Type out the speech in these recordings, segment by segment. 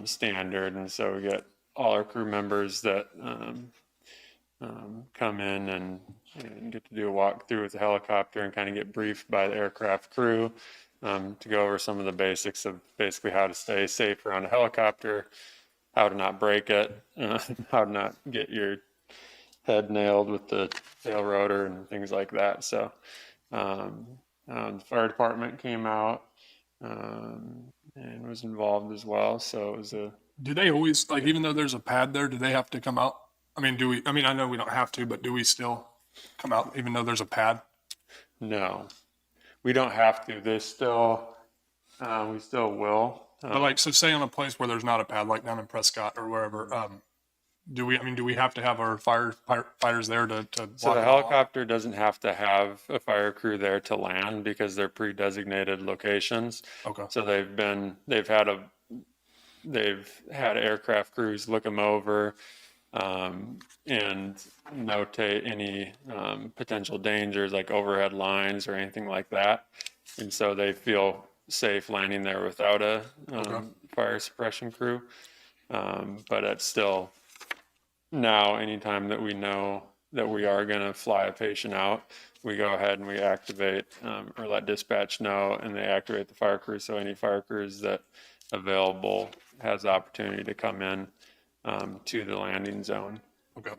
standard. And so we get all our crew members that come in and get to do a walkthrough with the helicopter and kind of get briefed by the aircraft crew to go over some of the basics of basically how to stay safe around a helicopter, how to not break it, how to not get your head nailed with the tail rotor and things like that. So the fire department came out and was involved as well. So it was a Do they always, like, even though there's a pad there, do they have to come out? I mean, I know we don't have to, but do we still come out even though there's a pad? no, we don't have to. They still, we still will. But like, so say on a place where there's not a pad, like down in Prescott or wherever, do we have to have our fighters there to So walk the it along? helicopter doesn't have to have a fire crew there to land because they're pre-designated locations. Okay. So they've had aircraft crews look them over and notate any potential dangers like overhead lines or anything like that. And so they feel safe landing there without a Okay. fire suppression crew. But it's still now, anytime that we know that we are going to fly a patient out, we go ahead and we activate or let dispatch know, and they activate the fire crew. So any fire crews that available has the opportunity to come in to the landing zone. Okay.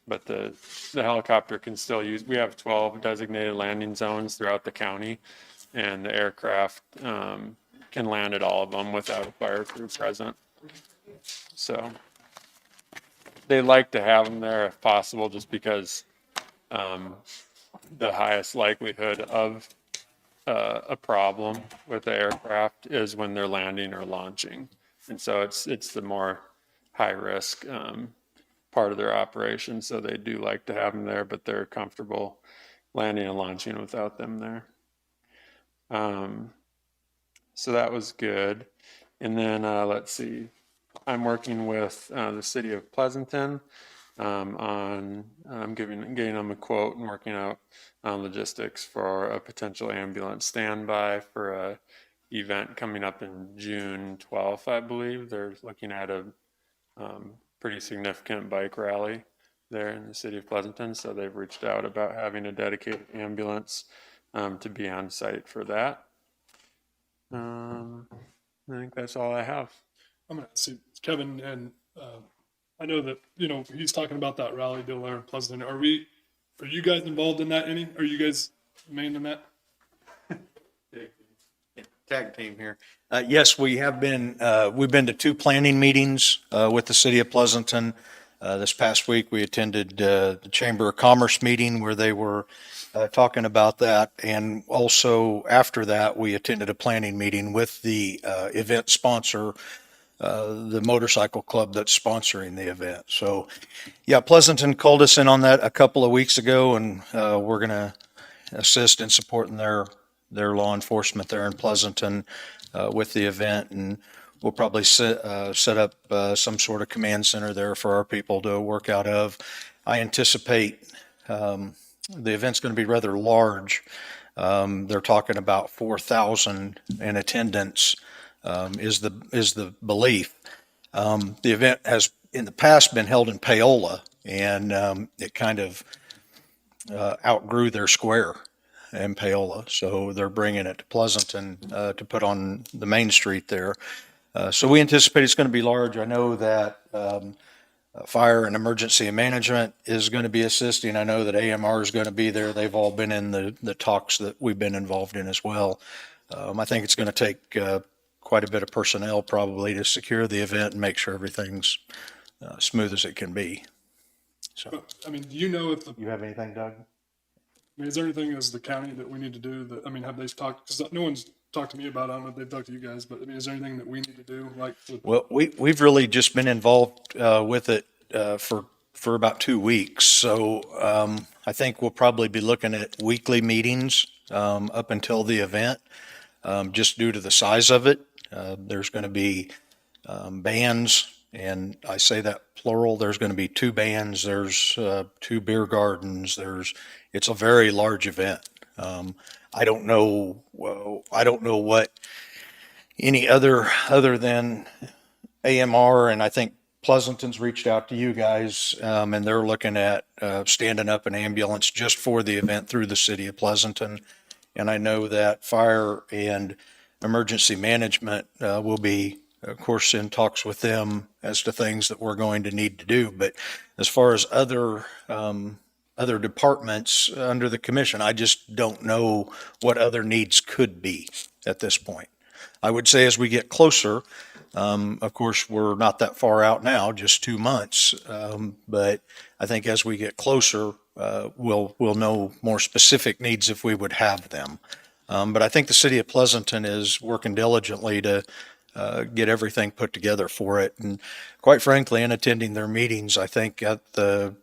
But the helicopter can still use, we have 12 designated landing zones throughout the county, and the aircraft can land at all of them without a fire crew present. So they like to have them there if possible, just because the highest likelihood of a problem with the aircraft is when they're landing or launching. And so it's the more high risk part of their operation. So they do like to have them there, but they're comfortable landing and launching without them there. So that was good. And then let's see, I'm working with the city of Pleasanton on getting them a quote and working out logistics for a potential ambulance standby for a event coming up in June 12th, I believe. They're looking at a pretty significant bike rally there in the city of Pleasanton, so they've reached out about having a dedicated ambulance to be on site for that. I think that's all I have. I'm gonna see Kevin, and I know that he's talking about that rally deal there in Pleasanton. Are you guys involved in that? Are you guys main in that? Tag team here. Yes, we have been, we've been to 2 planning meetings with the city of Pleasanton. This past week, we attended the Chamber of Commerce meeting where they were talking about that. And also after that, we attended a planning meeting with the event sponsor, the motorcycle club that's sponsoring the event. So yeah, Pleasanton called us in on that a couple of weeks ago, and we're going to assist in supporting their law enforcement there in Pleasanton with the event. And we'll probably set up some sort of command center there for our people to work out of. I anticipate the event's going to be rather large. They're talking about 4,000 in attendance is the belief. The event has in the past been held in Paola, and it kind of outgrew their square in Paola, so they're bringing it to Pleasanton to put on the main street there. So we anticipate it's going to be large. I know that fire and emergency management is going to be assisting. I know that AMR is going to be there. They've all been in the talks that we've been involved in as well. I think it's going to take quite a bit of personnel probably to secure the event and make sure everything's smooth as it can be. So, I mean, do you know if you have anything, Doug? I mean, is there anything as the county that we need to do that, I mean, have they talked, because no one's talked to me about it. I don't know if they've talked to you guys, but I mean, is there anything that we need to do? Well, we've really just been involved with it for about 2 weeks. So I think we'll probably be looking at weekly meetings up until the event, just due to the size of it. There's going to be bands, and I say that plural. There's going to be 2 bands. There's 2 beer gardens. It's a very large event. I don't know what any other than AMR, and I think Pleasanton's reached out to you guys, and they're looking at standing up an ambulance just for the event through the city of Pleasanton. And I know that fire and emergency management will be, of course, in talks with them as to things that we're going to need to do. But as far as other departments under the commission, I just don't know what other needs could be at this point. I would say as we get closer, of course, we're not that far out now, just 2 months. But I think as we get closer, we'll know more specific needs if we would have them. But I think the city of Pleasanton is working diligently to get everything put together for it. And quite frankly, in attending their meetings, I think at the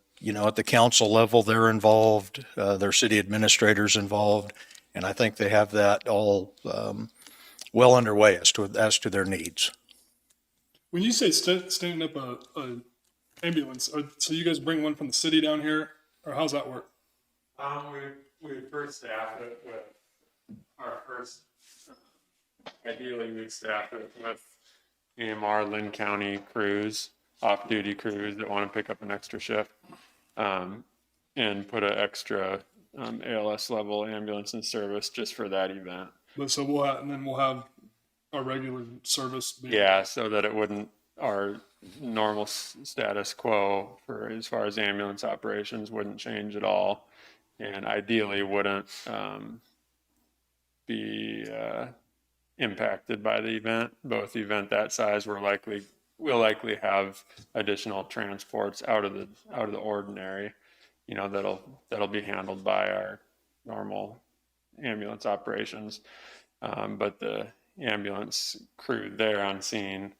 council level, they're involved, their city administrators involved, and I think they have that all well underway as to their needs. When you say standing up a ambulance, so you guys bring one from the city down here, or how's that work? We would first staff it with our first, ideally we'd staff it with AMR Linn County crews, off-duty crews that want to pick up an extra shift, and put an extra ALS level ambulance in service just for that event. But so we'll have our regular service. Yeah, so that it wouldn't, our normal status quo for as far as ambulance operations wouldn't change at all, and ideally wouldn't be impacted by the event. Both event that size, we'll likely have additional transports out of the ordinary, that'll be handled by our normal ambulance operations. But the ambulance crew there on scene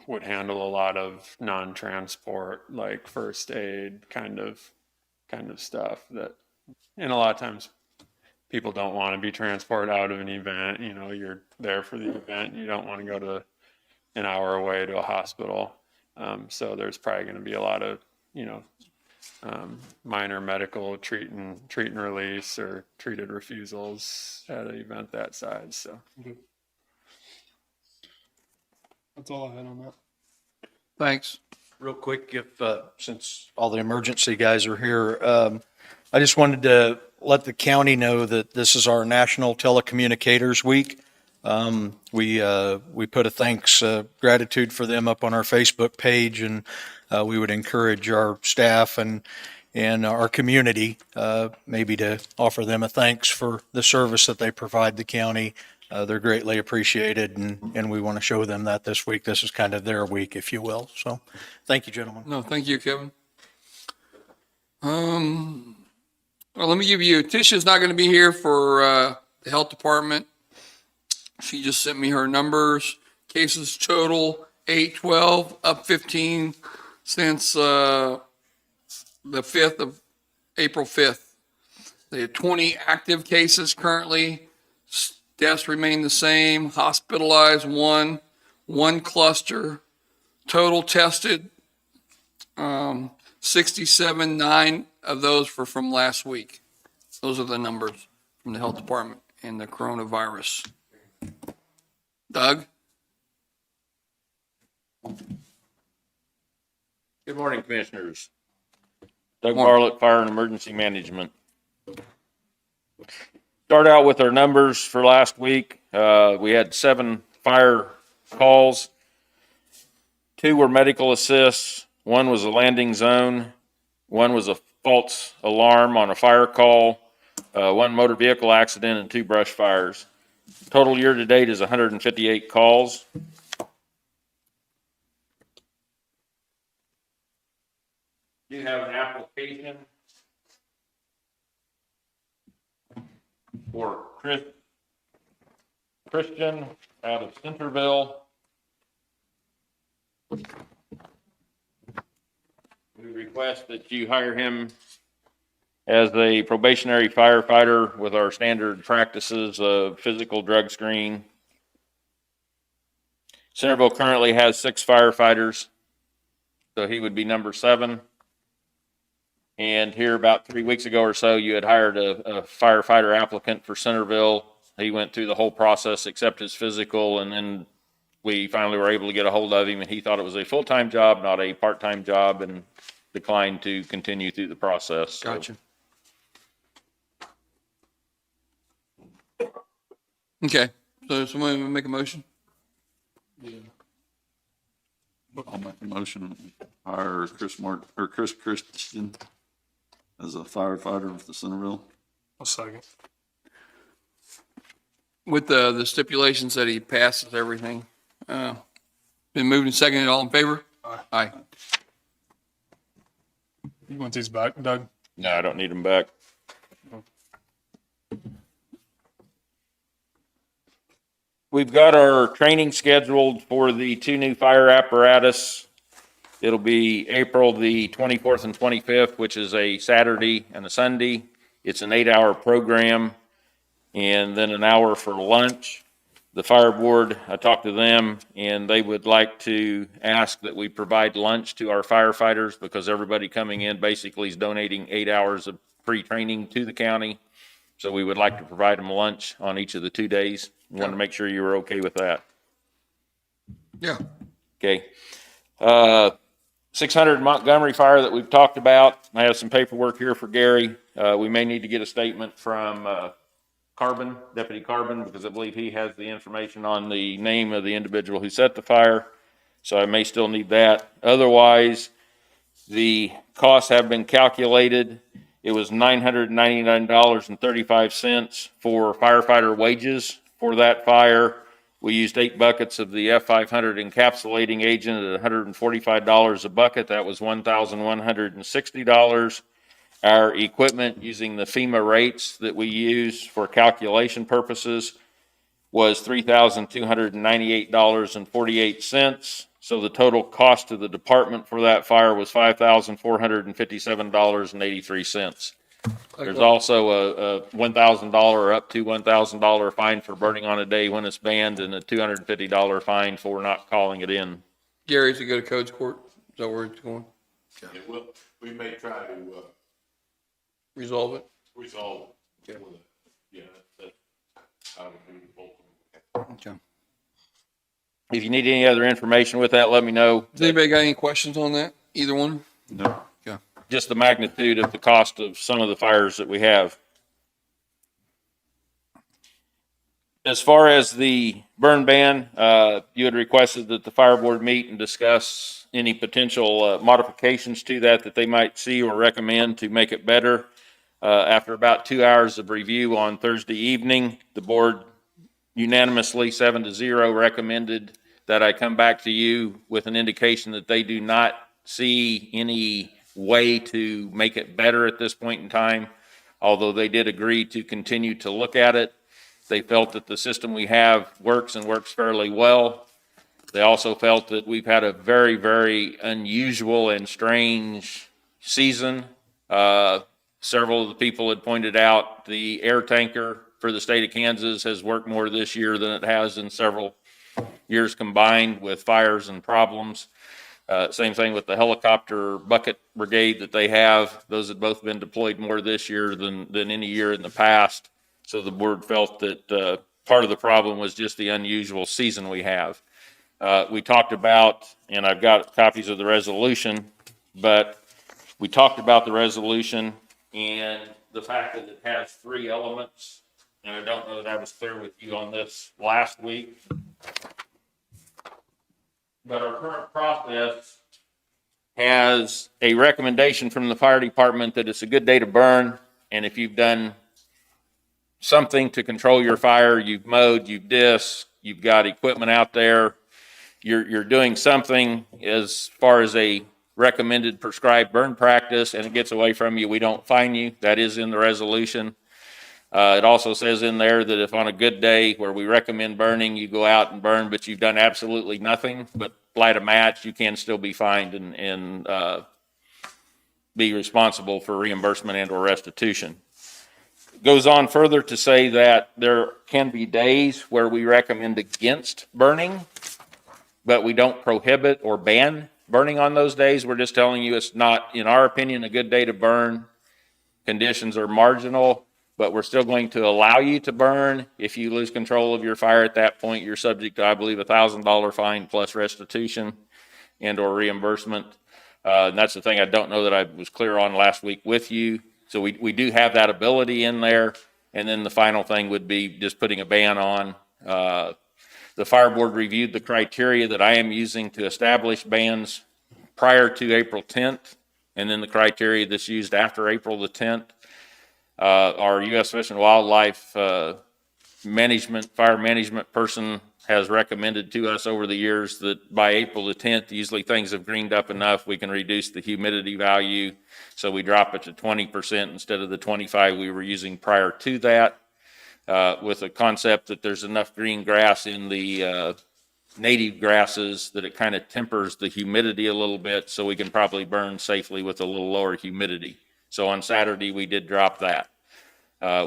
would handle a lot of non-transport, like first aid kind of stuff that, and a lot of times people don't want to be transported out of an event. You're there for the event. You don't want to go to an hour away to a hospital. So there's probably going to be a lot of, minor medical treat and release or treated refusals at an event that size. So Okay. That's all I had on that. Thanks. Real quick, since all the emergency guys are here, I just wanted to let the county know that this is our National Telecommunicators Week. We put a gratitude for them up on our Facebook page, and we would encourage our staff and our community maybe to offer them a thanks for the service that they provide the county. They're greatly appreciated, and we want to show them that this week. This is kind of their week, if you will. So thank you, gentlemen. No, thank you, Kevin. Well, let me give you, Tisha's not going to be here for the health department. She just sent me her numbers. Cases total 812, up 15 since the 5th of April 5th. They have 20 active cases currently. Deaths remain the same. Hospitalized, one cluster. Total tested, 67, 9 of those were from last week. Those are the numbers from the health department and the coronavirus. Doug? Good morning, Commissioners. Doug Morning. Bartlett, Fire and Emergency Management. Start out with our numbers for last week. We had 7 fire calls. 2 were medical assists. 1 was a landing zone. 1 was a false alarm on a fire call. 1 motor vehicle accident and 2 brush fires. Total year to date is 158 calls. You have an application for Christian out of Centerville. We request that you hire him as a probationary firefighter with our standard practices of physical, drug screen. Centerville currently has 6 firefighters, so he would be number 7. And here about 3 weeks ago or so, you had hired a firefighter applicant for Centerville. He went through the whole process, except his physical, and then we finally were able to get a hold of him, and he thought it was a full-time job, not a part-time job, and declined to continue through the process. So Gotcha. Okay, so somebody make a motion? I'll make a motion, to hire Chris Christian as a firefighter with the Centerville. A second. With the stipulations that he passes everything. Been moved and seconded, all in favor? Aye. You want these back, Doug? No, I don't need him back. We've got our training scheduled for the 2 new fire apparatus. It'll be April the 24th and 25th, which is a Saturday and a Sunday. It's an 8-hour program and then an hour for lunch. The fire board, I talked to them, and they would like to ask that we provide lunch to our firefighters because everybody coming in basically is donating 8 hours of free training to the county. So we would like to provide them lunch on each of the 2 days. Wanted to make sure you were okay with that. Yeah. Okay. 600 Montgomery fire that we've talked about. I have some paperwork here for Gary. We may need to get a statement from Deputy Carbon, because I believe he has the information on the name of the individual who set the fire. So I may still need that. Otherwise, the costs have been calculated. It was $999.35 for firefighter wages for that fire. We used 8 buckets of the F500 encapsulating agent at $145 a bucket. That was $1,160. Our equipment, using the FEMA rates that we use for calculation purposes, was $3,298.48. So the total cost to the department for that fire was $5,457.83. There's also a $1,000 or up to $1,000 fine for burning on a day when it's banned, and a $250 fine for not calling it in. Gary's to go to codes court. Is that where it's going? Yeah, well, we may try to, Resolve it? resolve. Okay. Yeah, that's how to do both. Okay. If you need any other information with that, let me know. Does anybody got any questions on that? Either one? No. Just the magnitude of the cost of some of the fires that we have. As far as the burn ban, you had requested that the fire board meet and discuss any potential modifications to that they might see or recommend to make it better. After about 2 hours of review on Thursday evening, the board unanimously 7-0 recommended that I come back to you with an indication that they do not see any way to make it better at this point in time. Although they did agree to continue to look at it, they felt that the system we have works and works fairly well. They also felt that we've had a very, very unusual and strange season. Several of the people had pointed out the air tanker for the state of Kansas has worked more this year than it has in several years combined, with fires and problems. Same thing with the helicopter bucket brigade that they have. Those have both been deployed more this year than any year in the past. So the board felt that part of the problem was just the unusual season we have. We talked about, and I've got copies of the resolution, but we talked about the resolution and the fact that it has 3 elements. And I don't know that I was clear with you on this last week. But our current process has a recommendation from the fire department that it's a good day to burn. And if you've done something to control your fire, you've mowed, you've disked, you've got equipment out there, you're doing something as far as a recommended prescribed burn practice, and it gets away from you, we don't fine you. That is in the resolution. It also says in there that if on a good day where we recommend burning, you go out and burn, but you've done absolutely nothing but light a match, you can still be fined and be responsible for reimbursement and or restitution. It goes on further to say that there can be days where we recommend against burning, but we don't prohibit or ban burning on those days. We're just telling you it's not, in our opinion, a good day to burn. Conditions are marginal. but we're still going to allow you to burn. If you lose control of your fire at that point, you're subject to, I believe, $1,000 fine plus restitution and or reimbursement. And that's the thing I don't know that I was clear on last week with you. So we do have that ability in there. And then the final thing would be just putting a ban on. The fire board reviewed the criteria that I am using to establish bans prior to April 10th, and then the criteria that's used after April the 10th. Our U.S. Fish and Wildlife fire management person has recommended to us over the years that by April the 10th, usually things have greened up enough, we can reduce the humidity value. So we drop it to 20% instead of the 25 we were using prior to that, with a concept that there's enough green grass in the native grasses that it kind of tempers the humidity a little bit, so we can probably burn safely with a little lower humidity. So on Saturday, we did drop that.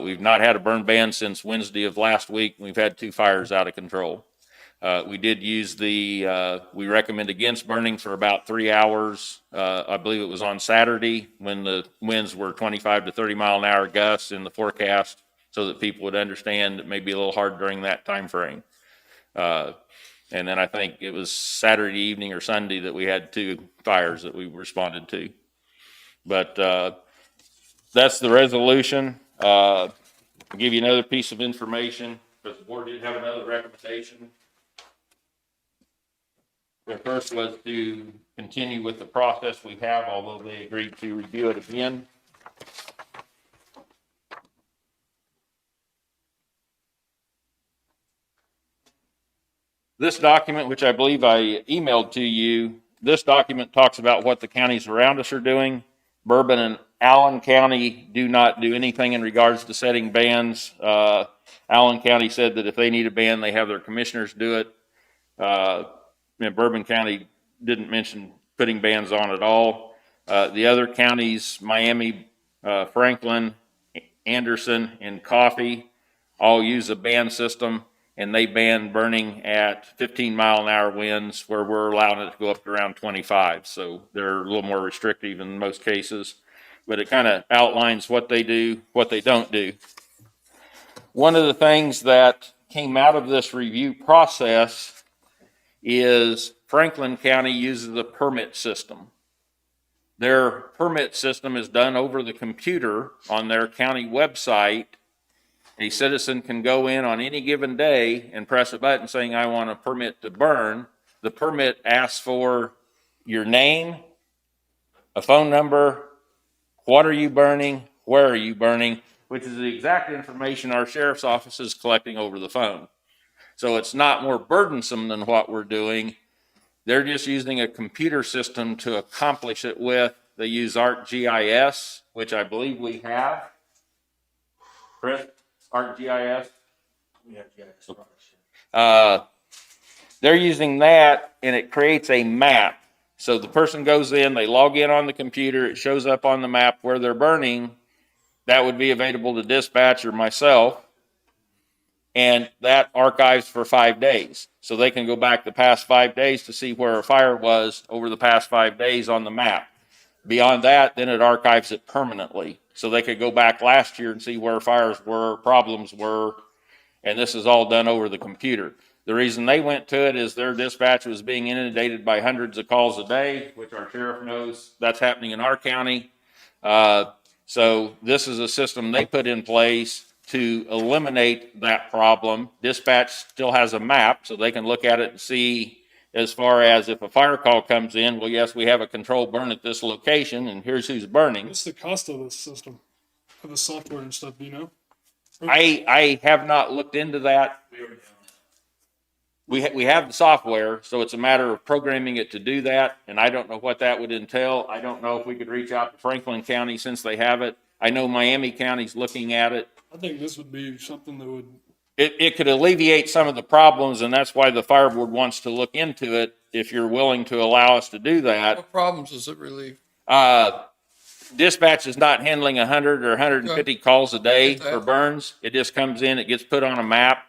We've not had a burn ban since Wednesday of last week. We've had 2 fires out of control. We did use we recommend against burning for about 3 hours. I believe it was on Saturday when the winds were 25 to 30 mile an hour gusts in the forecast, so that people would understand it may be a little hard during that time frame. And then I think it was Saturday evening or Sunday that we had 2 fires that we responded to. But that's the resolution. I'll give you another piece of information, because the board did have another recommendation. The first was to continue with the process we have, although they agreed to review it again. This document, which I believe I emailed to you, this document talks about what the counties around us are doing. Bourbon and Allen County do not do anything in regards to setting bans. Allen County said that if they need a ban, they have their commissioners do it. And Bourbon County didn't mention putting bans on at all. The other counties, Miami, Franklin, Anderson, and Coffee, all use a ban system, and they ban burning at 15 mile an hour winds, where we're allowing it to go up to around 25. So they're a little more restrictive in most cases, but it kind of outlines what they do, what they don't do. One of the things that came out of this review process is Franklin County uses a permit system. Their permit system is done over the computer on their county website. A citizen can go in on any given day and press a button saying, I want a permit to burn. The permit asks for your name, a phone number, what are you burning, where are you burning, which is the exact information our sheriff's office is collecting over the phone. So it's not more burdensome than what we're doing. They're just using a computer system to accomplish it with. They use ArcGIS, which I believe we have. Chris, ArcGIS? They're using that, and it creates a map. So the person goes in, they log in on the computer, it shows up on the map where they're burning. That would be available to dispatch or myself. And that archives for 5 days. So they can go back the past 5 days to see where a fire was over the past 5 days on the map. Beyond that, then it archives it permanently. So they could go back last year and see where fires were, problems were, and this is all done over the computer. The reason they went to it is their dispatch was being inundated by hundreds of calls a day, which our sheriff knows that's happening in our county. So this is a system they put in place to eliminate that problem. Dispatch still has a map, so they can look at it and see, as far as if a fire call comes in, well, yes, we have a controlled burn at this location, and here's who's burning. What's the cost of this system, of the software and stuff, do you know? I have not looked into that. We have the software, so it's a matter of programming it to do that, and I don't know what that would entail. I don't know if we could reach out to Franklin County since they have it. I know Miami County's looking at it. I think this would be something that would, It could alleviate some of the problems, and that's why the fire board wants to look into it, if you're willing to allow us to do that. What problems does it relieve? Dispatch is not handling 100 or 150 calls a day Get that. for burns. It just comes in, it gets put on a map.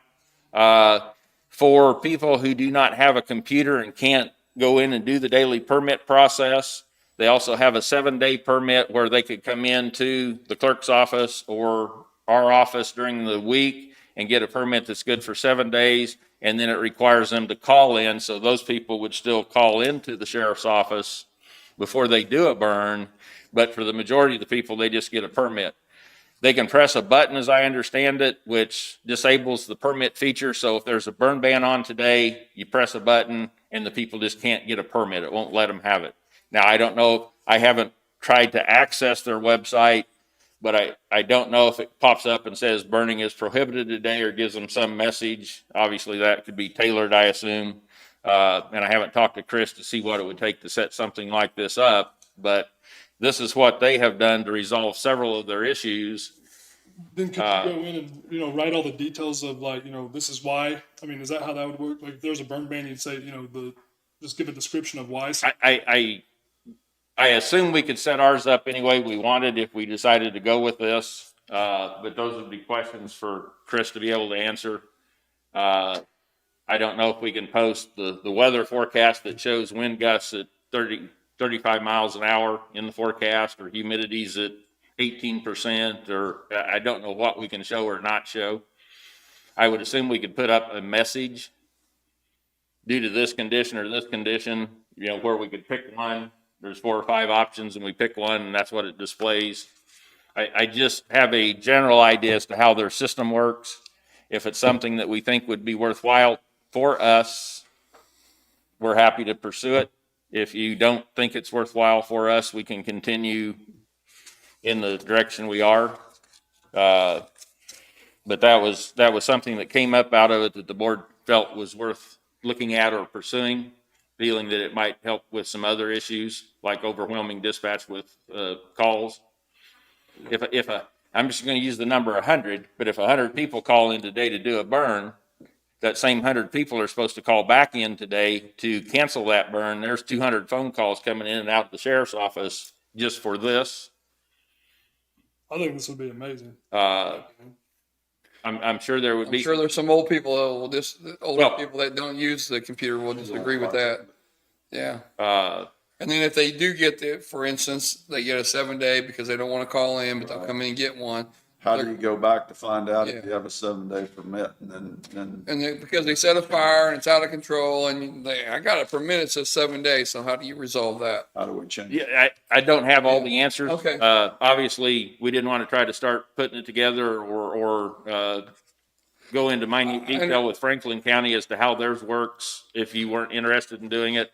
For people who do not have a computer and can't go in and do the daily permit process, they also have a 7-day permit where they could come into the clerk's office or our office during the week and get a permit that's good for 7 days, and then it requires them to call in, so those people would still call into the sheriff's office before they do a burn, but for the majority of the people, they just get a permit. They can press a button, as I understand it, which disables the permit feature, so if there's a burn ban on today, you press a button, and the people just can't get a permit. It won't let them have it. Now, I don't know, I haven't tried to access their website, but I don't know if it pops up and says burning is prohibited today or gives them some message. Obviously, that could be tailored, I assume. And I haven't talked to Chris to see what it would take to set something like this up, but this is what they have done to resolve several of their issues. Then could you go in and, you know, write all the details of like, you know, this is why? I mean, is that how that would work? Like if there's a burn ban, you'd say, you know, just give a description of why. I assume we could set ours up any way we wanted if we decided to go with this. But those would be questions for Chris to be able to answer. I don't know if we can post the weather forecast that shows wind gusts at 35 miles an hour in the forecast, or humidity's at 18%, or I don't know what we can show or not show. I would assume we could put up a message due to this condition or this condition, you know, where we could pick one. There's 4 or 5 options and we pick one and that's what it displays. I just have a general idea as to how their system works. If it's something that we think would be worthwhile for us, we're happy to pursue it. If you don't think it's worthwhile for us, we can continue in the direction we are. But that was something that came up out of it that the board felt was worth looking at or pursuing, feeling that it might help with some other issues like overwhelming dispatch with calls. I'm just going to use the number 100, but if 100 people call in today to do a burn, that same 100 people are supposed to call back in today to cancel that burn. There's 200 phone calls coming in and out of the sheriff's office just for this. I think this would be amazing. I'm sure there would be. I'm sure there's some old people, older Well, people that don't use the computer will disagree with that. Yeah. Uh, And then if they do get it, for instance, they get a 7-day because they don't want to call in, but they'll come in and get one. How do you go back to find out if Yeah. you have a 7-day permit and then And they, because they set a fire and it's out of control and I got a permit, it says 7 days. So how do you resolve that? how do we change it? yeah, I don't have all the answers. Okay. Obviously, we didn't want to try to start putting it together or go into minute detail with Franklin County as to how theirs works if you weren't interested in doing it.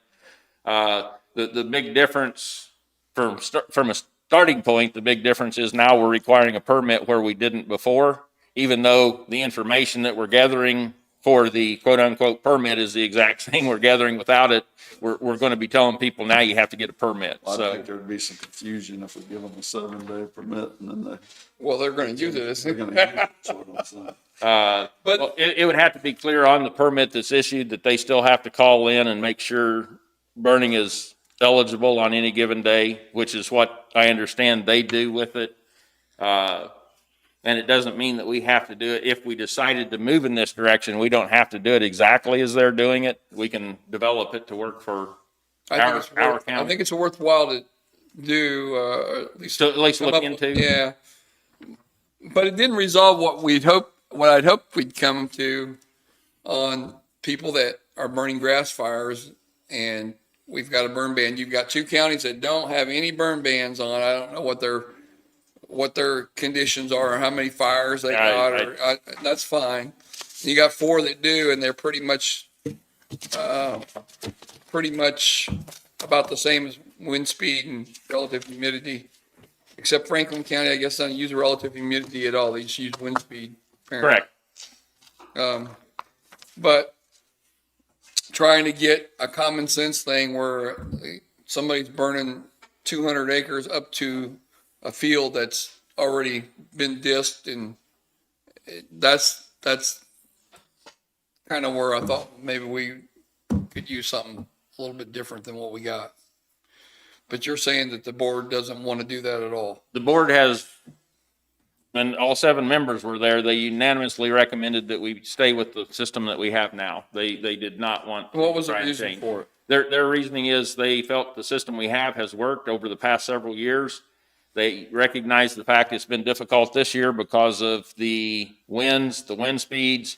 The big difference from a starting point, the big difference is now we're requiring a permit where we didn't before, even though the information that we're gathering for the quote unquote permit is the exact same we're gathering without it. We're going to be telling people now you have to get a permit. I So think there'd be some confusion if we give them a 7-day permit and then Well, they're going to use it. they're gonna use it, that's what I'm saying. But well, it would have to be clear on the permit that's issued that they still have to call in and make sure burning is eligible on any given day, which is what I understand they do with it. And it doesn't mean that we have to do it. If we decided to move in this direction, we don't have to do it exactly as they're doing it. We can develop it to work for our county. I think it's worthwhile to do, at least. So at least come look up- into. Yeah. But it didn't resolve what I'd hoped we'd come to on people that are burning grass fires, and we've got a burn ban. You've got 2 counties that don't have any burn bans on. I don't know what their conditions are or how many fires they got, that's fine. You got 4 that do, and they're pretty much about the same as wind speed and relative humidity. Except Franklin County, I guess, doesn't use relative humidity at all. They just use wind speed. Apparently. Correct. But trying to get a common sense thing where somebody's burning 200 acres up to a field that's already been disked, and that's kind of where I thought maybe we could use something a little bit different than what we got. But you're saying that the board doesn't want to do that at all. The board has, and all 7 members were there, they unanimously recommended that we stay with the system that we have now. They did not want. What was the try and reason change. for it? Their reasoning is they felt the system we have has worked over the past several years. They recognize the fact it's been difficult this year because of the winds, the wind speeds.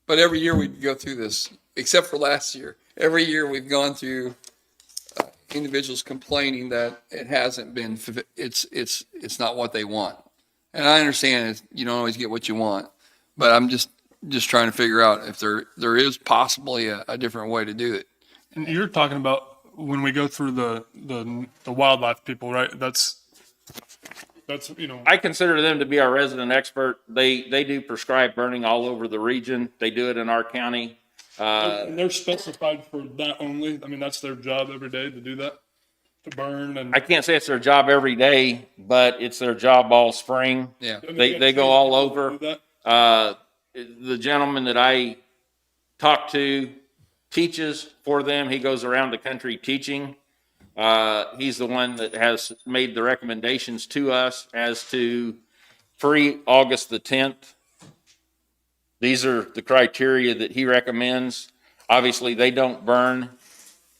But every year we go through this, except for last year. Every year we've gone through individuals complaining that it hasn't been, it's not what they want. And I understand you don't always get what you want, but I'm just trying to figure out if there is possibly a different way to do it. And you're talking about when we go through the wildlife people, right? That's I consider them to be our resident expert. They do prescribe burning all over the region. They do it in our county. and they're specified for that only. I mean, that's their job every day to do that, to burn and. I can't say it's their job every day, but it's their job all spring. Yeah. They go all over. Do that? The gentleman that I talked to teaches for them. He goes around the country teaching. He's the one that has made the recommendations to us as to free August the 10th. These are the criteria that he recommends. Obviously, they don't burn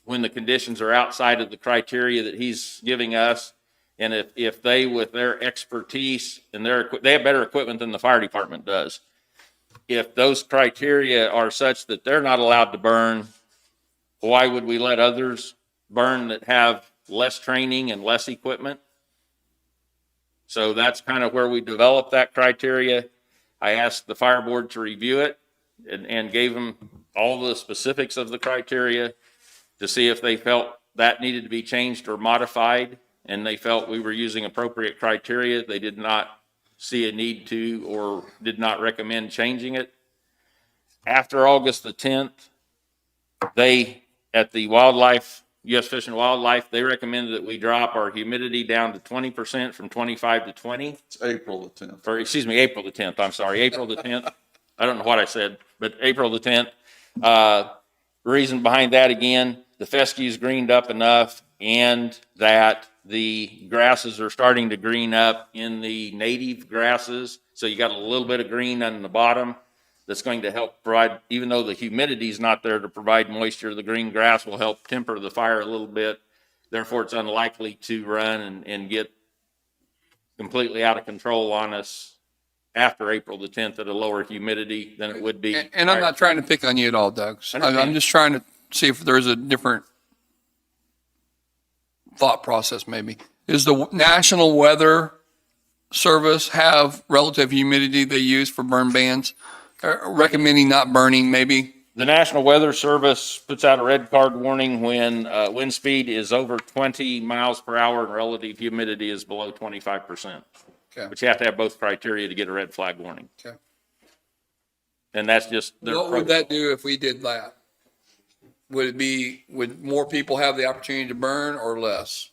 when the conditions are outside of the criteria that he's giving us. And if they, with their expertise and they have better equipment than the fire department does. If those criteria are such that they're not allowed to burn, why would we let others burn that have less training and less equipment? So that's kind of where we developed that criteria. I asked the fire board to review it and gave them all the specifics of the criteria to see if they felt that needed to be changed or modified, and they felt we were using appropriate criteria. They did not see a need to or did not recommend changing it. After August the 10th, they, at the U.S. Fish and Wildlife, they recommended that we drop our humidity down to 20% from 25 to 20. It's April the 10th. Or excuse me, April the 10th. I'm sorry, April the 10th. I don't know what I said, but April the 10th. Reason behind that, again, the fescue's greened up enough and that the grasses are starting to green up in the native grasses. So you got a little bit of green on the bottom that's going to help provide, even though the humidity is not there to provide moisture, the green grass will help temper the fire a little bit. Therefore, it's unlikely to run and get completely out of control on us after April the 10th at a lower humidity than it would be. And I'm not trying to pick on you at all, Doug. I'm just trying to see if there's a different thought process maybe. Does the National Weather Service have relative humidity they use for burn bans? Recommending not burning maybe? The National Weather Service puts out a red card warning when wind speed is over 20 miles per hour and relative humidity is below 25%. Okay. But you have to have both criteria to get a red flag warning. Okay. And that's just their What would protocol. that do if we did that? Would more people have the opportunity to burn or less?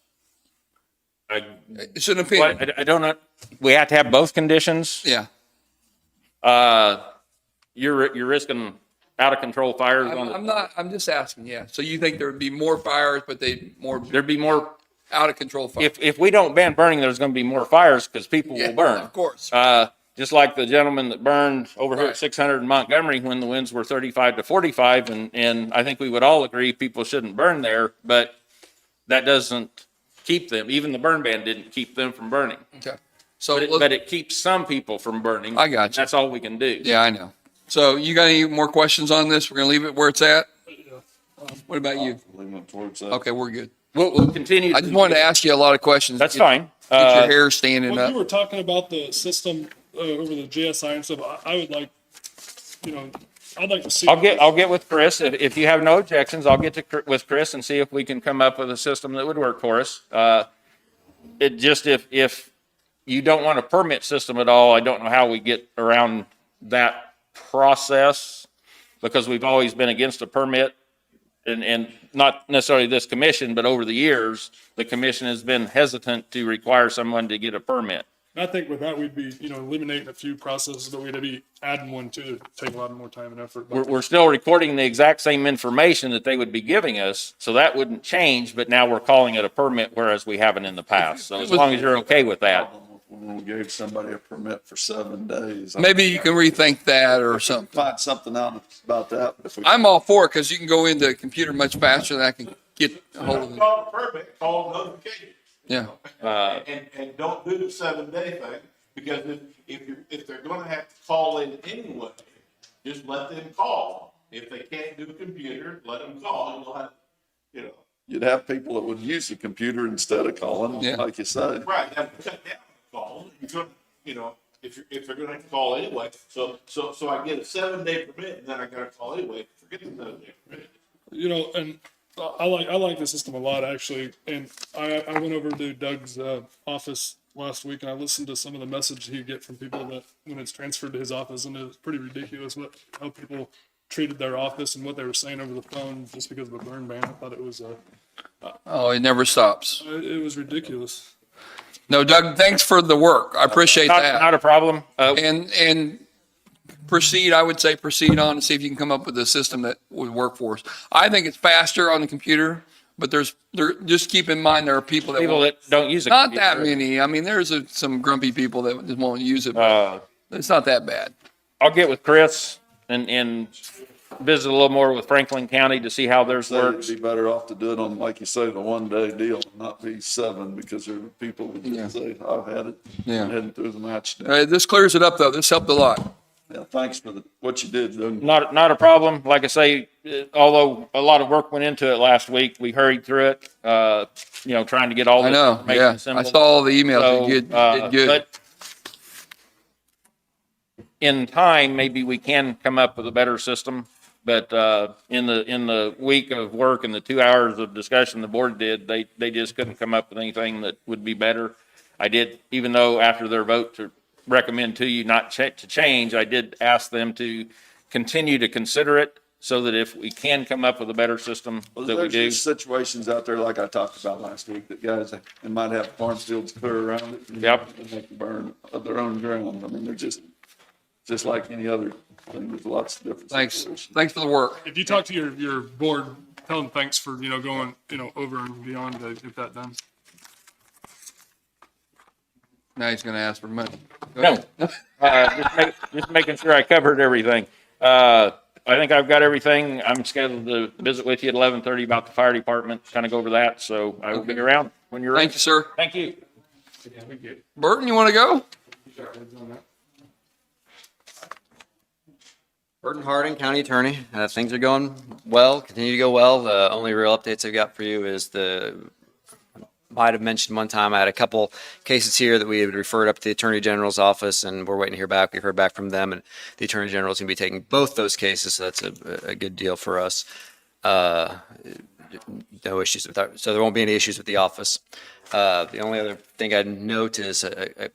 It's an opinion. I don't know. We have to have both conditions. Yeah. You're risking out of control fires I'm just asking, yeah. So you think there would be more fires, but there'd be more. out of control fires? If we don't ban burning, there's going to be more fires because people will burn. Of course. Just like the gentleman that burned over here Right. at 600 in Montgomery when the winds were 35 to 45. And I think we would all agree people shouldn't burn there, but that doesn't keep them. Even the burn ban didn't keep them from burning. Okay. So But it keeps some people from burning. I got you. That's all we can do. yeah, I know. So you got any more questions on this? We're going to leave it where it's at? What about you? Leaving it towards that. Okay, we're good. We'll continue. I just wanted to ask you a lot of questions. That's Get- fine. Get your hair standing When you up. were talking about the system over the JSI and stuff, I would like, I'd like to see. I'll get with Chris. If you have no objections, I'll get with Chris and see if we can come up with a system that would work for us. It just, if you don't want a permit system at all, I don't know how we get around that process because we've always been against a permit and not necessarily this commission, but over the years, the commission has been hesitant to require someone to get a permit. And I think with that, we'd be, eliminating a few processes, but we'd be adding one to take a lot more time and effort. But We're still recording the exact same information that they would be giving us, so that wouldn't change, but now we're calling it a permit, whereas we haven't in the past. So as long as you're okay with that. When we gave somebody a permit for 7 days. Maybe you can rethink that or something. Find something out about that. If we I'm all for it because you can go into the computer much faster than I can get a hold of it. Call the permit, call notification. Yeah. And don't do the 7-day thing, because if they're gonna have to call in anyway, just let them call. If they can't do computer, let them call, and you'll have, you know. You'd have people that would use the computer instead of calling, Yeah. like you say. Right, have to cut down the call, you're gonna, you know, if they're gonna have to call anyway, so I get a 7-day permit, and then I gotta call anyway, forget the 7-day permit. You know, and I like the system a lot, actually. And I went over to Doug's office last week, and I listened to some of the message he'd get from people that when it's transferred to his office, and it was pretty ridiculous how people treated their office and what they were saying over the phone just because of a burn ban. I thought it was Oh, it never stops. it was ridiculous. No, Doug, thanks for the work. I appreciate that. Not a problem. And proceed, I would say proceed on and see if you can come up with a system that would work for us. I think it's faster on the computer, but just keep in mind there are people that People won't. that don't use it. Not that many. I mean, there's some grumpy people that just won't use it, but it's not that bad. I'll get with Chris and visit a little more with Franklin County to see how theirs So works. it'd be better off to do it on, like you say, the 1-day deal, and not be 7, because there are people that Yeah. just say, I've had it. Yeah. Heading through the match day. This clears it up though. This helped a lot. Yeah, thanks for what you did, Doug. Not a problem. Like I say, although a lot of work went into it last week, we hurried through it, trying to get all I this know. information Yeah. I assembled. saw all the emails. So, You did good. But in time, maybe we can come up with a better system. But in the week of work and the 2 hours of discussion the board did, they just couldn't come up with anything that would be better. I did, even though after their vote to recommend to you not to change, I did ask them to continue to consider it so that if we can come up with a better system, Well, that we there's do. just situations out there like I talked about last week, that guys, they might have farm fields clear around it. and Yep. They can burn of their own ground. I mean, they're just like any other thing. There's lots of different Thanks. situations. Thanks for the work. If you talk to your board, tell them thanks for going over and beyond to get that done. Now he's going to ask for money. Go No, ahead. just making sure I covered everything. I think I've got everything. I'm scheduled to visit with you at 11:30 about the fire department, kind of go over that. So I will be around when you're ready. Thank you, sir. Thank you. Burton, you want to go? Burton Harding, County Attorney. Things are going well, continue to go well. The only real updates I've got for you is might have mentioned one time I had a couple cases here that we had referred up to the Attorney General's office, and we're waiting to hear back. We've heard back from them, and the Attorney General is going to be taking both those cases, so that's a good deal for us. No issues with that, so there won't be any issues with the office. The only other thing I'd note is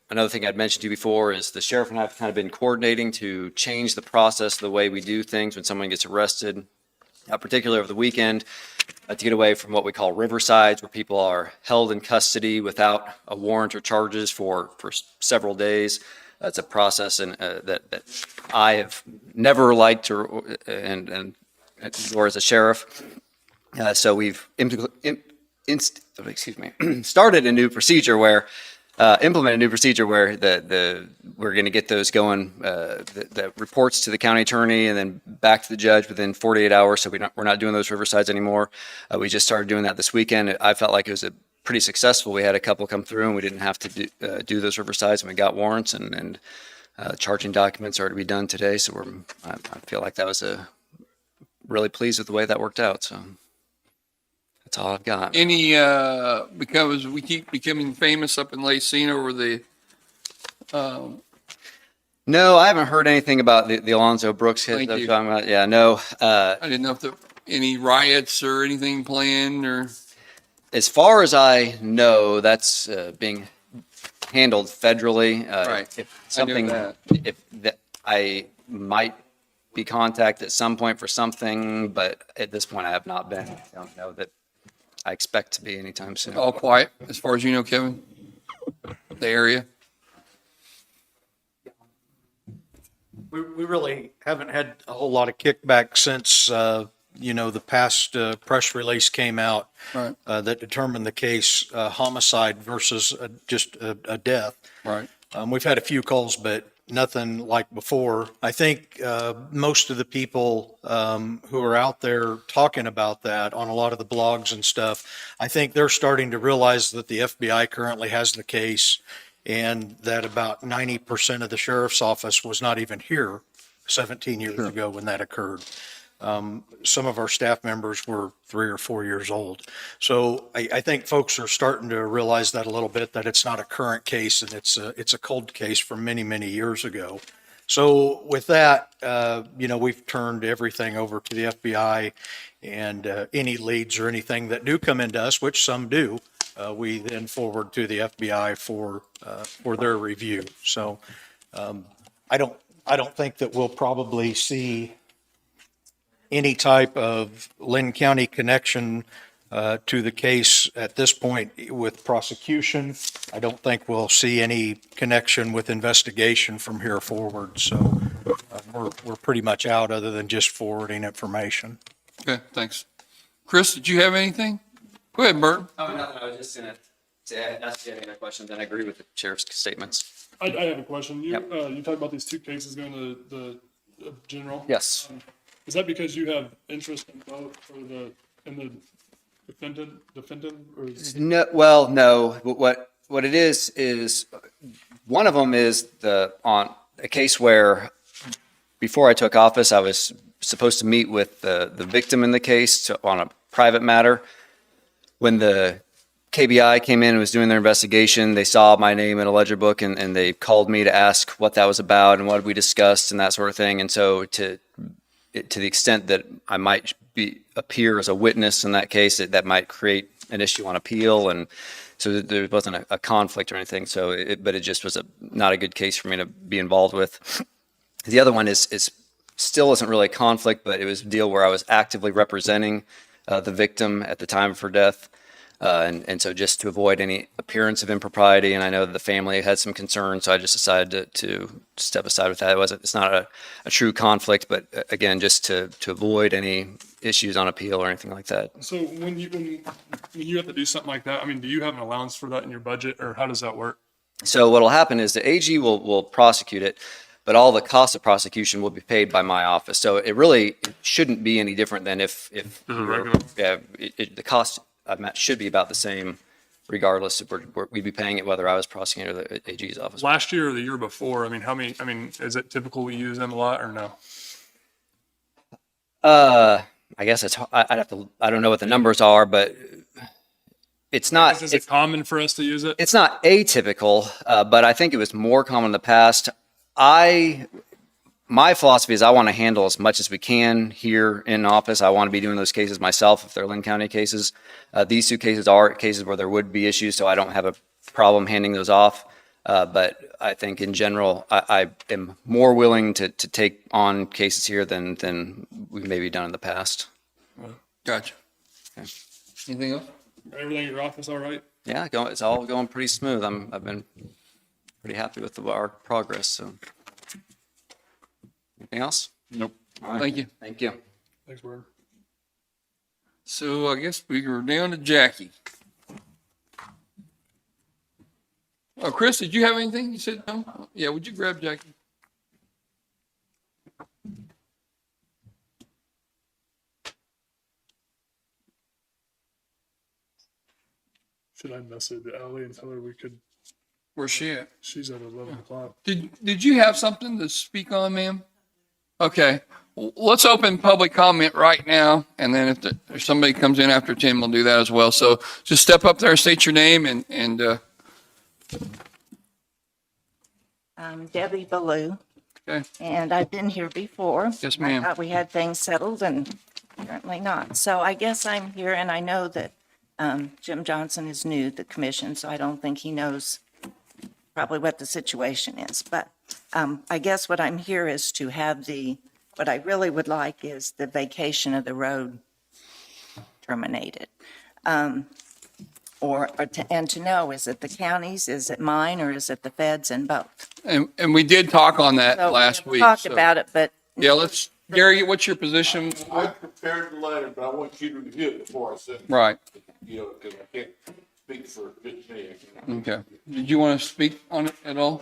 another thing I'd mentioned to you before is the sheriff and I have kind of been coordinating to change the process of the way we do things when someone gets arrested, particularly over the weekend, to get away from what we call riversides, where people are held in custody without a warrant or charges for several days. That's a process that I have never liked and nor as a sheriff. So we've started a new procedure where implement a new procedure where we're going to get those going, the reports to the county attorney and then back to the judge within 48 hours. So we're not doing those riversides anymore. We just started doing that this weekend. I felt like it was pretty successful. We had a couple come through and we didn't have to do those riversides, and we got warrants and charging documents are to be done today. So I feel like that was really pleased with the way that worked out. So that's all I've got. Any, because we keep becoming famous up in Lacey over the, No, I haven't heard anything about the Alonzo Brooks hit. Thank that you. I'm talking about. Yeah, no. I didn't know if any riots or anything planned or, As far as I know, that's being handled federally. Right. If I knew something, that. if I might be contacted at some point for something, but at this point I have not been. I don't know that I expect to be anytime soon. all quiet, as far as you know, Kevin? The area? We really haven't had a whole lot of kickback since, the past press release came out Right. that determined the case homicide versus just a death. Right. We've had a few calls, but nothing like before. I think most of the people who are out there talking about that on a lot of the blogs and stuff, I think they're starting to realize that the FBI currently has the case and that about 90% of the sheriff's office was not even here 17 years ago when that occurred. Some of our staff members were 3 or 4 years old. So I think folks are starting to realize that a little bit, that it's not a current case and it's a cold case from many, many years ago. So with that, we've turned everything over to the FBI, and any leads or anything that do come into us, which some do, we then forward to the FBI for their review. So I don't think that we'll probably see any type of Linn County connection to the case at this point with prosecution. I don't think we'll see any connection with investigation from here forward. So we're pretty much out, other than just forwarding information. Okay, thanks. Chris, did you have anything? Go ahead, Bert. Oh, no, I was just going to ask you any other questions, and I agree with the sheriff's statements. I have a question. You, Yep. you talked about these two cases going to the general. Yes. Is that because you have interest in both, or in the defendant, or is No, well, no. What it is one of them is on a case where before I took office, I was supposed to meet with the victim in the case on a private matter. When the KBI came in and was doing their investigation, they saw my name in a ledger book, and they called me to ask what that was about and what we discussed and that sort of thing. And so to the extent that I might appear as a witness in that case, that might create an issue on appeal. And so there wasn't a conflict or anything. So, but it just was not a good case for me to be involved with. The other one is still isn't really a conflict, but it was a deal where I was actively representing the victim at the time of her death. And so just to avoid any appearance of impropriety, and I know that the family had some concerns, so I just decided to step aside with that. It's not a true conflict, but again, just to avoid any issues on appeal or anything like that. so when you have to do something like that? I mean, do you have an allowance for that in your budget, or how does that work? So what will happen is the AG will prosecute it, but all the cost of prosecution will be paid by my office. So it really shouldn't be any different than if the cost should be about the same, regardless if we'd be paying it whether I was prosecuting or the AG's office. Last year or the year before? I mean, is it typical we use them a lot, or no? I guess I don't know what the numbers are, but it's not. Is it common for us to use it? It's not atypical, but I think it was more common in the past. My philosophy is I want to handle as much as we can here in office. I want to be doing those cases myself if they're Linn County cases. These two cases are cases where there would be issues, so I don't have a problem handing those off. But I think in general, I am more willing to take on cases here than we've maybe done in the past. Gotcha. Okay. Anything else? Everything at your office all right? Yeah, it's all going pretty smooth. I've been pretty happy with our progress. So, anything else? Nope. All right. Thank you. Thank you. Thanks, Word. So I guess we were down to Jackie. Oh, Chris, did you have anything? You said no? Yeah, would you grab Jackie? Should I message Allie and tell her we could? Where's she at? She's at 11 o'clock. Did you have something to speak on, ma'am? Okay, let's open public comment right now, and then if somebody comes in after 10, we'll do that as well. So just step up there, state your name, and Debbie Ballou, okay. and I've been here before. Yes, ma'am. I thought we had things settled, and apparently not. So I guess I'm here, and I know that Jim Johnson is new to the commission, so I don't think he knows probably what the situation is. But I guess what I'm here is to have what I really would like is the vacation of the road terminated. And to know, is it the counties, is it mine, or is it the feds, and both? And we did talk on that So last we week. talked so- about it, but Yeah, Gary, what's your position? I prepared the letter, but I want you to review it before I send it. Right, Because I can't speak for just me. okay. Did you want to speak on it at all?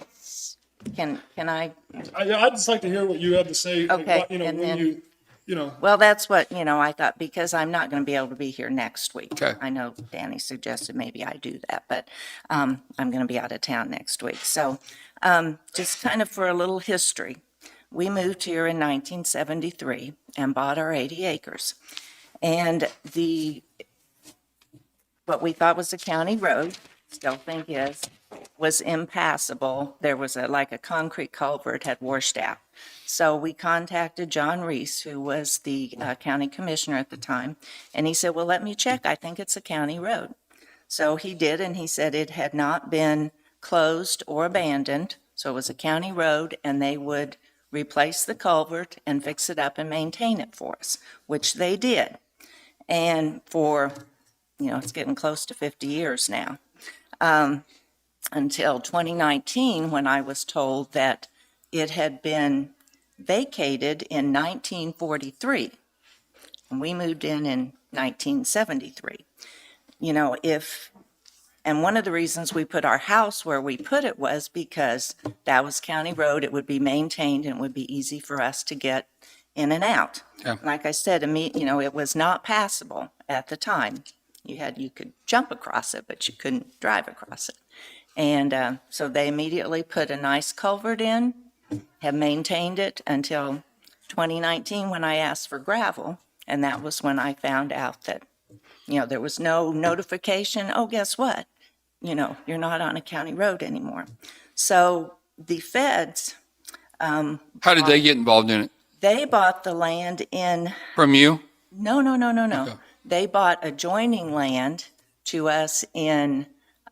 can I, I'd just like to hear what you have to say. like, Okay, what, you know, and when then- you know, well, that's what, I thought, because I'm not going to be able to be here next week. Okay. I know Danny suggested maybe I do that, but I'm going to be out of town next week. So just kind of for a little history, we moved here in 1973 and bought our 80 acres. And what we thought was a county road, still think is, was impassable. There was like a concrete culvert had washed out. So we contacted John Reese, who was the county commissioner at the time, and he said, well, let me check. I think it's a county road. So he did, and he said it had not been closed or abandoned, so it was a county road, and they would replace the culvert and fix it up and maintain it for us, which they did. And for, it's getting close to 50 years now, until 2019, when I was told that it had been vacated in 1943. And we moved in 1973. And one of the reasons we put our house where we put it was because that was county road. It would be maintained and it would be easy for us to get in and out. Yeah. Like I said, it was not passable at the time. You could jump across it, but you couldn't drive across it. And so they immediately put a nice culvert in, have maintained it until 2019 when I asked for gravel. And that was when I found out that, there was no notification. Oh, guess what? You're not on a county road anymore. So the feds, How did they get involved in it? they bought the land in, From you? no. Okay. They bought adjoining land to us in,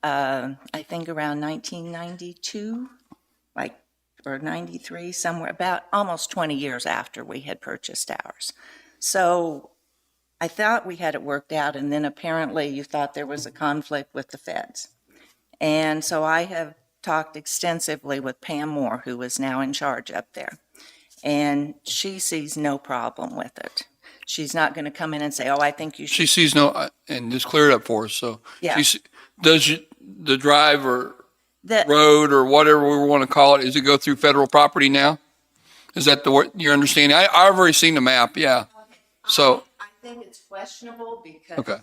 I think around 1992, or 93, somewhere about almost 20 years after we had purchased ours. So I thought we had it worked out, and then apparently you thought there was a conflict with the feds. And so I have talked extensively with Pam Moore, who is now in charge up there, and she sees no problem with it. She's not going to come in and say, oh, I think you should. She sees no, and just clear it up for us, so. Yeah. The drive or That- road or whatever we want to call it, does it go through federal property now? Is that your understanding? I've already seen the map, yeah. So, I think it's questionable because. Okay.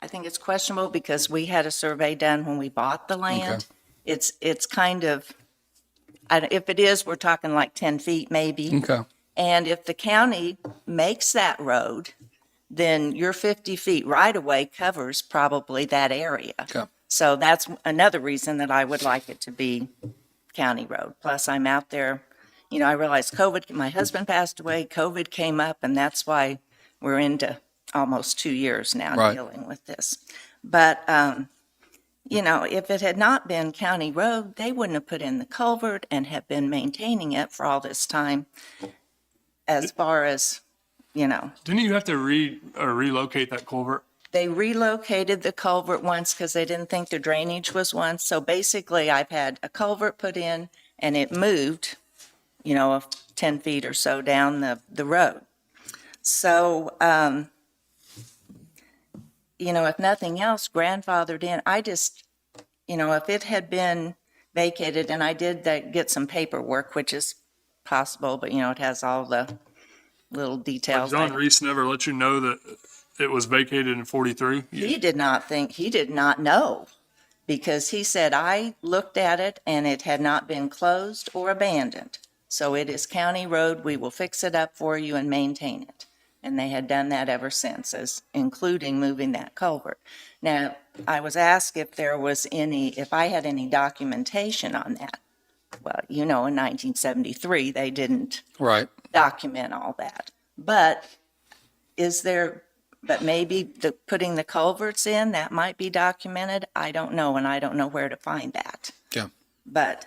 I think it's questionable because we had a survey done when we bought the land. It's kind of, if it is, we're talking like 10 feet maybe. okay, And if the county makes that road, then your 50 feet right of way covers probably that area. okay. So that's another reason that I would like it to be county road. Plus, I'm out there, I realized my husband passed away, COVID came up, and that's why we're into almost 2 years now Right. dealing with this. But, if it had not been county road, they wouldn't have put in the culvert and have been maintaining it for all this time. As far as, didn't you have to relocate that culvert? they relocated the culvert once because they didn't think the drainage was once. So basically, I've had a culvert put in and it moved, 10 feet or so down the road. So, if nothing else, grandfathered in, I just, if it had been vacated, and I did get some paperwork, which is possible, but, it has all the little details. John Reese never let you know that it was vacated in 43? He did not know, because he said, I looked at it and it had not been closed or abandoned. So it is county road. We will fix it up for you and maintain it. And they had done that ever since, including moving that culvert. Now, I was asked if I had any documentation on that. Well, in 1973, they didn't Right. document all that. But maybe putting the culverts in, that might be documented. I don't know, and I don't know where to find that. Yeah. But,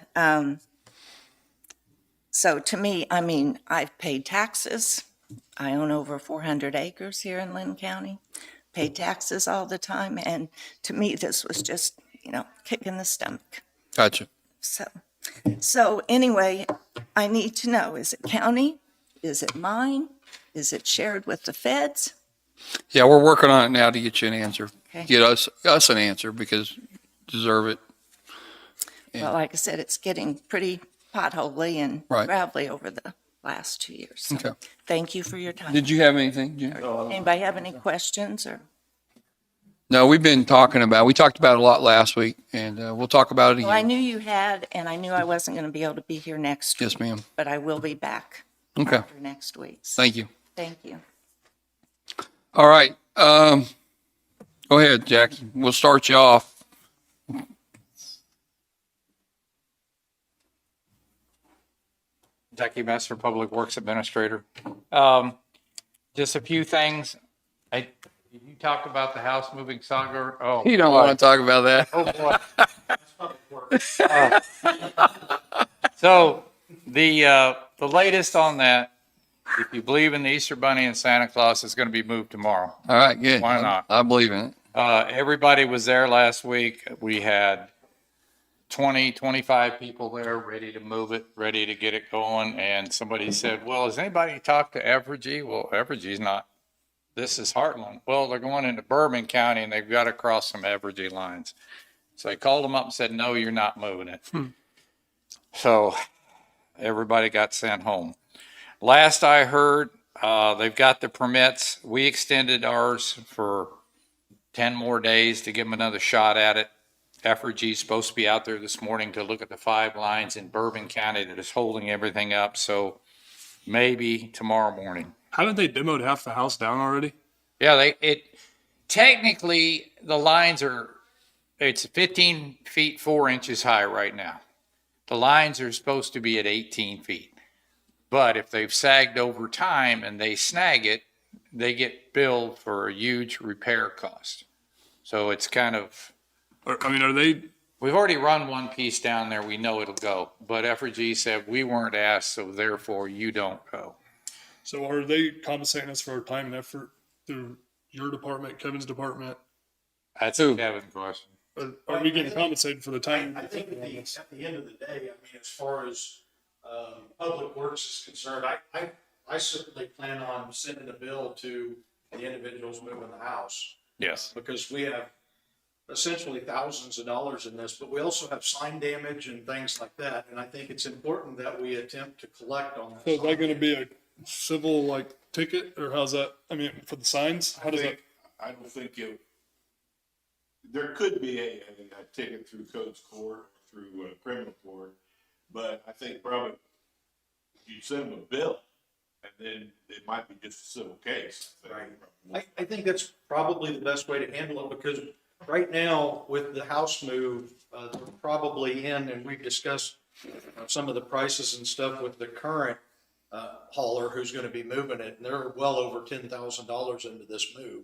so to me, I've paid taxes. I own over 400 acres here in Linn County, pay taxes all the time. And to me, this was just, kick in the stomach. Gotcha. So anyway, I need to know, is it county? Is it mine? Is it shared with the feds? Yeah, we're working on it now to get you an answer. Okay. Get us an answer because you deserve it. Well, like I said, it's getting pretty potholey and Right. gravelly over the last 2 years. So Okay. thank you for your time. Did you have anything, Jim? Anybody have any questions or? No, we talked about it a lot last week, and we'll talk about it Well, I again. knew you had, and I knew I wasn't going to be able to be here next week. Yes, ma'am. But I will be back Okay, after next week. So thank you. thank you. All right, go ahead, Jackie. We'll start you off. Jackie Messer, Public Works Administrator. Just a few things. You talked about the house moving saga. Oh, You don't want to talk about that. oh boy. So the latest on that, if you believe in the Easter Bunny and Santa Claus, is going to be moved tomorrow. All right, good. Why not? I believe in it. Everybody was there last week. We had 25 people there ready to move it, ready to get it going. And somebody said, well, has anybody talked to Evergy? Well, Evergy's not. This is Heartland. Well, they're going into Bourbon County and they've got to cross some Evergy lines. So I called them up and said, no, you're not moving it. So everybody got sent home. Last I heard, they've got the permits. We extended ours for 10 more days to give them another shot at it. Evergy is supposed to be out there this morning to look at the 5 lines in Bourbon County that is holding everything up. So maybe tomorrow morning. Haven't they demoed half the house down already? Yeah, technically the lines it's 15 feet 4 inches high right now. The lines are supposed to be at 18 feet. But if they've sagged over time and they snag it, they get billed for a huge repair cost. So it's kind of, Or, I mean, are they? we've already run one piece down there. We know it'll go. But Evergy said we weren't asked, so therefore you don't go. So are they compensating us for our time and effort through your department, Kevin's department? That's Who? Kevin's question. Are we getting compensated for the time? I think at the end of the day, I mean, as far as Public Works is concerned, I certainly plan on sending a bill to the individuals moving the house, Yes. because we have essentially thousands of dollars in this, but we also have sign damage and things like that. And I think it's important that we attempt to collect on that. So is that going to be a civil ticket, or how's that? I mean, for the signs, how does that? I don't think there could be a ticket through codes court or through criminal court, but I think probably you send them a bill and then it might be just a civil case. I think that's probably the best way to handle it, because right now with the house move, they're probably in, and we've discussed some of the prices and stuff with the current hauler who's going to be moving it, and they're well over $10,000 into this move.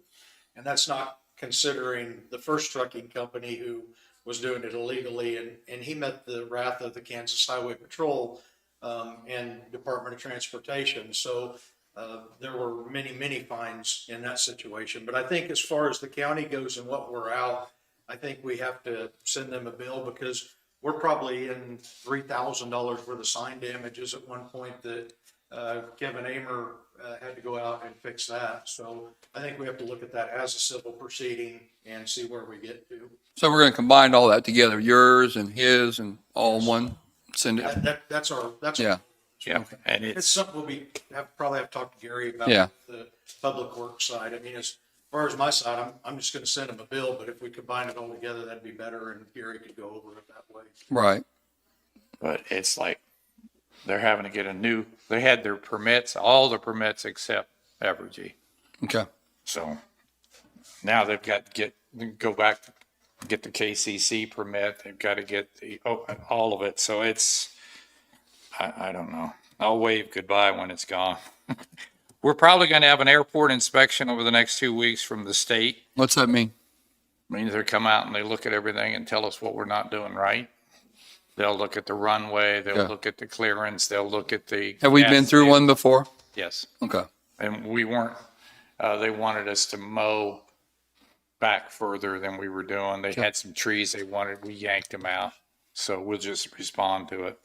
And that's not considering the first trucking company who was doing it illegally, and he met the wrath of the Kansas Highway Patrol and Department of Transportation. So there were many fines in that situation. But I think as far as the county goes and what we're out, I think we have to send them a bill, because we're probably in $3,000 worth of sign damages at one point that Kevin Amer had to go out and fix that. So I think we have to look at that as a civil proceeding and see where we get to. So we're going to combine all that together, yours and his and all in one, send it. That's Yeah. Yeah. And It's it's, something probably have to talk to Gary about. Yeah. The public works side. I mean, as far as my side, I'm just going to send him a bill, but if we combine it all together, that'd be better, and Gary could go over it that way. Right. but it's like they're having to get they had their permits, all the permits except Evergy. Okay. So now they've got to go back, get the KCC permit. They've got to get all of it. So I don't know. I'll wave goodbye when it's gone. We're probably going to have an airport inspection over the next 2 weeks from the state. What's that mean? Means they come out and they look at everything and tell us what we're not doing right. They'll look at the runway, they'll Yeah. look at the clearance, they'll look at the. Have we been through one before? Yes. Okay. And we weren't, they wanted us to mow back further than we were doing. They had some trees we yanked them out. So we'll just respond to it.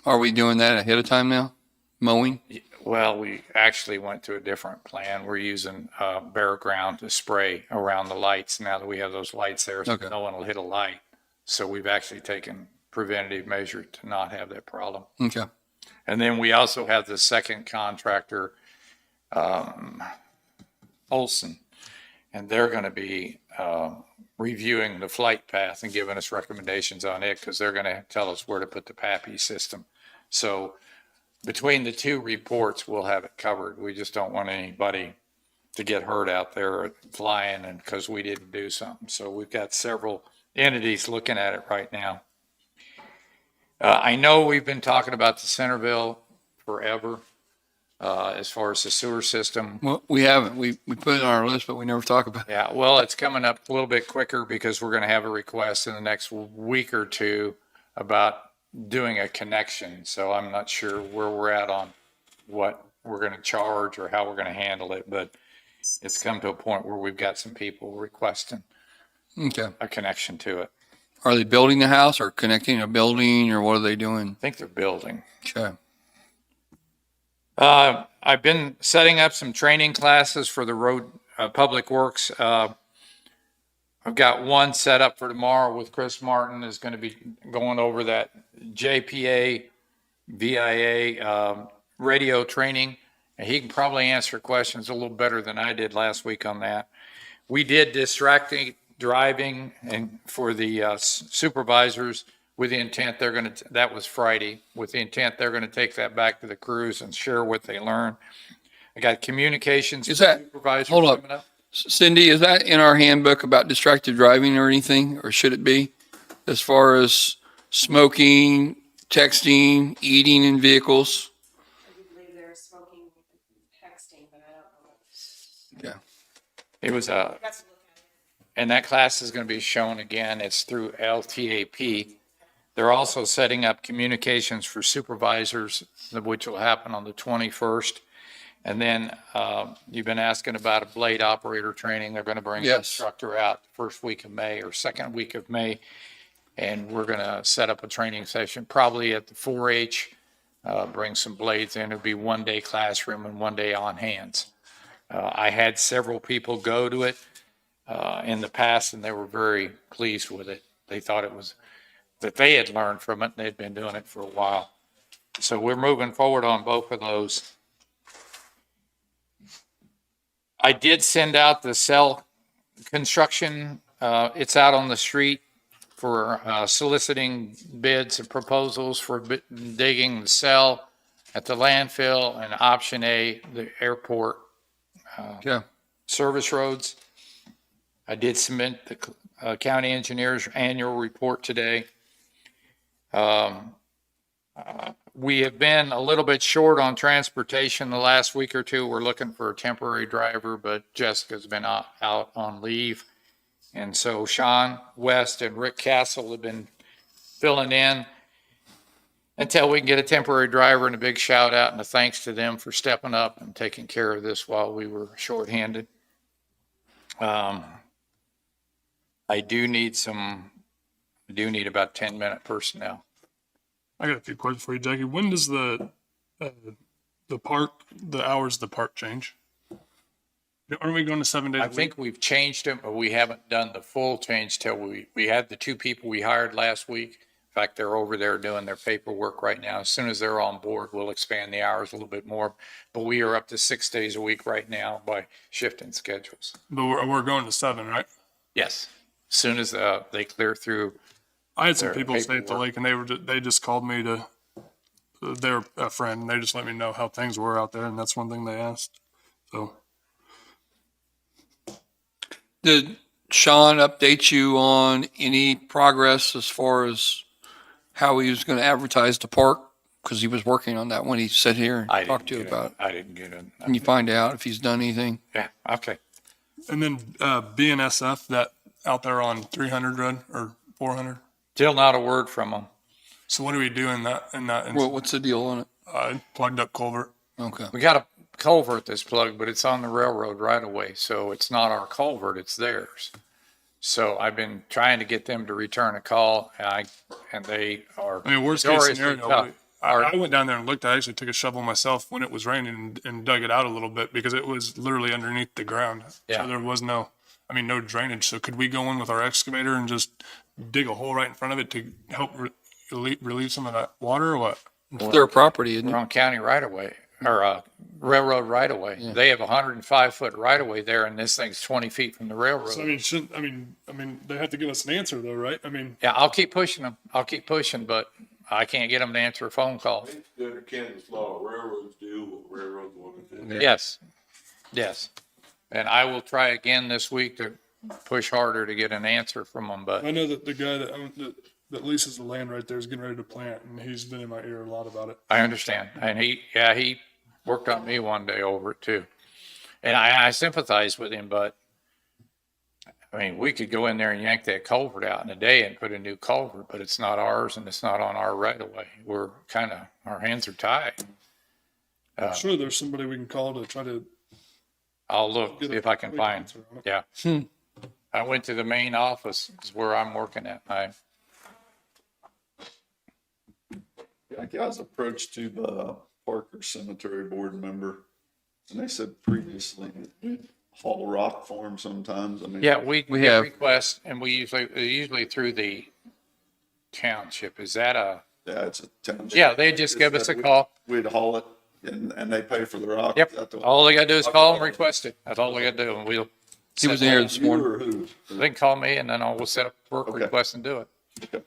Are we doing that ahead of time now? Mowing? Well, we actually went to a different plan. We're using bare ground to spray around the lights now that we have those lights there. So Okay. no one will hit a light. So we've actually taken preventative measure to not have that problem. Okay. And then we also have the second contractor, Olson, and they're going to be reviewing the flight path and giving us recommendations on it because they're going to tell us where to put the PAPI system. So between the two reports, we'll have it covered. We just don't want anybody to get hurt out there flying and because we didn't do something. So we've got several entities looking at it right now. I know we've been talking about the Centerville forever as far as the sewer system. Well, we haven't. We put it on our list, but we never talk about it. Yeah, well, it's coming up a little bit quicker because we're going to have a request in the next week or two about doing a connection. So I'm not sure where we're at on what we're going to charge or how we're going to handle it, but it's come to a point where we've got some people requesting Okay. a connection to it. Are they building the house or connecting a building or what are they doing? I think they're building. Okay. I've been setting up some training classes for the road, public works. I've got one set up for tomorrow with Chris Martin is going to be going over that JPA, VIA, radio training. And he can probably answer questions a little better than I did last week on that. We did distracting driving and for the supervisors with the intent they're going to, that was Friday, with the intent they're going to take that back to the crews and share what they learned. I got communications. Is that, supervisors hold up. coming up. Cindy, is that in our handbook about distracted driving or anything, or should it be? As far as smoking, texting, eating in vehicles? I do believe they're smoking and texting, but I don't know. Yeah. It was and that class is going to be shown again. It's through LTAP. They're also setting up communications for supervisors, which will happen on the 21st. And then you've been asking about a blade operator training. They're going to bring an instructor out the first week of May or second week of May. And we're going to set up a training session, probably at the 4-H, bring some blades in. It'll be 1 day classroom and 1 day on hands. I had several people go to it in the past, and they were very pleased with it. They thought it was that they had learned from it, and they'd been doing it for a while. So we're moving forward on both of those. I did send out the cell construction. It's out on the street for soliciting bids and proposals for digging the cell at the landfill and option A, the airport service roads. I did submit the county engineer's annual report today. We have been a little bit short on transportation the last week or two. We're looking for a temporary driver, but Jessica's been out on leave. And so Sean West and Rick Castle have been filling in until we can get a temporary driver, and a big shout out and a thanks to them for stepping up and taking care of this while we were shorthanded. I do need about 10-minute personnel. I got a few questions for you, Jackie. When does the hours of the park change? Aren't we going to 7 days a I week? think we've changed them, but we haven't done the full change till we had the 2 people we hired last week. In fact, they're over there doing their paperwork right now. As soon as they're on board, we'll expand the hours a little bit more. But we are up to 6 days a week right now by shifting schedules. But we're going to 7, right? Yes. As soon as they clear through. I had some Their people stay at the paperwork. lake, and they just called me to. They're a friend. And they just let me know how things were out there, and that's one thing they asked. So Did Sean update you on any progress as far as how he was going to advertise the park? Because he was working on that when he sat here and talked to you about it. I didn't get it. Can you find out if he's done anything? Yeah. Okay. and then BNSF that out there on 300 Red or 400. Still not a word from them. So what do we do in that? Well, what's the deal on it? Plugged up culvert. Okay. We got a culvert that's plugged, but it's on the railroad right away. So it's not our culvert, it's theirs. So I've been trying to get them to return a call, and they are. I mean, worst case notoriously scenario, tough. I went down there and looked. I actually took a shovel myself when it was raining and dug it out a little bit because it was literally underneath the ground. Yeah. So there was no drainage. So could we go in with our excavator and just dig a hole right in front of it to help relieve some of that water or what? It's their property, isn't We're it? on county right of way, or railroad right of way. They have a 105-foot right of way there, and this thing's 20 feet from the So railroad. I mean, shouldn't, I mean, they have to give us an answer though, right? I mean, Yeah, I'll keep pushing them. I'll keep pushing, but I can't get them to answer a phone call. Under Kansas law, railroads do what railroads want to do. Yes, yes. And I will try again this week to push harder to get an answer from them, but I know that the guy that leases the land right there is getting ready to plant, and he's been in my ear a lot about it. I understand. And he worked on me one day over it too. And I sympathize with him, but I mean, we could go in there and yank that culvert out in a day and put a new culvert, but it's not ours and it's not on our right of way. We're our hands are tied. I'm sure there's somebody we can call to try to I'll look, get see a if I can quick find, answer on it. yeah. I went to the main office, is where I'm working at. I was approached to the Parker Cemetery board member, and they said previously that we'd haul rock for them sometimes. I mean. Yeah, we We get have- requests, and we usually through the township. Is that Yeah, it's a township. yeah, they just give us a call. We'd haul it and they pay for the rock. Yep. Is that the- All they gotta do is call and request it. That's all they gotta do, and we'll. He was here this You morning. or who? They can call me, and then I'll set up work Okay. request and do it. Okay.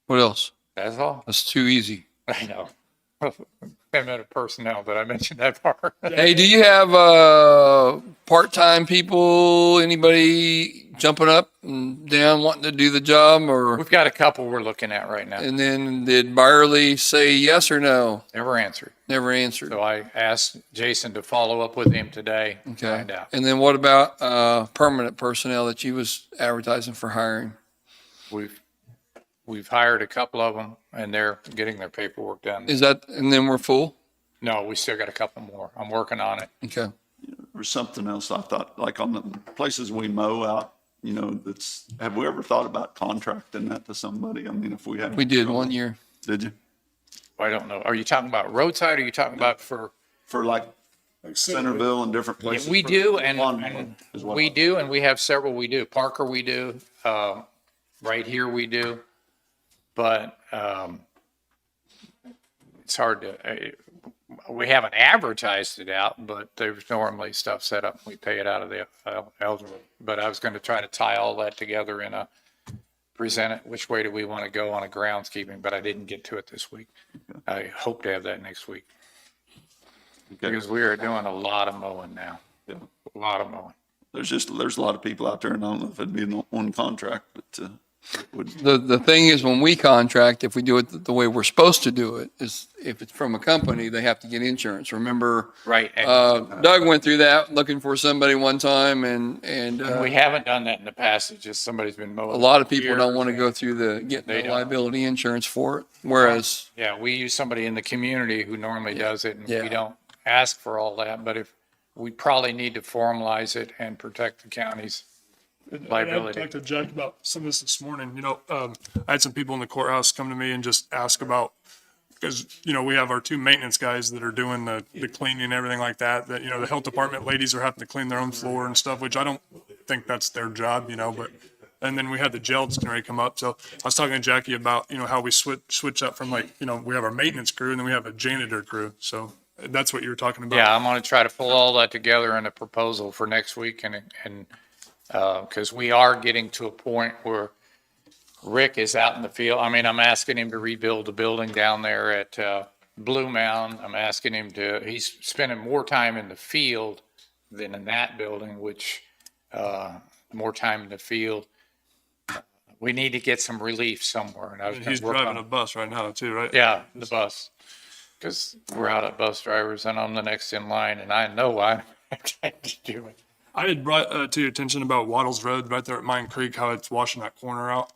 What else? That's all. That's too easy. I know. Limited personnel, but I mentioned that part. Hey, do you have part-time people? Anybody jumping up and down wanting to do the job, or? We've got a couple we're looking at right now. And then did Byerly say yes or no? Never answered. Never answered. So I asked Jason to follow up with him today. and Okay. Find out. And then what about permanent personnel that you was advertising for hiring? We've hired a couple of them, and they're getting their paperwork done. Is that, and then we're full? No, we still got a couple more. I'm working on it. Okay. Or something else I thought, like on the places we mow out, have we ever thought about contracting that to somebody? I mean, if we had. We did 1 year. Did you? I don't know. Are you talking about roadside, or are you talking about for? For like Like Centerville and different places? We do, and Lawn is what we I- do, and we have several we do. Parker we do, right here we do. But it's hard to, we haven't advertised it out, but there's normally stuff set up. We pay it out of the elderly. But I was going to try to tie all that together in present it, which way do we want to go on a groundskeeping, but I didn't get to it this week. I hope to have that next week. Okay. Because we are doing a lot of mowing now. Yeah. A lot of mowing. There's a lot of people out there, and I don't know if it'd be one contract, but, would, The thing is, when we contract, if we do it the way we're supposed to do it, is if it's from a company, they have to get insurance. Remember, Right. Doug went through that looking for somebody one time, and We haven't done that in the past. It's just somebody's been mowing. a lot of people years. don't want to go through getting They the don't. liability insurance for it. Whereas, Yeah, we use somebody in the community who normally does it, and Yeah. we don't ask for all that, but if, we probably need to formalize it and protect the county's And liability. I talked to Jack about some of this morning. I had some people in the courthouse come to me and just ask about, because, we have our two maintenance guys that are doing the cleaning and everything like that, the health department ladies are having to clean their own floor and stuff, which I don't think that's their job, but, and then we had the jail that's going to come up. So I was talking to Jackie about, how we switch up from we have our maintenance crew and then we have a janitor crew. So that's what you were talking about. Yeah, I'm gonna try to pull all that together in a proposal for next week and, cause we are getting to a point where Rick is out in the field. I mean, I'm asking him to rebuild the building down there at, Blue Mound. I'm asking him he's spending more time in the field than in that building, which, more time in the field. We need to get some relief somewhere, and I was And gonna he's work driving on. a bus right now too, right? Yeah, the bus, because we're out of bus drivers, and I'm the next in line, and I know I have to do it. I had brought to your attention about Waddles Road right there at Mine Creek, how it's washing that corner out.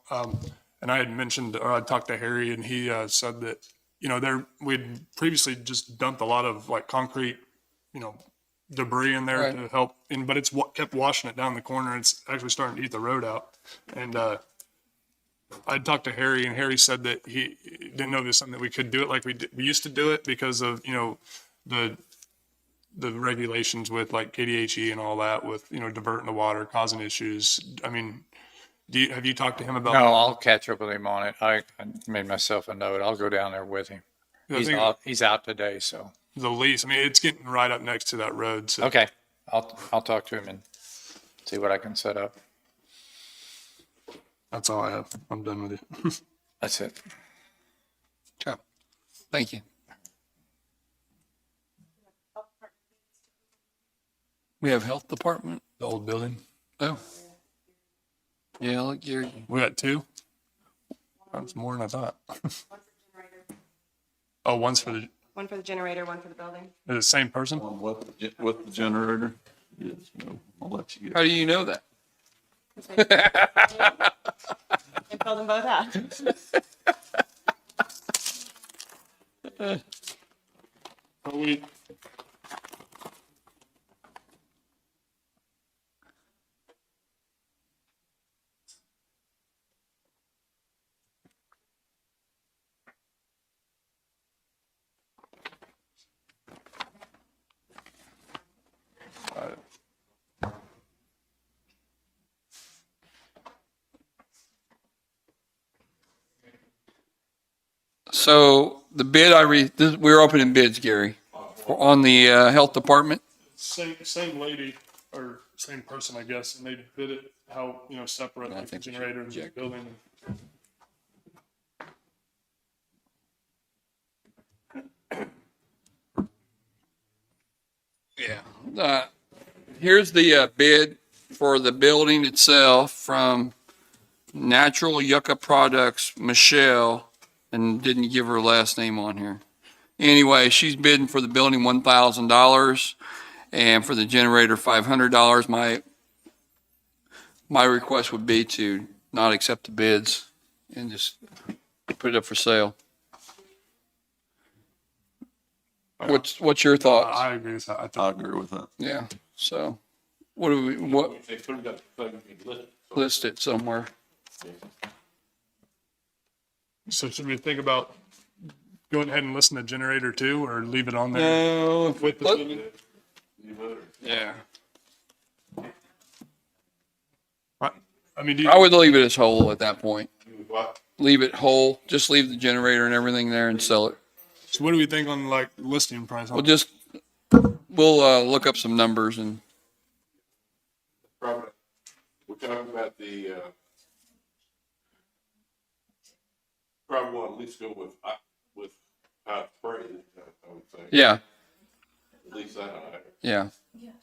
And I had mentioned, or I talked to Harry, and he said that, we'd previously just dumped a lot of concrete, debris in there Right. to help, but it's what kept washing it down the corner. It's actually starting to eat the road out. And I talked to Harry, and Harry said that he didn't know this was something that we could do it like we used to do it because of, the regulations with KDHE and all that with, diverting the water, causing issues. I mean, Have you talked to him about? No, I'll catch up with him on it. I made myself a note. I'll go down there with him. I think He's out today, so. the lease. I mean, it's getting right up next to that road. So Okay, I'll talk to him and see what I can set up. that's all I have. I'm done with you. That's it. Okay. Thank you. We have health department. The old building. Oh. Yeah, look, Gary. We got two. That's more than I thought. Oh, one's for the One for the generator, one for the building. the same person. On what, with the generator? Yes, no, I'll let you How get. do you know that? I filled them both out. But we. So the bid we're opening bids, Gary, on the health department. Same lady or same person, I guess, and they bid it how, separate, like the think we should generator and the reject it. building. Yeah. Here's the bid for the building itself from Natural Yucca Products, Michelle, and didn't give her last name on here. Anyway, she's bidding for the building $1,000 and for the generator $500. My request would be to not accept the bids and just put it up for sale. What's your thoughts? I agree with that. I agree with that. Yeah, so what do what If they put it up, so you can list it. list it somewhere? So should we think about going ahead and listen to generator too, or leave it on there No. with the building? Yeah. I mean, I would leave it as whole at that point. What? Leave it whole, just leave the generator and everything there and sell it. so what do we think on like listing price? We'll look up some numbers and, Probably, we're talking about the, probably want to at least go with how it's phrased, I would say. yeah, At least that high. yeah,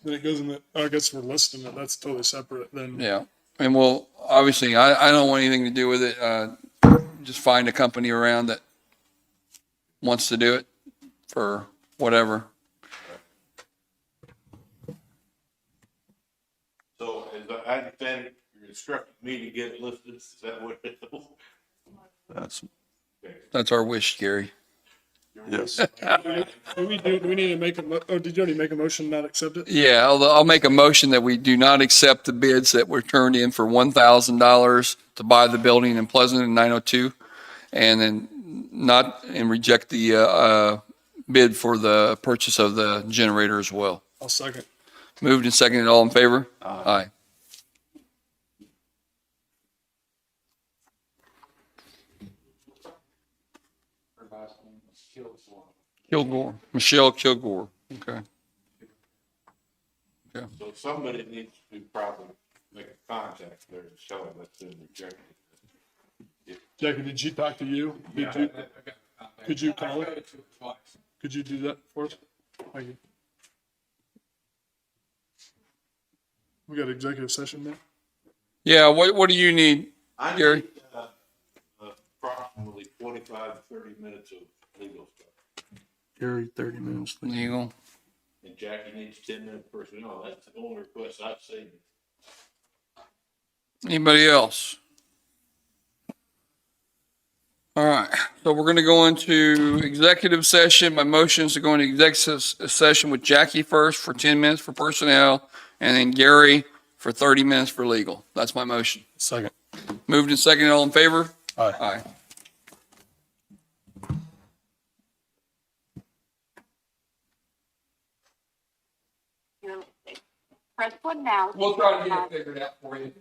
Then it goes in the. I guess we're listing it. That's totally separate. Then yeah. And we'll, obviously, I don't want anything to do with it. Just find a company around that wants to do it for whatever. So as I understand it, you're instructing me to get it listed, is that what it is? That's our wish, Gary. Yes. do we need to make a? Did you already make a motion not accept it? Yeah, I'll make a motion that we do not accept the bids that were turned in for $1,000 to buy the building in Pleasant and 902, and then reject the bid for the purchase of the generator as well. I'll second. Moved and seconded, all in favor? Aye. Kilgore, Michelle Kilgore, okay. So somebody needs to probably make a contact there and show them that's been rejected. Jackie, did she talk to you? Could you call her? Could you do that for us? Thank you. We got executive session now. Yeah, what do you need? I Gary? need, approximately 25 to 30 minutes of legal stuff. Gary, 30 minutes. Legal. And Jackie needs 10 minutes personnel. That's the only request I've seen. Anybody else? All right, so we're going to go into executive session. My motion is to go into executive session with Jackie first for 10 minutes for personnel, and then Gary for 30 minutes for legal. That's my motion. Second. Moved and seconded, all in favor? Aye. Aye. Press one now. We'll try to get it figured out for you.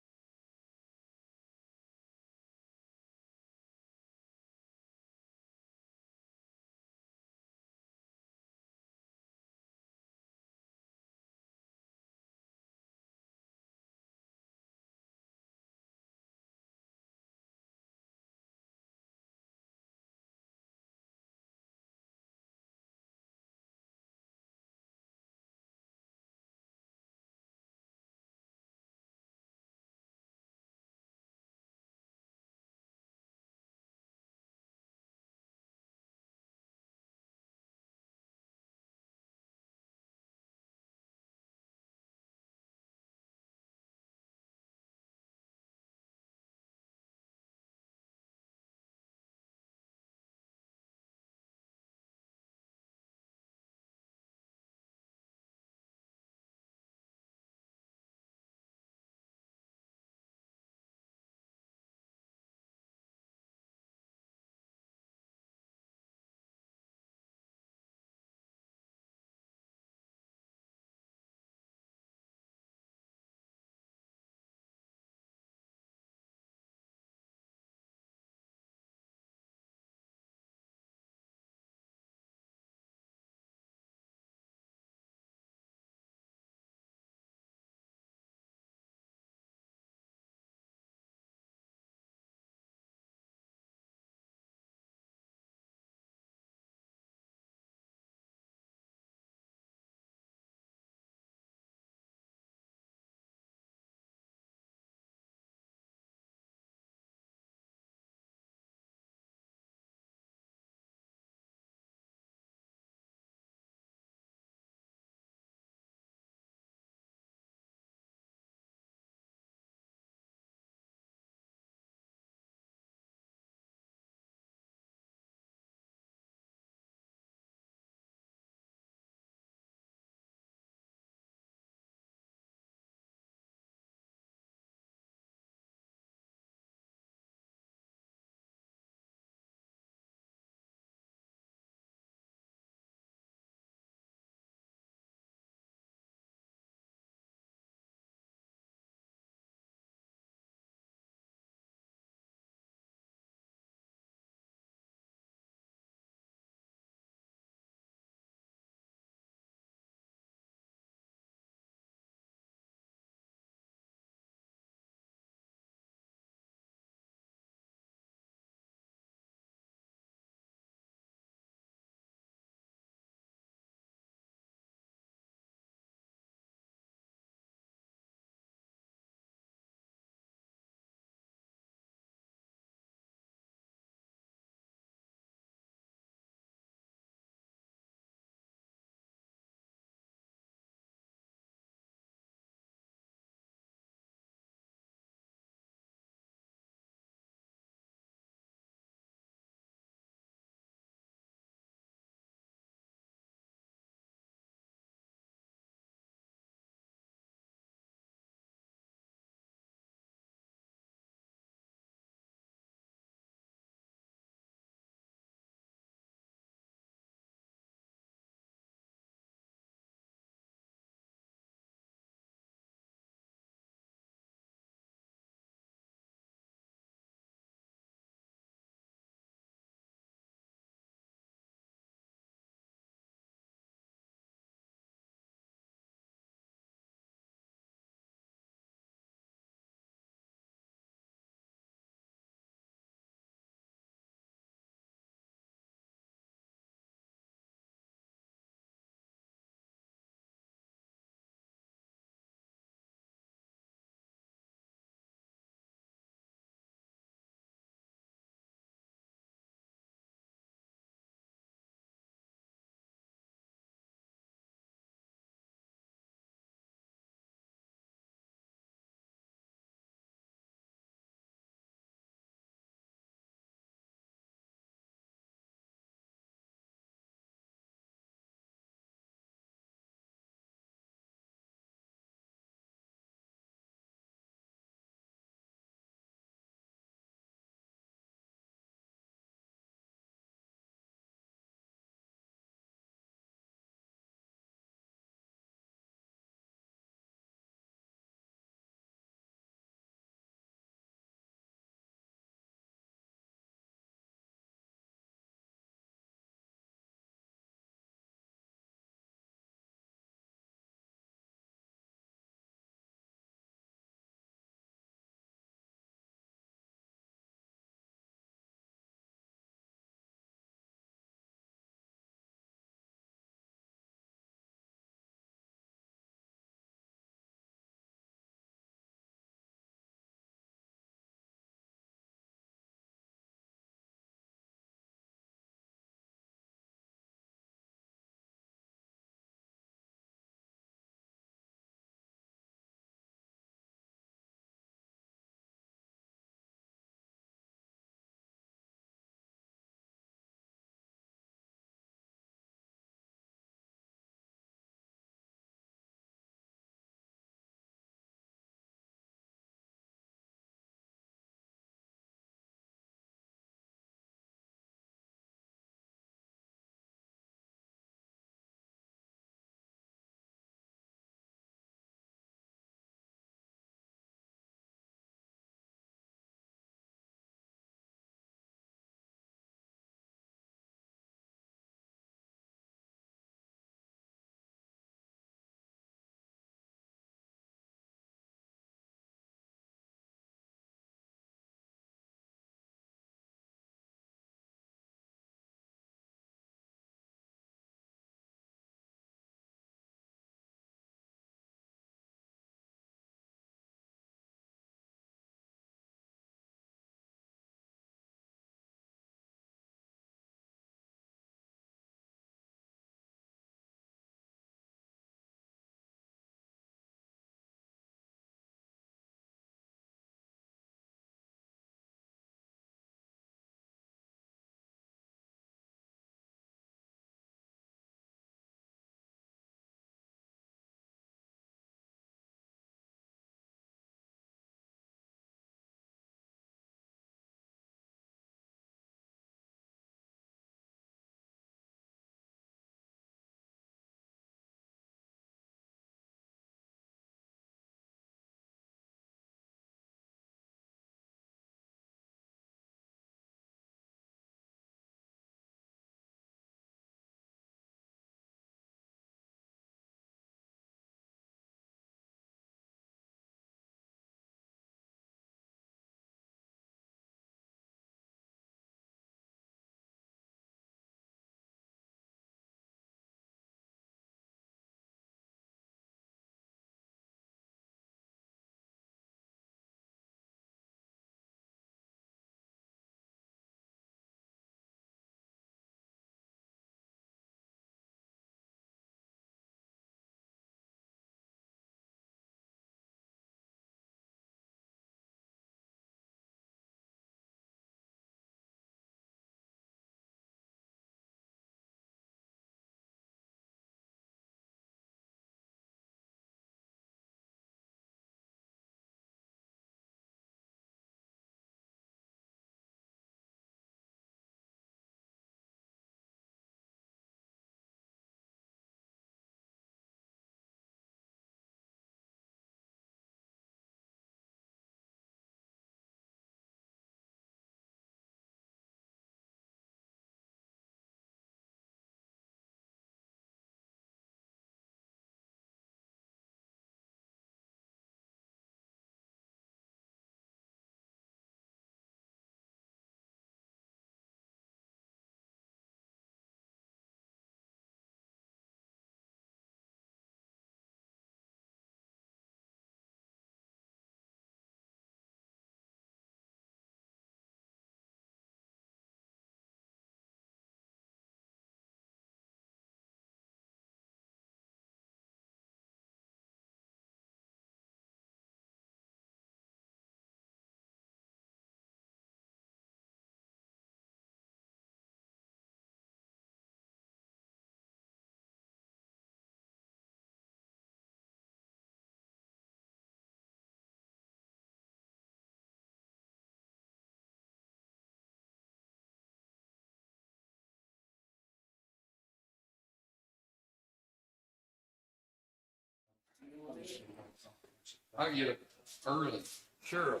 I'll get it early. Sure.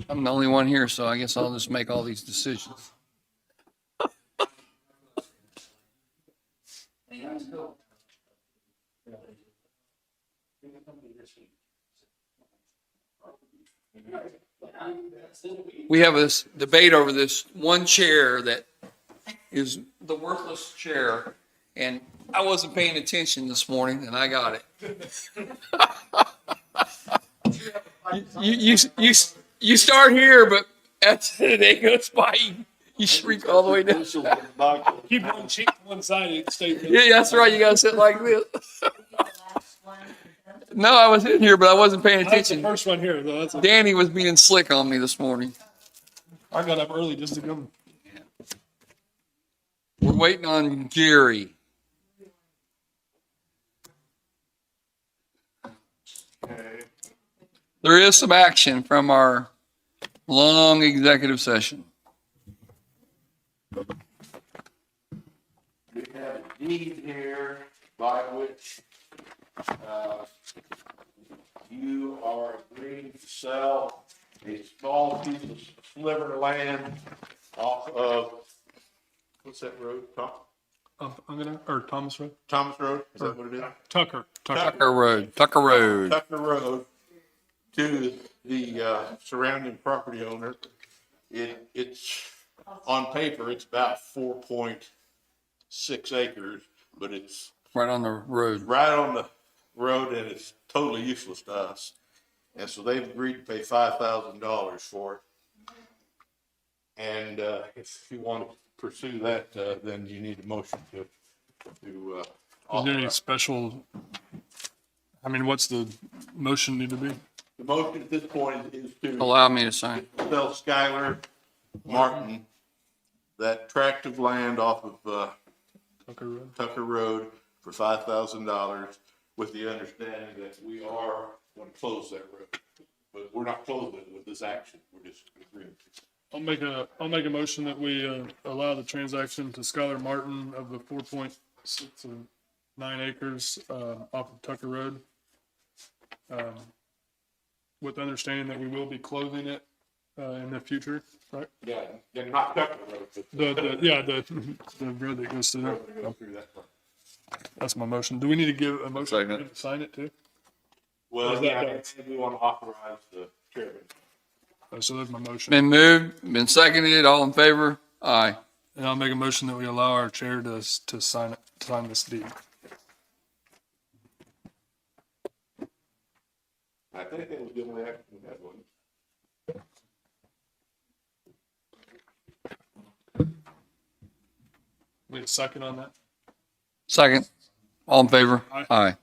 I'm the only one here, so I guess I'll just make all these decisions. We have this debate over this one chair that is the worthless chair, and I wasn't paying attention this morning, and I got it. You start here, but as the day goes by, you shrink all the way down. Keep one cheek to one side and stay. Yeah, that's right. You gotta sit like this. No, I was in here, but I wasn't paying That's the attention. first one here, though. Danny was being slick on me this morning. I got up early just to come. We're waiting on Gary. There is some action from our long executive session. We have a deed here by which, you are agreeing to sell a small piece of sliver of land off of, what's that road, Thomas Road. Thomas Road, is that what it is? Tucker. Tucker Road. Tucker Road. To the surrounding property owner. It's, on paper, it's about 4.6 acres, but it's Right on the road. right on the road and it's totally useless to us. And so they've agreed to pay $5,000 for it. And if you want to pursue that, then you need a motion to Is there any authorize. special? I mean, what's the motion need to be? The motion at this point is to Allow me to sign. sell Skylar Martin that tract of land off of Tucker Road. Tucker Road for $5,000 with the understanding that we are going to close that road. But we're not closing it with this action. We're just agreeing to. I'll make a motion that we allow the transaction to Skylar Martin of the 4.69 acres off of Tucker Road. With the understanding that we will be closing it in the future, right? Yeah, and not Tucker Road, but The road that goes through there. go through that one. That's my motion. Do we need to give a motion Second. to sign it too? Well, How's that yeah, done? and we want to authorize the chairman. So there's my motion. Been moved, been seconded, all in favor? Aye. And I'll make a motion that we allow our chair to sign it, sign this deed. I think that was the only action we had one. Need a second on that? Second, all in favor? Aye. Aye.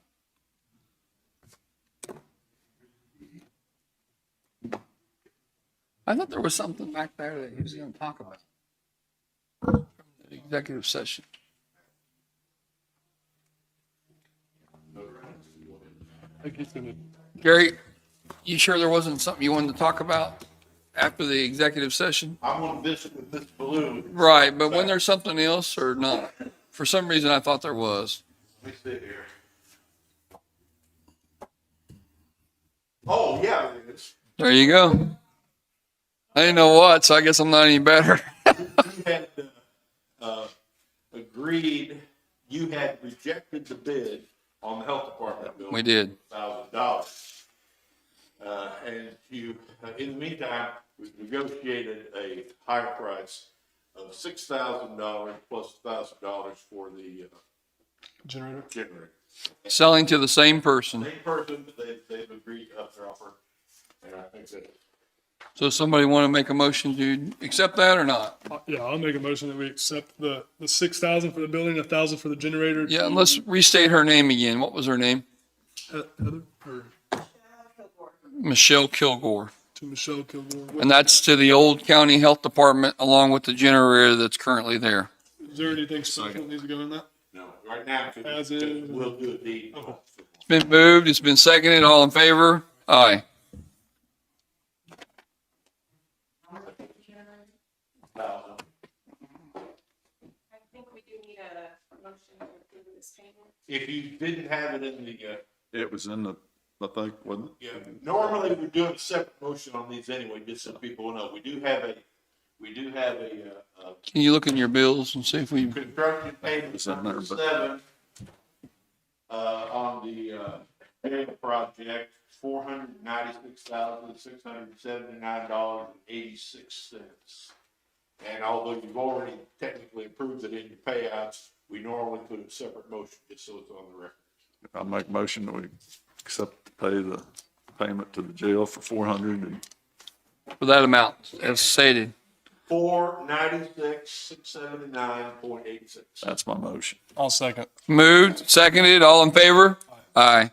I thought there was something back there that he was gonna talk about. The executive session. I think he's gonna. Gary, you sure there wasn't something you wanted to talk about after the executive session? I want to visit with this balloon. Right, but when there's something else or not? For some reason, I thought there was. Let me sit here. Oh, yeah, it is. There you go. I didn't know what, so I guess I'm not any better. You had agreed, you had rejected the bid on the health department building. We did. $1,000. And you, in the meantime, we negotiated a higher price of $6,000 plus $1,000 for the Generator. generator. Selling to the same person. Same person, they've agreed to up their offer, and I think that. So somebody want to make a motion to accept that or not? Yeah, I'll make a motion that we accept the 6,000 for the building, 1,000 for the generator. Yeah, and let's restate her name again. What was her name? Heather, or Michelle Kilgore. to Michelle Kilgore. And that's to the Old County Health Department along with the generator that's currently there. Is there anything special that needs to go in that? No, right now, As is. we'll do a deed. It's been moved, it's been seconded, all in favor? Aye. this payment? If you didn't have it in the, It was in the, I think, wasn't it? yeah, normally we're doing a separate motion on these anyway, just so people know. We do have a Can you look in your bills and see if we, construction payment It's in there, number but- 7, on the, payment project, $496,679.86. And although you've already technically approved it in your payouts, we normally put a separate motion just so it's on the record. I make motion that we accept to pay the payment to the jail for 400 and for that amount as stated? 496,679.86. that's my motion. I'll second. Moved, seconded, all in favor? Aye.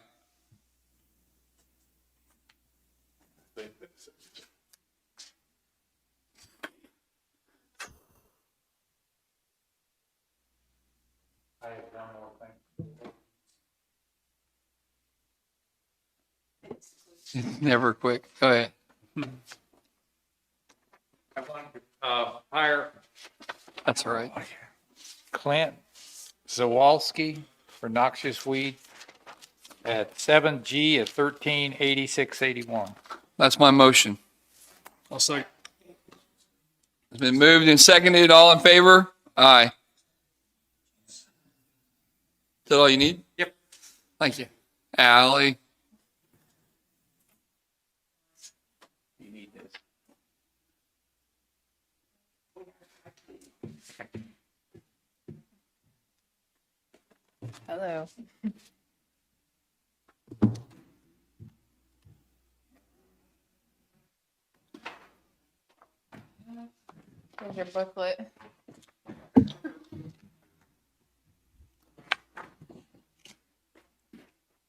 Never quick. Go ahead. I want to hire That's all right. Clint Zawalski for noxious weed at 7G at 138681. That's my motion. I'll second. It's been moved and seconded. All in favor? Aye. Is that all you need? Yep. Thank you. Ally? You need this. Hello. Here's your booklet.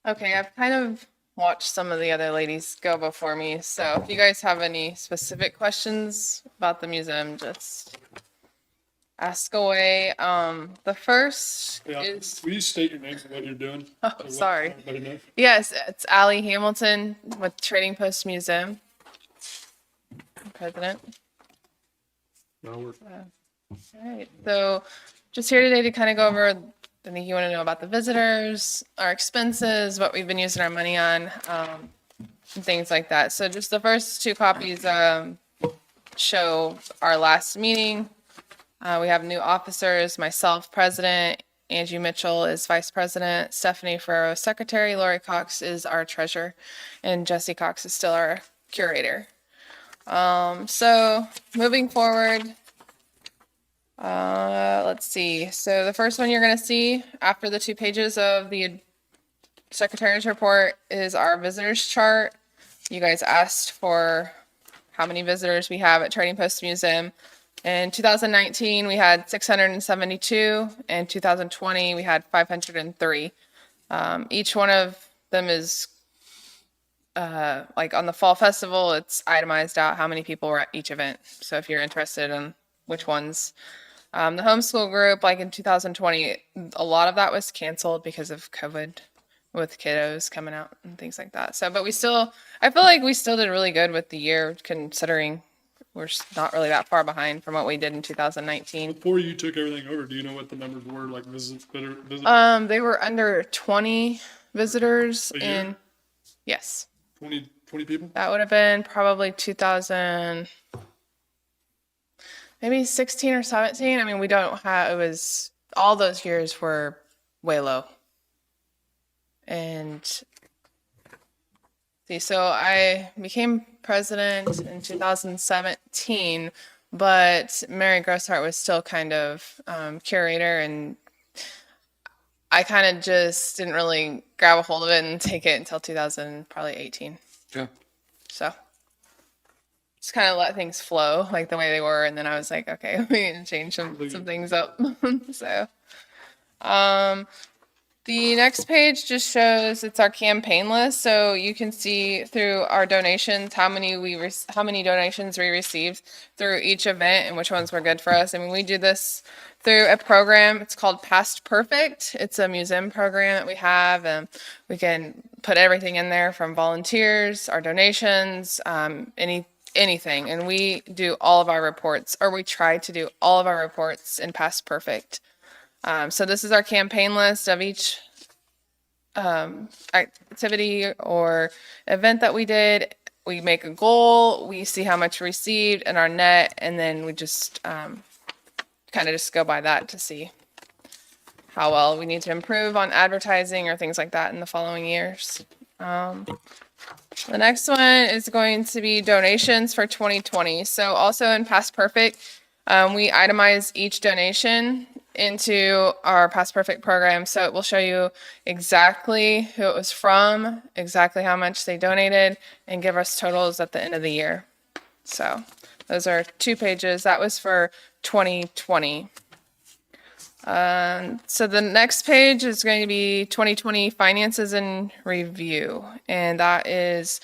Okay, I've kind of watched some of the other ladies go before me, so if you guys have any specific questions about the museum, just ask away. The first Yeah, is, will you state your names and what you're doing? oh, So what sorry. everybody knows? Yes, it's Allie Hamilton with Trading Post Museum. President. No, we're, All right, so just here today to kind of go over, I think you want to know about the visitors, our expenses, what we've been using our money on, and things like that. So just the first two copies show our last meeting. We have new officers, myself, president, Angie Mitchell is vice president, Stephanie Ferrero, secretary, Lori Cox is our treasurer, and Jesse Cox is still our curator. So moving forward, let's see. So the first one you're going to see after the 2 pages of the secretary's report is our visitors chart. You guys asked for how many visitors we have at Trading Post Museum. In 2019, we had 672. In 2020, we had 503. Each one of them is like on the fall festival, it's itemized out how many people were at each event. So if you're interested in which ones. The homeschool group, like in 2020, a lot of that was canceled because of COVID with kiddos coming out and things like that. So, but I feel like we still did really good with the year considering we're not really that far behind from what we did in 2019. before you took everything over, do you know what the numbers were, like visits? They were under 20 visitors A year? yes. 20 people? That would have been probably 2000, maybe 16 or 17. I mean, we don't have, it was, all those years were way low. And see, so I became president in 2017, but Mary Grosshart was still kind of curator, and I kind of just didn't really grab a hold of it and take it until 2018. Yeah. So just kind of let things flow like the way they were, and then I was like, okay, we need to change some things up. So, the next page just shows it's our campaign list, so you can see through our donations how many donations we received through each event and which ones were good for us. I mean, we do this through a program. It's called Past Perfect. It's a museum program that we have, and we can put everything in there from volunteers, our donations, anything. And we do all of our reports, or we try to do all of our reports in Past Perfect. So this is our campaign list of each activity or event that we did. We make a goal, we see how much we received and our net, and then we just kind of just go by that to see how well we need to improve on advertising or things like that in the following years. The next one is going to be donations for 2020. So also in Past Perfect, we itemize each donation into our Past Perfect program. So it will show you exactly who it was from, exactly how much they donated, and give us totals at the end of the year. So those are 2 pages. That was for 2020. So the next page is going to be 2020 finances and review, and that is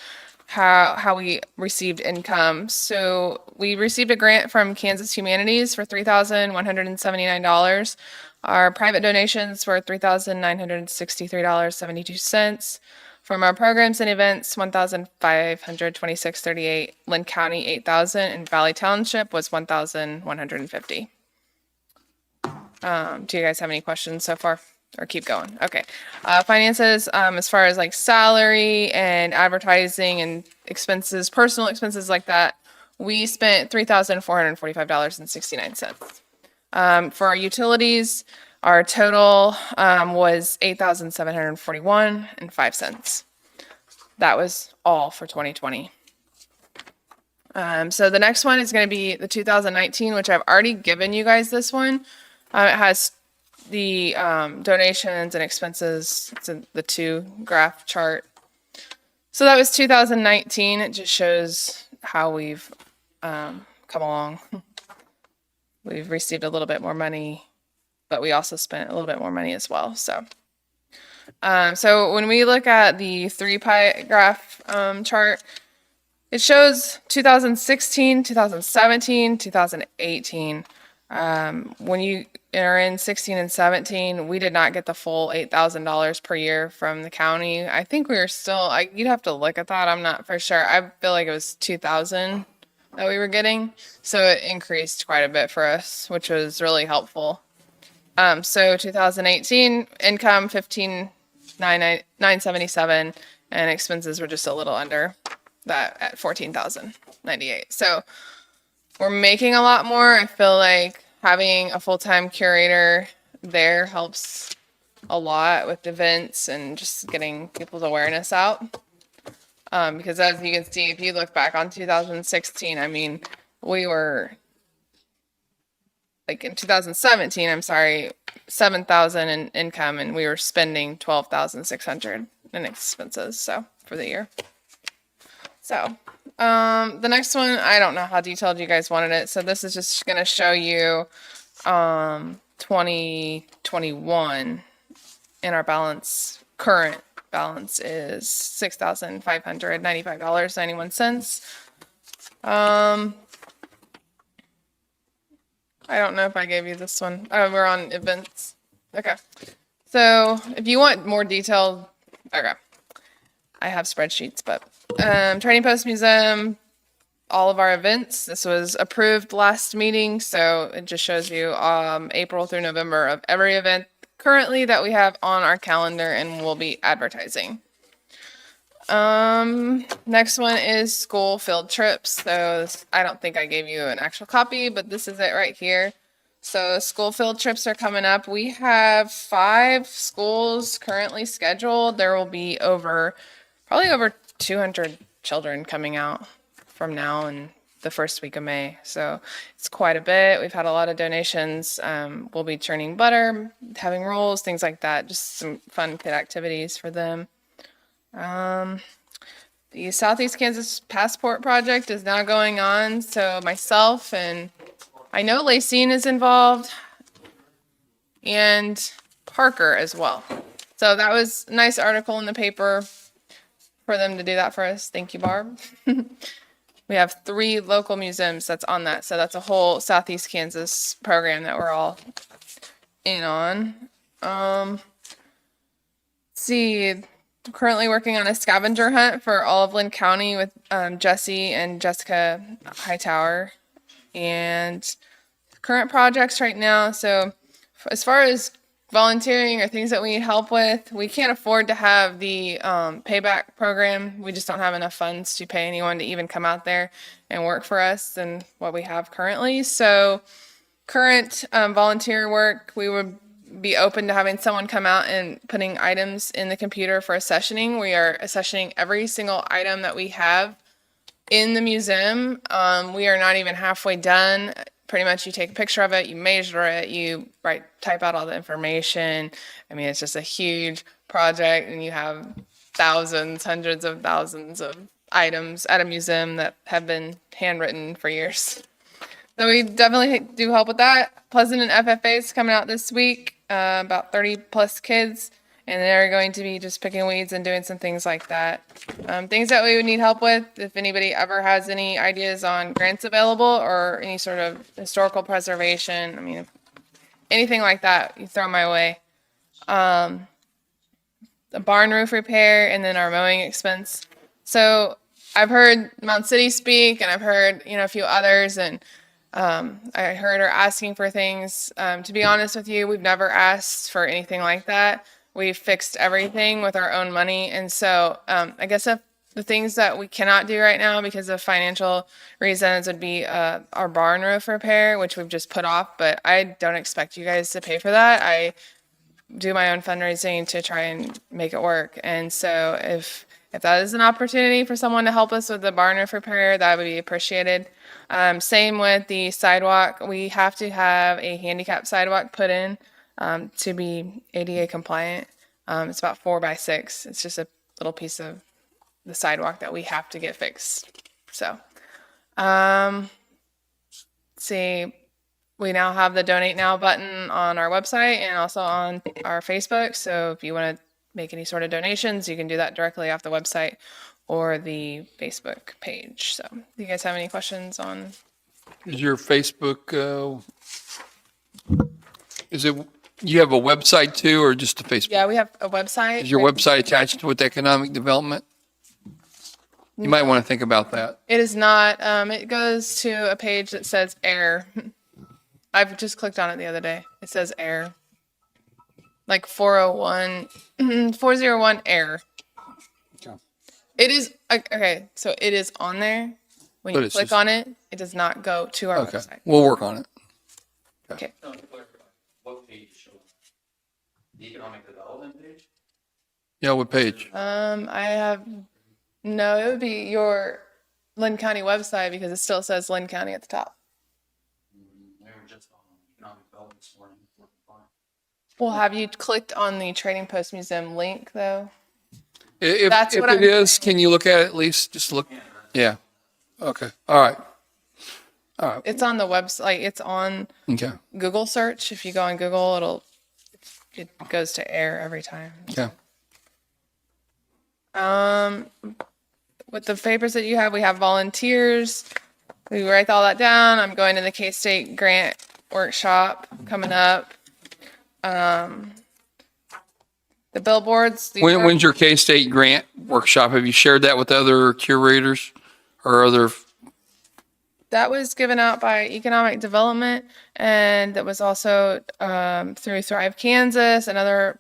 how we received income. So we received a grant from Kansas Humanities for $3,179. Our private donations were $3,963.72. From our programs and events, $1,526.38. Linn County, $8,000, and Valley Township was $1,150. Do you guys have any questions so far, or keep going? Okay. Finances, as far as like salary and advertising and expenses, personal expenses like that, we spent $3,445.69. For our utilities, our total was $8,741.05. That was all for 2020. So the next one is going to be the 2019, which I've already given you guys this one. It has the donations and expenses. It's in the 2-graph chart. So that was 2019. It just shows how we've come along. We've received a little bit more money, but we also spent a little bit more money as well. So when we look at the 3-pie graph chart, it shows 2016, 2017, 2018. When you are in 16 and 17, we did not get the full $8,000 per year from the county. I think we were still, you'd have to look at that. I'm not for sure. I feel like it was 2,000 that we were getting. So it increased quite a bit for us, which was really helpful. So 2018 income, $15,977, and expenses were just a little under that at $14,098. So we're making a lot more. I feel like having a full-time curator there helps a lot with events and just getting people's awareness out. Because as you can see, if you look back on 2016, I mean, we were like in 2017, I'm sorry, 7,000 in income, and we were spending 12,600 in expenses. So for the year. So the next one, I don't know how detailed you guys wanted it. So this is just going to show you 2021, and our balance, current balance is $6,595.91. I don't know if I gave you this one. Oh, we're on events. Okay. So if you want more detailed, okay. I have spreadsheets, but Trading Post Museum, all of our events. This was approved last meeting, so it just shows you April through November of every event currently that we have on our calendar and we'll be advertising. Next one is school field trips. So I don't think I gave you an actual copy, but this is it right here. So school field trips are coming up. We have 5 schools currently scheduled. There will be probably over 200 children coming out from now and the first week of May. So it's quite a bit. We've had a lot of donations. We'll be churning butter, having rolls, things like that. Just some fun kid activities for them. The Southeast Kansas Passport Project is now going on. So myself and I know Lacine is involved and Parker as well. So that was a nice article in the paper for them to do that for us. Thank you, Barb. We have 3 local museums that's on that. So that's a whole Southeast Kansas program that we're all in on. Let's see, I'm currently working on a scavenger hunt for all of Linn County with Jesse and Jessica Hightower. And current projects right now, so as far as volunteering or things that we need help with, we can't afford to have the payback program. We just don't have enough funds to pay anyone to even come out there and work for us than what we have currently. So current volunteer work, we would be open to having someone come out and putting items in the computer for accessioning. We are accessioning every single item that we have in the museum. We are not even halfway done. Pretty much you take a picture of it, you measure it, you type out all the information. I mean, it's just a huge project, and you have thousands, hundreds of thousands of items at a museum that have been handwritten for years. So we definitely do help with that. Pleasant and FFA is coming out this week, about 30 plus kids, and they're going to be just picking weeds and doing some things like that. Things that we would need help with, if anybody ever has any ideas on grants available or any sort of historical preservation, I mean, if anything like that, you throw my way. The barn roof repair, and then our mowing expense. So I've heard Mount City speak, and I've heard, a few others, and I heard her asking for things. To be honest with you, we've never asked for anything like that. We've fixed everything with our own money. And so I guess if the things that we cannot do right now because of financial reasons would be our barn roof repair, which we've just put off. But I don't expect you guys to pay for that. I do my own fundraising to try and make it work. And so if that is an opportunity for someone to help us with the barn roof repair, that would be appreciated. Same with the sidewalk. We have to have a handicap sidewalk put in to be ADA compliant. It's about 4 by 6. It's just a little piece of the sidewalk that we have to get fixed. So, let's see, we now have the donate now button on our website and also on our Facebook. So if you want to make any sort of donations, you can do that directly off the website or the Facebook page. So do you guys have any questions on? Is your Facebook, you have a website too, or just a Facebook? Yeah, we have a website. Is your website attached with economic development? You might want to think about that. It is not. It goes to a page that says air. I've just clicked on it the other day. It says air. Like 401 air. Okay. It is, okay, so it is on there. When But you it's click just- on it, it does not go to our Okay, website. we'll work on it. Okay. What page is showing? The economic development page? Yeah, what page? No, it would be your Lynn County website because it still says Lynn County at the top. They were just on economic development this morning. Well, have you clicked on the Trading Post Museum link though? If That's what it I'm is, saying. can you look at it at least? Just look. Yeah. Okay. All right. It's on the website. It's on Okay. Google search. If you go on Google, it goes to air every time. Okay. With the papers that you have, we have volunteers. We write all that down. I'm going to the K-State grant workshop coming up. The billboards. When's your K-State grant workshop? Have you shared that with other curators or other? That was given out by Economic Development, and that was also through Thrive Kansas and a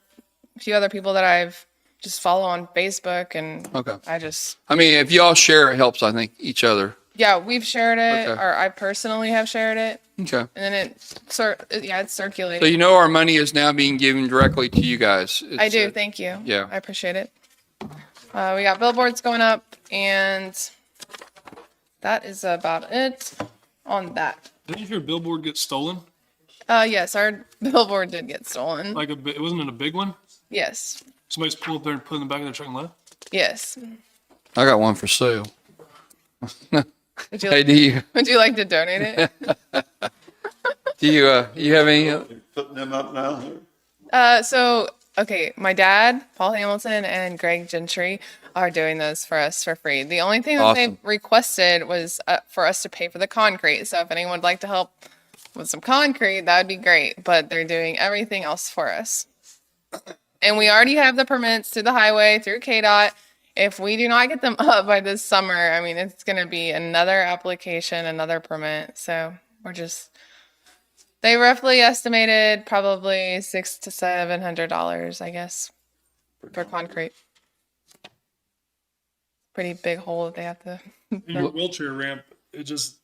few other people that I've just follow on Facebook, and Okay. I mean, if you all share, it helps, I think, each other. yeah, we've shared it, Okay. or I personally have shared it, Okay. and then it's circulated. So you know our money is now being given directly to you guys. I do, thank you. Yeah. I appreciate it. We got billboards going up, and that is about it on that. Didn't your billboard get stolen? Yes, our billboard did get stolen. It wasn't a big one? Yes, Somebody's pulled up there and put it in the back of their truck and left? yes. I got one for sale. Would you Hey, like, would you like to donate it? do you have any? Putting them up now? Okay, my dad, Paul Hamilton, and Greg Gentry are doing those for us for free. The only thing that Awesome. they requested was for us to pay for the concrete. So if anyone would like to help with some concrete, that would be great. But they're doing everything else for us. And we already have the permits through the highway, through KDOT. If we do not get them up by this summer, I mean, it's going to be another application, another permit. So they're They roughly estimated probably $600 to $700, I guess, for concrete. Pretty big hole that they have to. Your wheelchair ramp, it just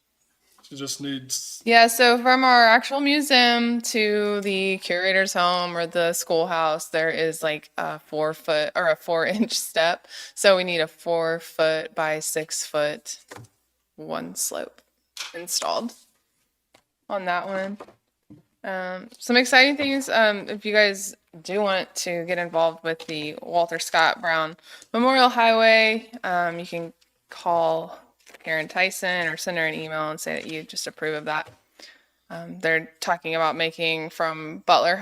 needs, Yeah, so from our actual museum to the curator's home or the schoolhouse, there is like a 4-foot or a 4-inch step. So we need a 4-foot by 6-foot one slope installed on that one. Some exciting things, if you guys do want to get involved with the Walter Scott Brown Memorial Highway, you can call Karen Tyson or send her an email and say that you just approve of that. They're talking about making from Butler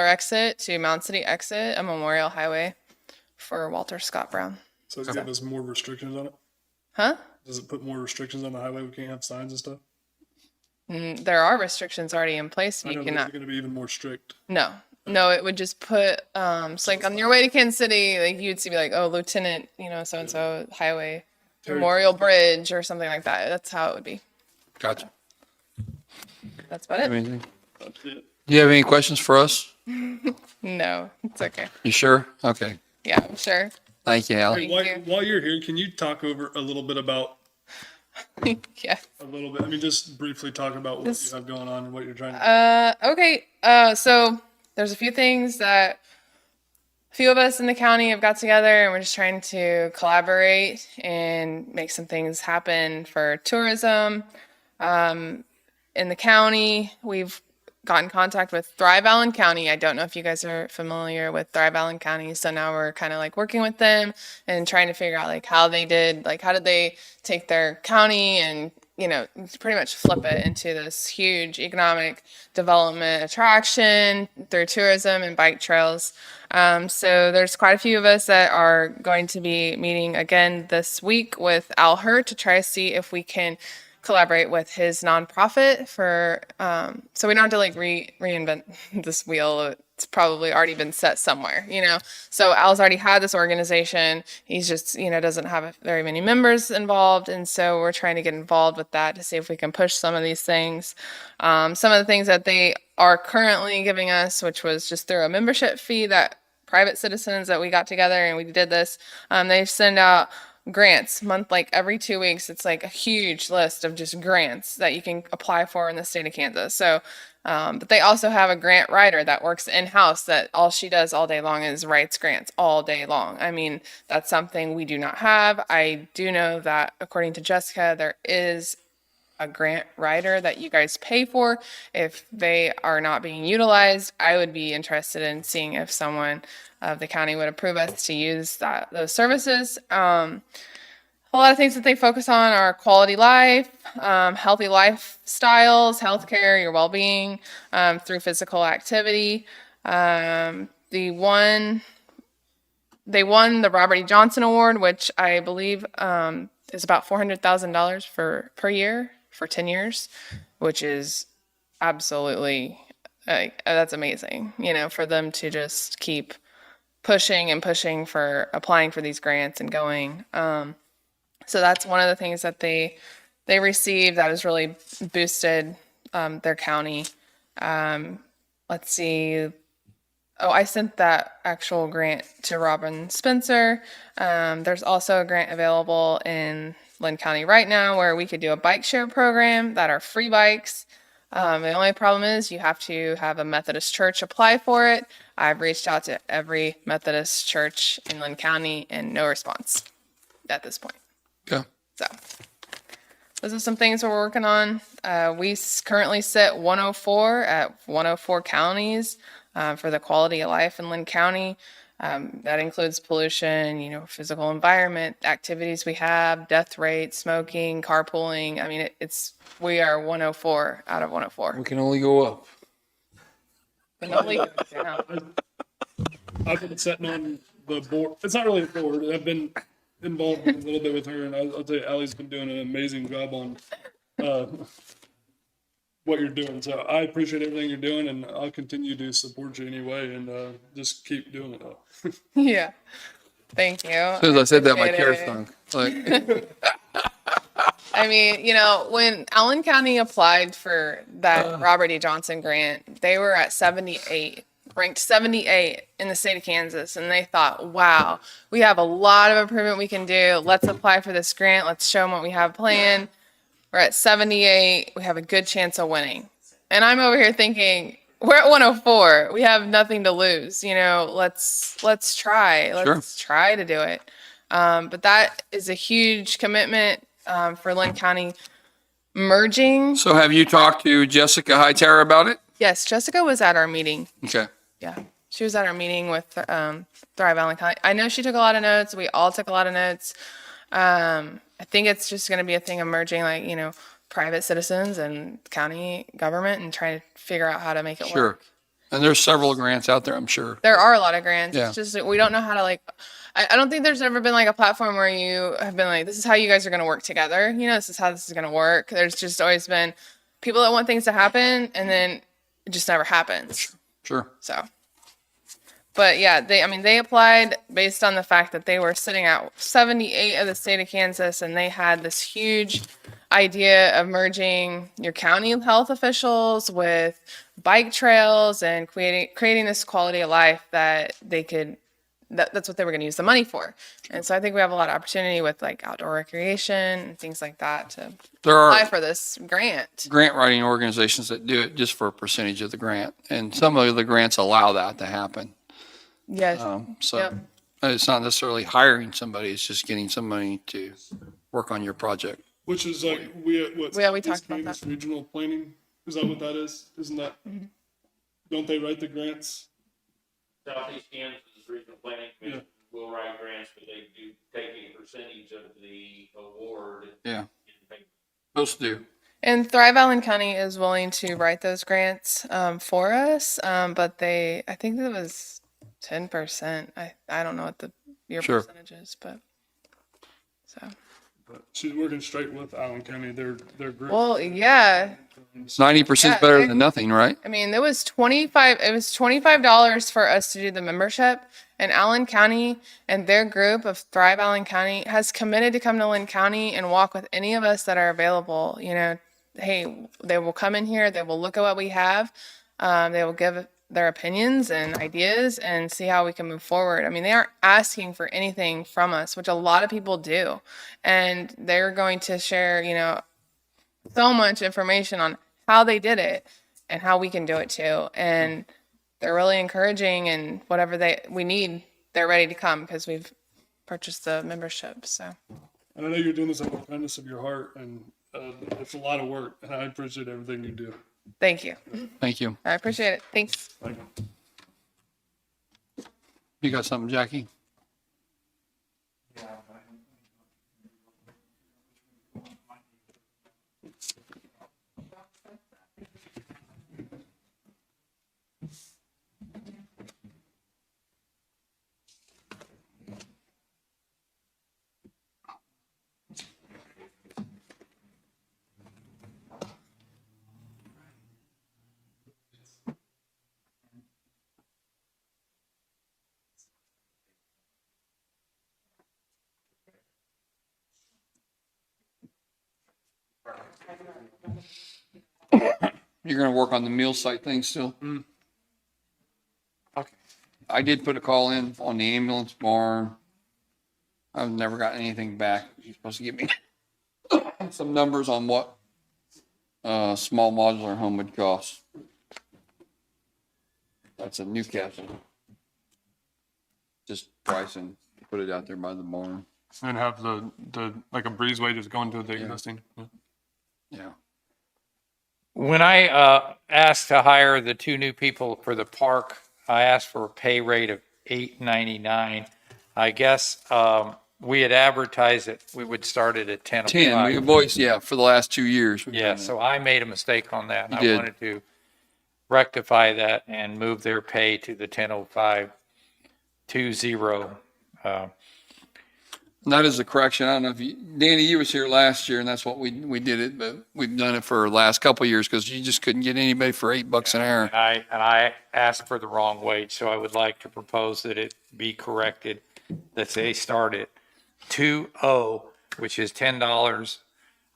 exit to Mound City exit a memorial highway for Walter Scott Brown. so it's give us more restrictions on it. Huh? Does it put more restrictions on the highway? We can't have signs and stuff? There are restrictions already in place. I You know, but is cannot. it gonna be even more strict? No, it would just put, so like on your way to Kansas City, like you'd see like, oh, Lieutenant, so-and-so highway, Memorial Bridge or something like that. That's how it would be. Gotcha. That's about it. Anything? That's it. Do you have any questions for us? No, it's okay. You sure? Okay. Yeah, I'm sure. Thank you, Al. Hey, Thank you. while you're here, can you talk over a little bit about, Yeah. I mean, just briefly talk about what you have going on and what you're trying to Okay. So there's a few things that a few of us in the county have got together and we're just trying to collaborate and make some things happen for tourism. In the county, we've got in contact with Thrive Allen County. I don't know if you guys are familiar with Thrive Allen County. So now we're kind of like working with them and trying to figure out like how did they take their county and, pretty much flip it into this huge economic development attraction through tourism and bike trails. So there's quite a few of us that are going to be meeting again this week with Al Hurt to try to see if we can collaborate with his nonprofit for so we don't have to like reinvent this wheel. It's probably already been set somewhere, so Al's already had this organization. He's just doesn't have very many members involved, and so we're trying to get involved with that to see if we can push some of these things. Some of the things that they are currently giving us, which was just through a membership fee that private citizens that we got together and we did this, they send out grants like every 2 weeks. It's like a huge list of just grants that you can apply for in the state of Kansas. So but they also have a grant writer that works in-house that all she does all day long is writes grants all day long. I mean, that's something we do not have. I do know that according to Jessica, there is a grant writer that you guys pay for. If they are not being utilized, I would be interested in seeing if someone of the county would approve us to use those services. A lot of things that they focus on are quality life, healthy lifestyles, healthcare, your well-being through physical activity. They won the Robert E. Johnson Award, which I believe is about $400,000 per year for 10 years, which is absolutely that's amazing. For them to just keep pushing and pushing for applying for these grants and going. So that's one of the things that they received that has really boosted their county. Let's see. Oh, I sent that actual grant to Robin Spencer. There's also a grant available in Linn County right now where we could do a bike share program that are free bikes. The only problem is you have to have a Methodist church apply for it. I've reached out to every Methodist church in Linn County and no response at this point. Okay. So those are some things we're working on. We currently sit 104 at 104 counties for the quality of life in Linn County. That includes pollution, physical environment, activities we have, death rate, smoking, carpooling. I mean, we are 104 out of 104. We can only go up. But not legal down. I've been sitting on the board. It's not really a board. I've been involved a little bit with her, and I'll tell you, Allie's been doing an amazing job on what you're doing. So I appreciate everything you're doing, and I'll continue to support you anyway, and just keep doing it. Yeah. Thank you. As soon as I said that, my Appreciate chair it. stunk. Like, I mean, when Allen County applied for that Robert E. Johnson grant, they were at 78, ranked 78 in the state of Kansas. And they thought, wow, we have a lot of improvement we can do. Let's apply for this grant. Let's show them what we have planned. We're at 78. We have a good chance of winning. And I'm over here thinking, we're at 104. We have nothing to lose. Let's try. Let's try to do it. But that is a huge commitment for Linn County merging. So have you talked to Jessica Hightower about it? Yes, Jessica was at our meeting. Okay. Yeah, she was at our meeting with Thrive Allen County. I know she took a lot of notes. We all took a lot of notes. I think it's just going to be a thing of merging, private citizens and county government and trying to figure out how to make it Sure. work. And there's several grants out there, I'm sure. There are a lot of grants. Yeah. It's just that we don't know how to I don't think there's ever been a platform where you have been this is how you guys are going to work together. This is how this is going to work. There's just always been people that want things to happen and then it just never happens. Sure. So, but yeah, they applied based on the fact that they were sitting at 78 of the state of Kansas and they had this huge idea of merging your county health officials with bike trails and creating this quality of life that they could, that's what they were going to use the money for. And so I think we have a lot of opportunity with outdoor recreation and things like that to There are apply for this grant. grant writing organizations that do it just for a percentage of the grant. And some of the grants allow that to happen. Yes. So Yep. it's not necessarily hiring somebody, it's just getting somebody to work on your project. Which is we we talked about Kansas regional planning. Is that what that is? Isn't that? Don't they write the grants? Southeast Kansas Regional Planning Commission Yeah. will write grants, but they do take a percentage of the award. Yeah. Supposed to do. And Thrive Allen County is willing to write those grants for us, but I think it was 10%. I don't know what your Sure. percentage is, but so. She's working straight with Allen County. They're great. Well, yeah. 90% is better than nothing, right? I mean, it was $25 for us to do the membership, and Allen County and their group of Thrive Allen County has committed to come to Linn County and walk with any of us that are available. Hey, they will come in here, they will look at what we have, they will give their opinions and ideas and see how we can move forward. I mean, they aren't asking for anything from us, which a lot of people do. And they're going to share, so much information on how they did it and how we can do it too. And they're really encouraging, and whatever we need, they're ready to come because we've purchased the membership. So. And I know you're doing this out of the kindness of your heart, and it's a lot of work, and I appreciate everything you do. Thank you. Thank you. I appreciate it. Thanks. Thank you. You got something, Jackie? You're going to work on the meal site thing still? Okay. I did put a call in on the ambulance barn. I've never gotten anything back. You're supposed to give me some numbers on what small modular home would cost. That's a Newcastle. Just pricing, put it out there by the barn. And have the like a breezeway just going to the existing. Yeah. When I asked to hire the 2 new people for the park, I asked for a pay rate of $8.99. I guess we had advertised that we would start it at 10. 10, we voiced, yeah, for the last 2 years. we've Yeah, done that. so I made a mistake on that. And You I did. wanted to rectify that and move their pay to the 10.0520. And that is a correction. I don't know if Danny, you was here last year and that's what we did it, but we've done it for the last couple of years because you just couldn't get anybody for $8 an hour. And I asked for the wrong wage, so I would like to propose that it be corrected, that they start at 2.0, which is $10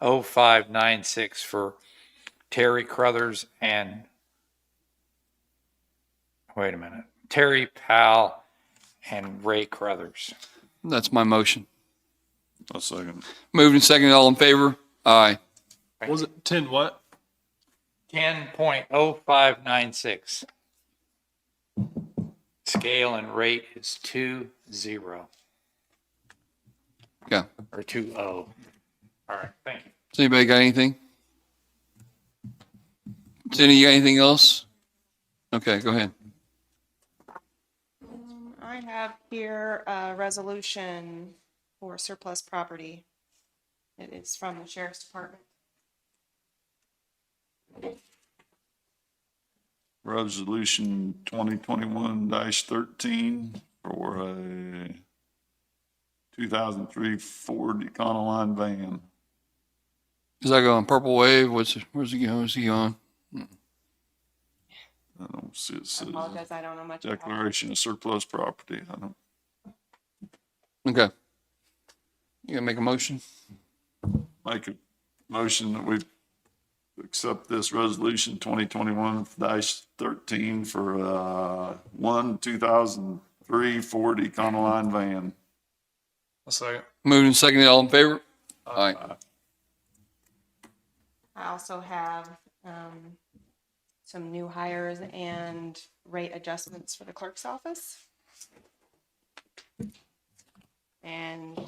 0596 for Terry Crothers and, wait a minute, Terry Powell and Ray Crothers. That's my motion. A second. Moved and seconded, all in favor? Aye. What was it 10 what? 10.0596. Scale and rate is 2-0 Okay. or 2-0. All right, thank you. Does anybody got anything? Does any, you got anything else? Okay, go ahead. I have here a resolution for surplus property. It is from the Sheriff's Department. Resolution 2021-13 for a 2003 Ford Econoline van. Is that going Purple Wave? Where's he going? Where's he going? I don't see it I says apologize, I don't know much about it. declaration of surplus property. I don't. Okay. You gonna make a motion? Make a motion that we accept this resolution 2021-13 for 2003 Ford Econoline van. A second. Moved and seconded, all in favor? Aye. I also have some new hires and rate adjustments for the clerk's office. And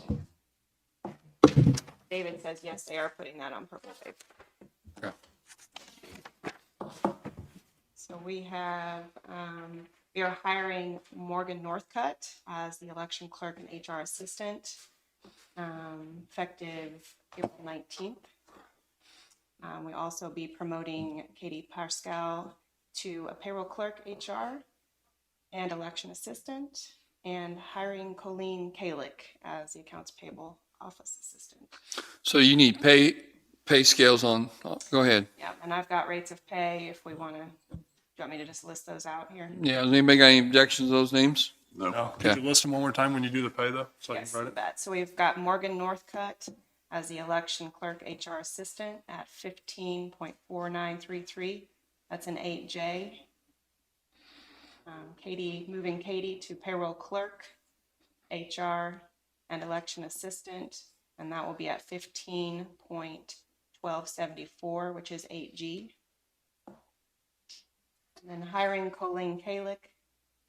David says, yes, they are putting that on Purple Wave. Okay. So we have, we are hiring Morgan Northcutt as the election clerk and HR assistant, effective April 19th. We also be promoting Katie Pascal to a payroll clerk, HR, and election assistant, and hiring Colleen Kalick as the accounts payable office assistant. So you need pay scales on, go ahead. Yeah, and I've got rates of pay if we want to, do you want me to just list those out here? Yeah, has anybody got any objections to those names? No. Okay. Could you list them one more time when you do the pay though? So I Yes, can write you it. bet. So we've got Morgan Northcutt as the election clerk HR assistant at 15.4933. That's an 8J. Moving Katie to payroll clerk, HR, and election assistant, and that will be at 15.1274, which is 8G. And then hiring Colleen Kalick,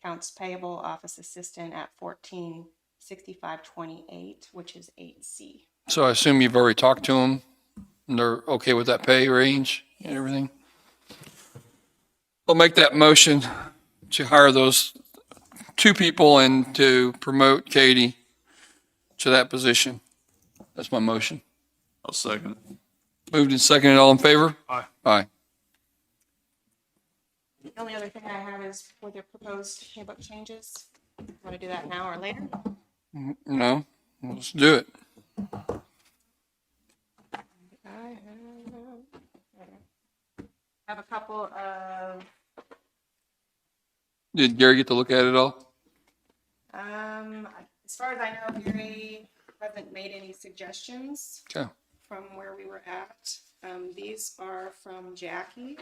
accounts payable office assistant at 146528, which is 8C. So I assume you've already talked to them and they're okay with that pay range and everything? I'll make that motion to hire those two people and to promote Katie to that position. That's my motion. I'll second. Moved and seconded, all in favor? Aye. Aye. The only other thing I have is for the proposed handbook changes. Want to do that now or later? No, let's do it. I have a couple of, Did Gary get to look at it all? as far as I know, Gary hasn't made any suggestions Okay. from where we were at. These are from Jackie.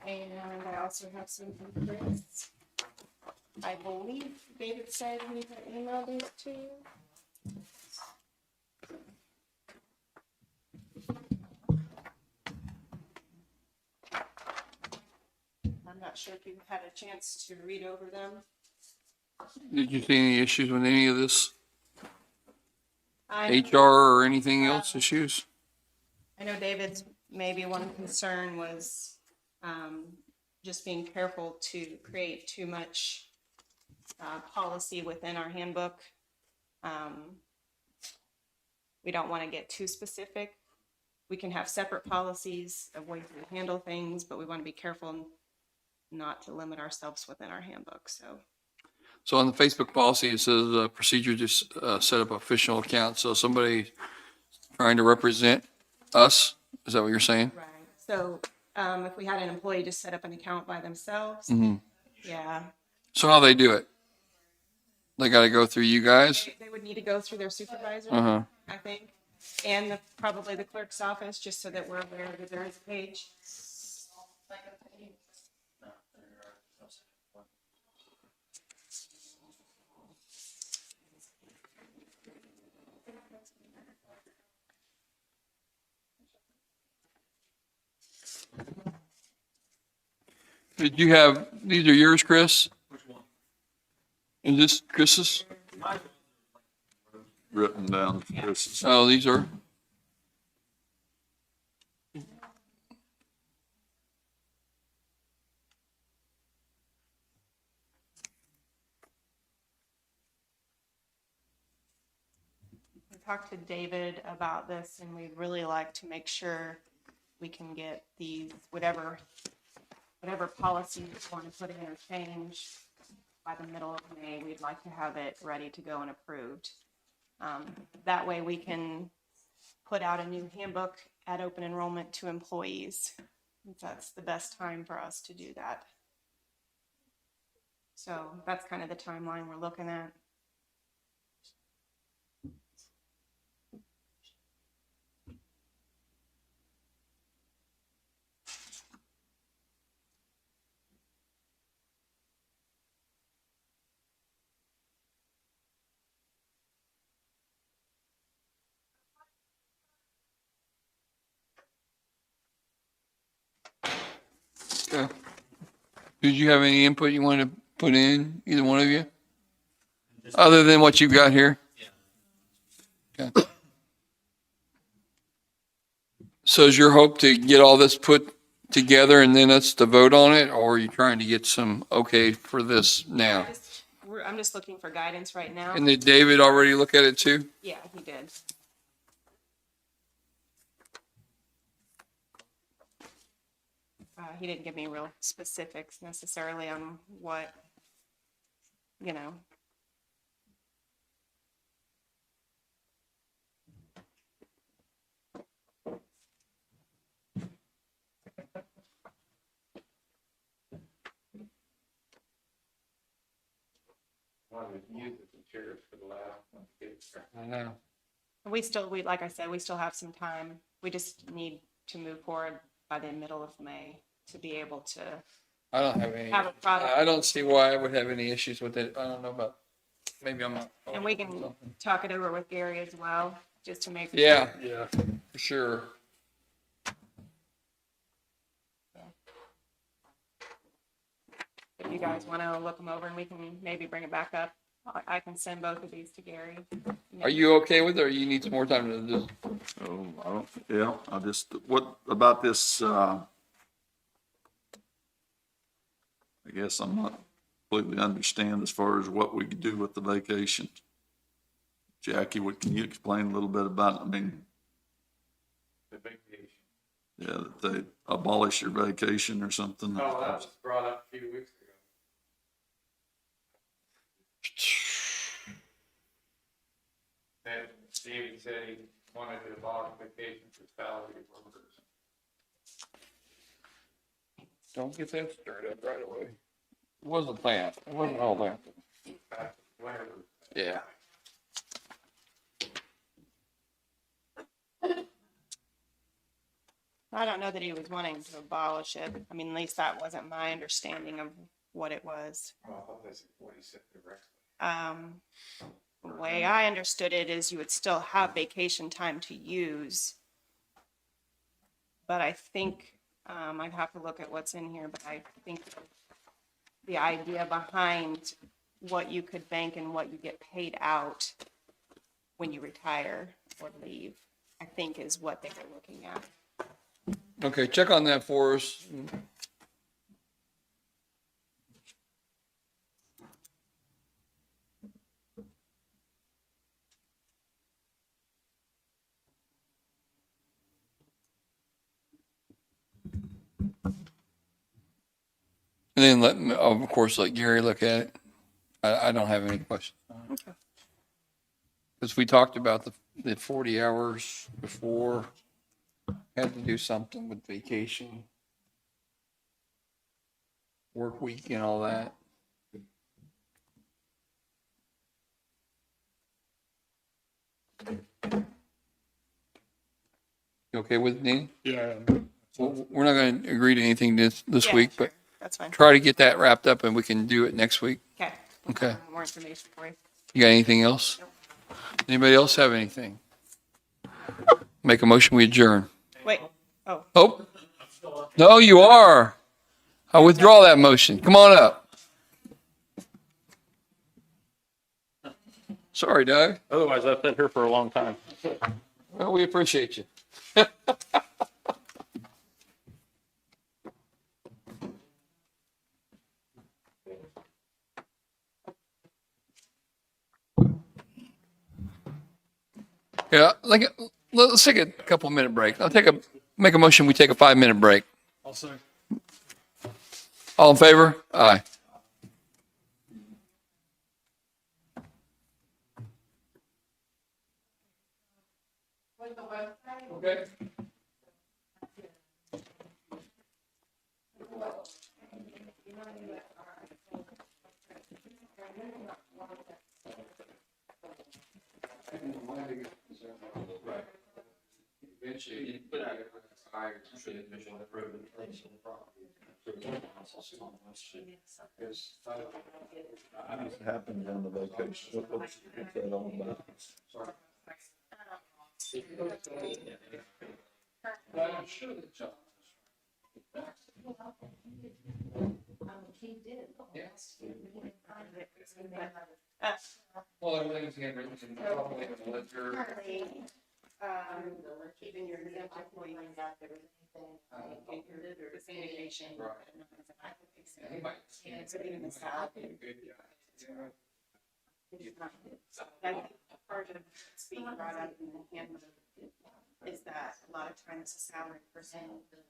And I also have some from Chris. I believe David said he had emailed these to you. I'm not sure if you've had a chance to read over them. Did you see any issues with any of this I HR or anything else issues? I know David's maybe one concern was just being careful to create too much policy within our handbook. We don't want to get too specific. We can have separate policies of ways we handle things, but we want to be careful not to limit ourselves within our handbook, so. So on the Facebook policy, it says procedure to set up official account. So somebody trying to represent us, is that what you're saying? Right. So if we had an employee just set up an account by themselves, yeah, So how they do it? They got to go through you guys? they would need to go through their supervisor, Uh-huh. I think. And probably the clerk's office, just so that we're aware that there is a page. Did you have, these are yours, Chris? Which one? Is this Chris's? Written down, Chris. Oh, these are? We talked to David about this, and we'd really like to make sure we can get these, whatever policy we want to put in or change by the middle of May. We'd like to have it ready to go and approved. That way we can put out a new handbook at open enrollment to employees. That's the best time for us to do that. So that's kind of the timeline we're looking at. Yeah. Did you have any input you want to put in, either one of you? Other than what you've got here? Yeah. Okay. So is your hope to get all this put together and then us to vote on it, or are you trying to get some okay for this now? I'm just looking for guidance right now. And did David already look at it too? Yeah, he did. He didn't give me real specifics necessarily on what, you know. I know. We, like I said, we still have some time. We just need to move forward by the middle of May to be able to I don't have any, have a product. I don't see why I would have any issues with it. I don't know about, maybe I'm not. And we can talk it over with Gary as well, just to make. Yeah, Yeah. for sure. If you guys want to look them over and we can maybe bring it back up, I can send both of these to Gary. Are you okay with it, or you need some more time to do? Oh, I just, what about this, I guess I'm not completely understand as far as what we could do with the vacation. Jackie, can you explain a little bit about, I mean, The vacation. yeah, that they abolish your vacation or something? Oh, that was brought up a few weeks ago. And Steve said he wanted to abolish vacation for salary workers. Don't get that stirred up right away. It wasn't that. It wasn't all that. Whatever. Yeah. I don't know that he was wanting to abolish it. I mean, at least that wasn't my understanding of what it was. Oh, I thought that's what he said directly. The way I understood it is you would still have vacation time to use. But I think, I'd have to look at what's in here, but I think the idea behind what you could bank and what you get paid out when you retire or leave, I think is what they were looking at. Okay, check on that for us. And then of course, let Gary look at it. I don't have any questions. Because we talked about the 40 hours before, had to do something with vacation, work week and all that. You okay with it, Dean? Yeah, Well, we're not going to agree to anything this Yeah, week, sure. but That's fine. try to get that wrapped up and we can do it next week. Okay. Okay. More information for you. You got anything else? Anybody else have anything? Make a motion, we adjourn. Wait, oh, Oh, no, you are. I withdraw that motion. Come on up. Sorry, Doug. Otherwise, I've been here for a long time. Well, we appreciate you. Yeah, let's take a couple minute break. Make a motion, we take a 5-minute break. I'll say. All in favor? Aye. Okay. It happened on the vacation. What's that all about? Well, everything's handwritten. currently, keeping your exempt employees out there. And your syndication. And so even the salary. That's part of what's being brought up in the handbook is that a lot of times the salary person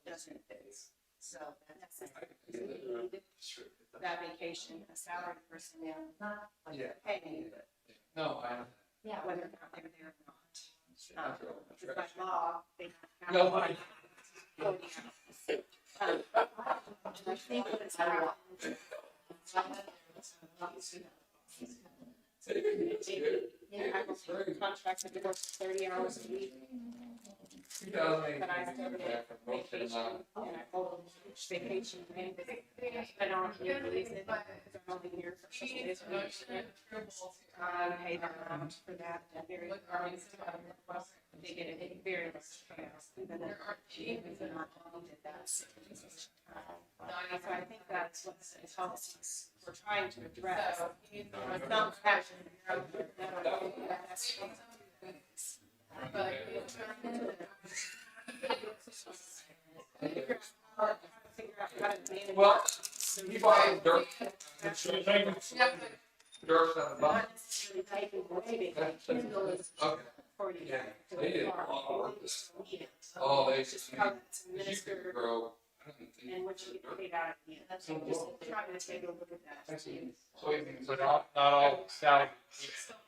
doesn't fit. So that's that vacation, a salary person Yeah. paying No, whether or not they're there or not. It's by law, they have. No, I- 40 hours. I think what it's about. I'm contracted to work 30 hours a week. But I still get vacation and I hold vacation. And I don't use it because I'm only here for 6 days a week. I pay them out for that. Very they get a very less chaos, even though they're not needed that. So I think that's what the policies we're trying to address. Some action. Well, you buy dirt. Dirt's not about. Okay. Yeah, they did a lot of work. Oh, they just you could grow. And what you get paid out at the end. That's just trying to take a look at that. Soybeans, but not all salad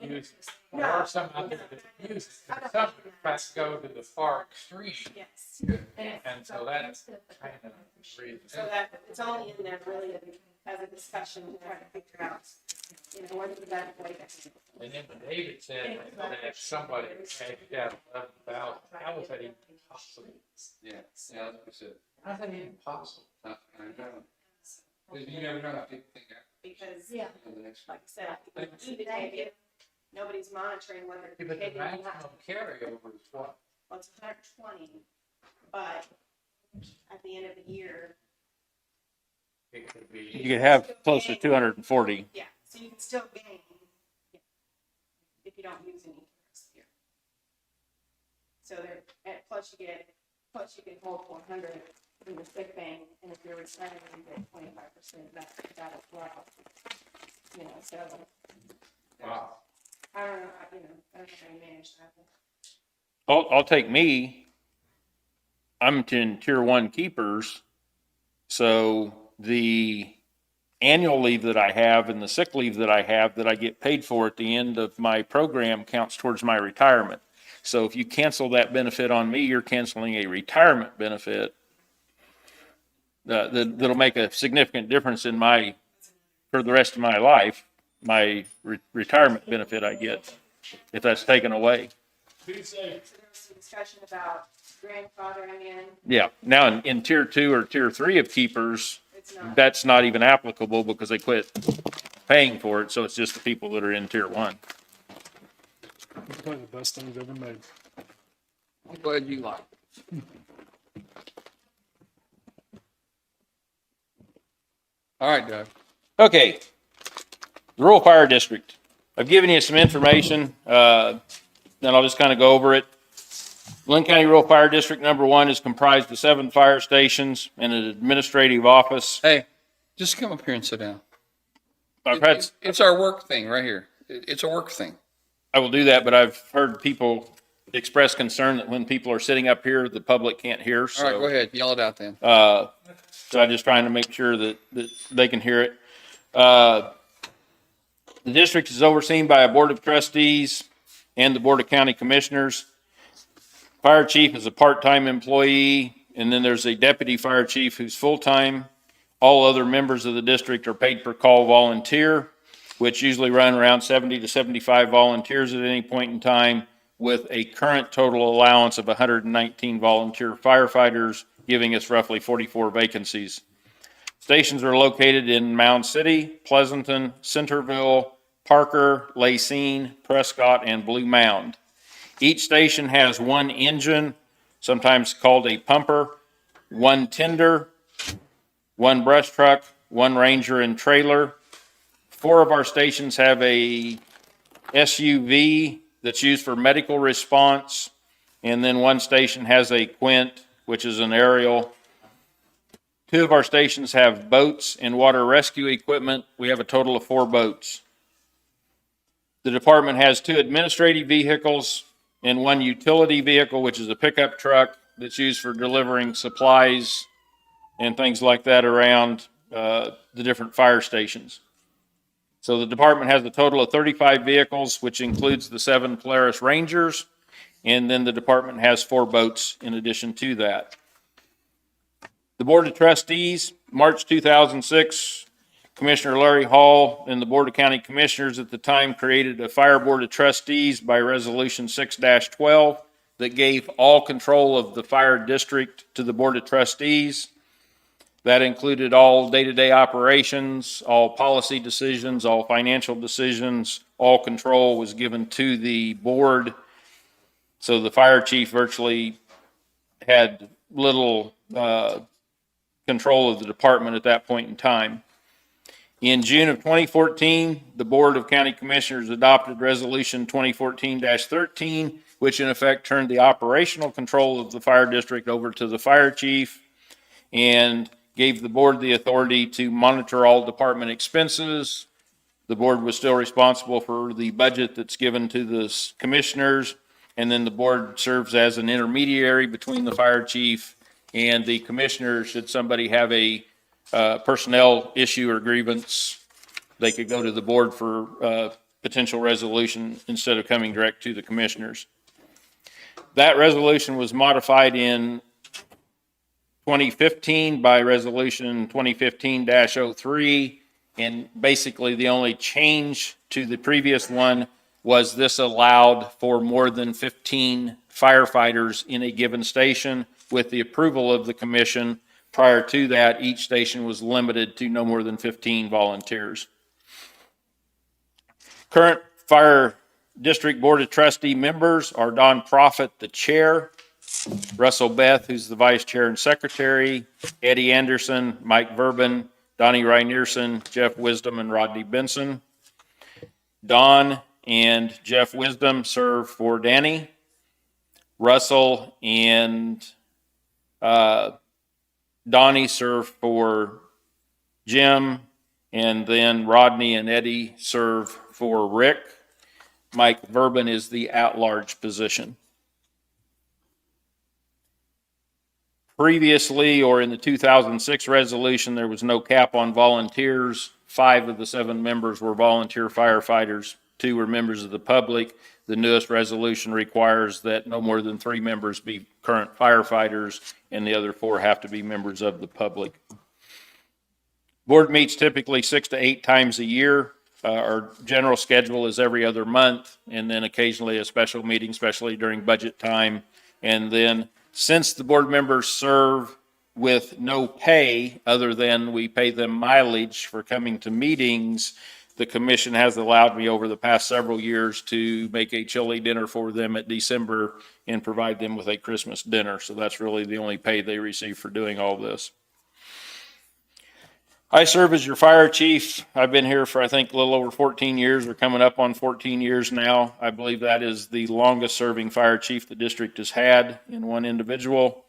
use. There are some out there that use it, but some fast go to the far extreme. Yes. And so that's kind of the reason. So that it's only in there really as a discussion to try to figure out, what's the best way to. And then when David said that somebody cashed out 11,000, how was that even possible? Yeah, that's what I said. How's that even possible? I know. Because you never know how people think that. Because, The next like I said, you need to take it. Nobody's monitoring whether Yeah, you're but the taking it or not. maximum carryover is what? Well, it's 120, but at the end of the year, It could be. You could have close to 240. yeah, so you can still gain if you don't use any this year. So there, and plus you can hold 100 in the sick bank, and if you're retired, you get 25% of that as well. So Wow. I don't know, I don't know how you manage that. I'll take me. I'm in tier 1 keepers. So the annual leave that I have and the sick leave that I have that I get paid for at the end of my program counts towards my retirement. So if you cancel that benefit on me, you're canceling a retirement benefit that'll make a significant difference in for the rest of my life, my retirement benefit I get if that's taken away. some discussion about grandfathering in. Yeah, now in tier 2 or tier 3 of keepers, It's not. that's not even applicable because they quit paying for it, so it's just the people that are in tier 1. It's probably the best thing we've ever made. I'm glad you like it. All right, Doug. Okay, the rural fire district. I've given you some information, then I'll just kind of go over it. Linn County Rural Fire District number 1 is comprised of 7 fire stations and an administrative office. Hey, just come up here and sit down. I've had, It's our work thing right here. It's a work thing. I will do that, but I've heard people express concern that when people are sitting up here, the public can't hear, All right, go so. ahead. Yell it out then. So I'm just trying to make sure that they can hear it. The district is overseen by a board of trustees and the board of county commissioners. Fire chief is a part-time employee, and then there's a deputy fire chief who's full-time. All other members of the district are paid per call volunteer, which usually run around 70 to 75 volunteers at any point in time, with a current total allowance of 119 volunteer firefighters, giving us roughly 44 vacancies. Stations are located in Mound City, Pleasanton, Centerville, Parker, Lacine, Prescott, and Blue Mound. Each station has 1 engine, sometimes called a pumper, 1 tender, 1 brush truck, 1 ranger and trailer. 4 of our stations have a SUV that's used for medical response, and then 1 station has a Quint, which is an aerial. 2 of our stations have boats and water rescue equipment. We have a total of 4 boats. The department has 2 administrative vehicles and 1 utility vehicle, which is a pickup truck that's used for delivering supplies and things like that around the different fire stations. So the department has a total of 35 vehicles, which includes the 7 Polaris Rangers, and then the department has 4 boats in addition to that. The Board of Trustees, March 2006, Commissioner Larry Hall and the Board of County Commissioners at the time created a Fire Board of Trustees by Resolution 6-12 that gave all control of the fire district to the Board of Trustees. That included all day-to-day operations, all policy decisions, all financial decisions, all control was given to the board. So the fire chief virtually had little control of the department at that point in time. In June of 2014, the Board of County Commissioners adopted Resolution 2014-13, which in effect turned the operational control of the fire district over to the fire chief and gave the board the authority to monitor all department expenses. The board was still responsible for the budget that's given to the commissioners, and then the board serves as an intermediary between the fire chief and the commissioners. Should somebody have a personnel issue or grievance, they could go to the board for potential resolution instead of coming direct to the commissioners. That resolution was modified in 2015 by Resolution 2015-03, and basically the only change to the previous one was this allowed for more than 15 firefighters in a given station with the approval of the commission. Prior to that, each station was limited to no more than 15 volunteers. Current Fire District Board of Trustee members are Don Profit, the chair, Russell Beth, who's the vice chair and secretary, Eddie Anderson, Mike Verbin, Donnie Rynearson, Jeff Wisdom, and Rodney Benson. Don and Jeff Wisdom serve for Danny. Russell and Donnie serve for Jim, and then Rodney and Eddie serve for Rick. Mike Verbin is the at-large position. Previously, or in the 2006 resolution, there was no cap on volunteers. 5 of the 7 members were volunteer firefighters. 2 were members of the public. The newest resolution requires that no more than 3 members be current firefighters, and the other 4 have to be members of the public. Board meets typically 6 to 8 times a year. Our general schedule is every other month, and then occasionally a special meeting, especially during budget time. And then, since the board members serve with no pay, other than we pay them mileage for coming to meetings, the commission has allowed me over the past several years to make a chili dinner for them at December and provide them with a Christmas dinner. So that's really the only pay they receive for doing all this. I serve as your fire chief. I've been here for, I think, a little over 14 years. We're coming up on 14 years now. I believe that is the longest serving fire chief the district has had in one individual.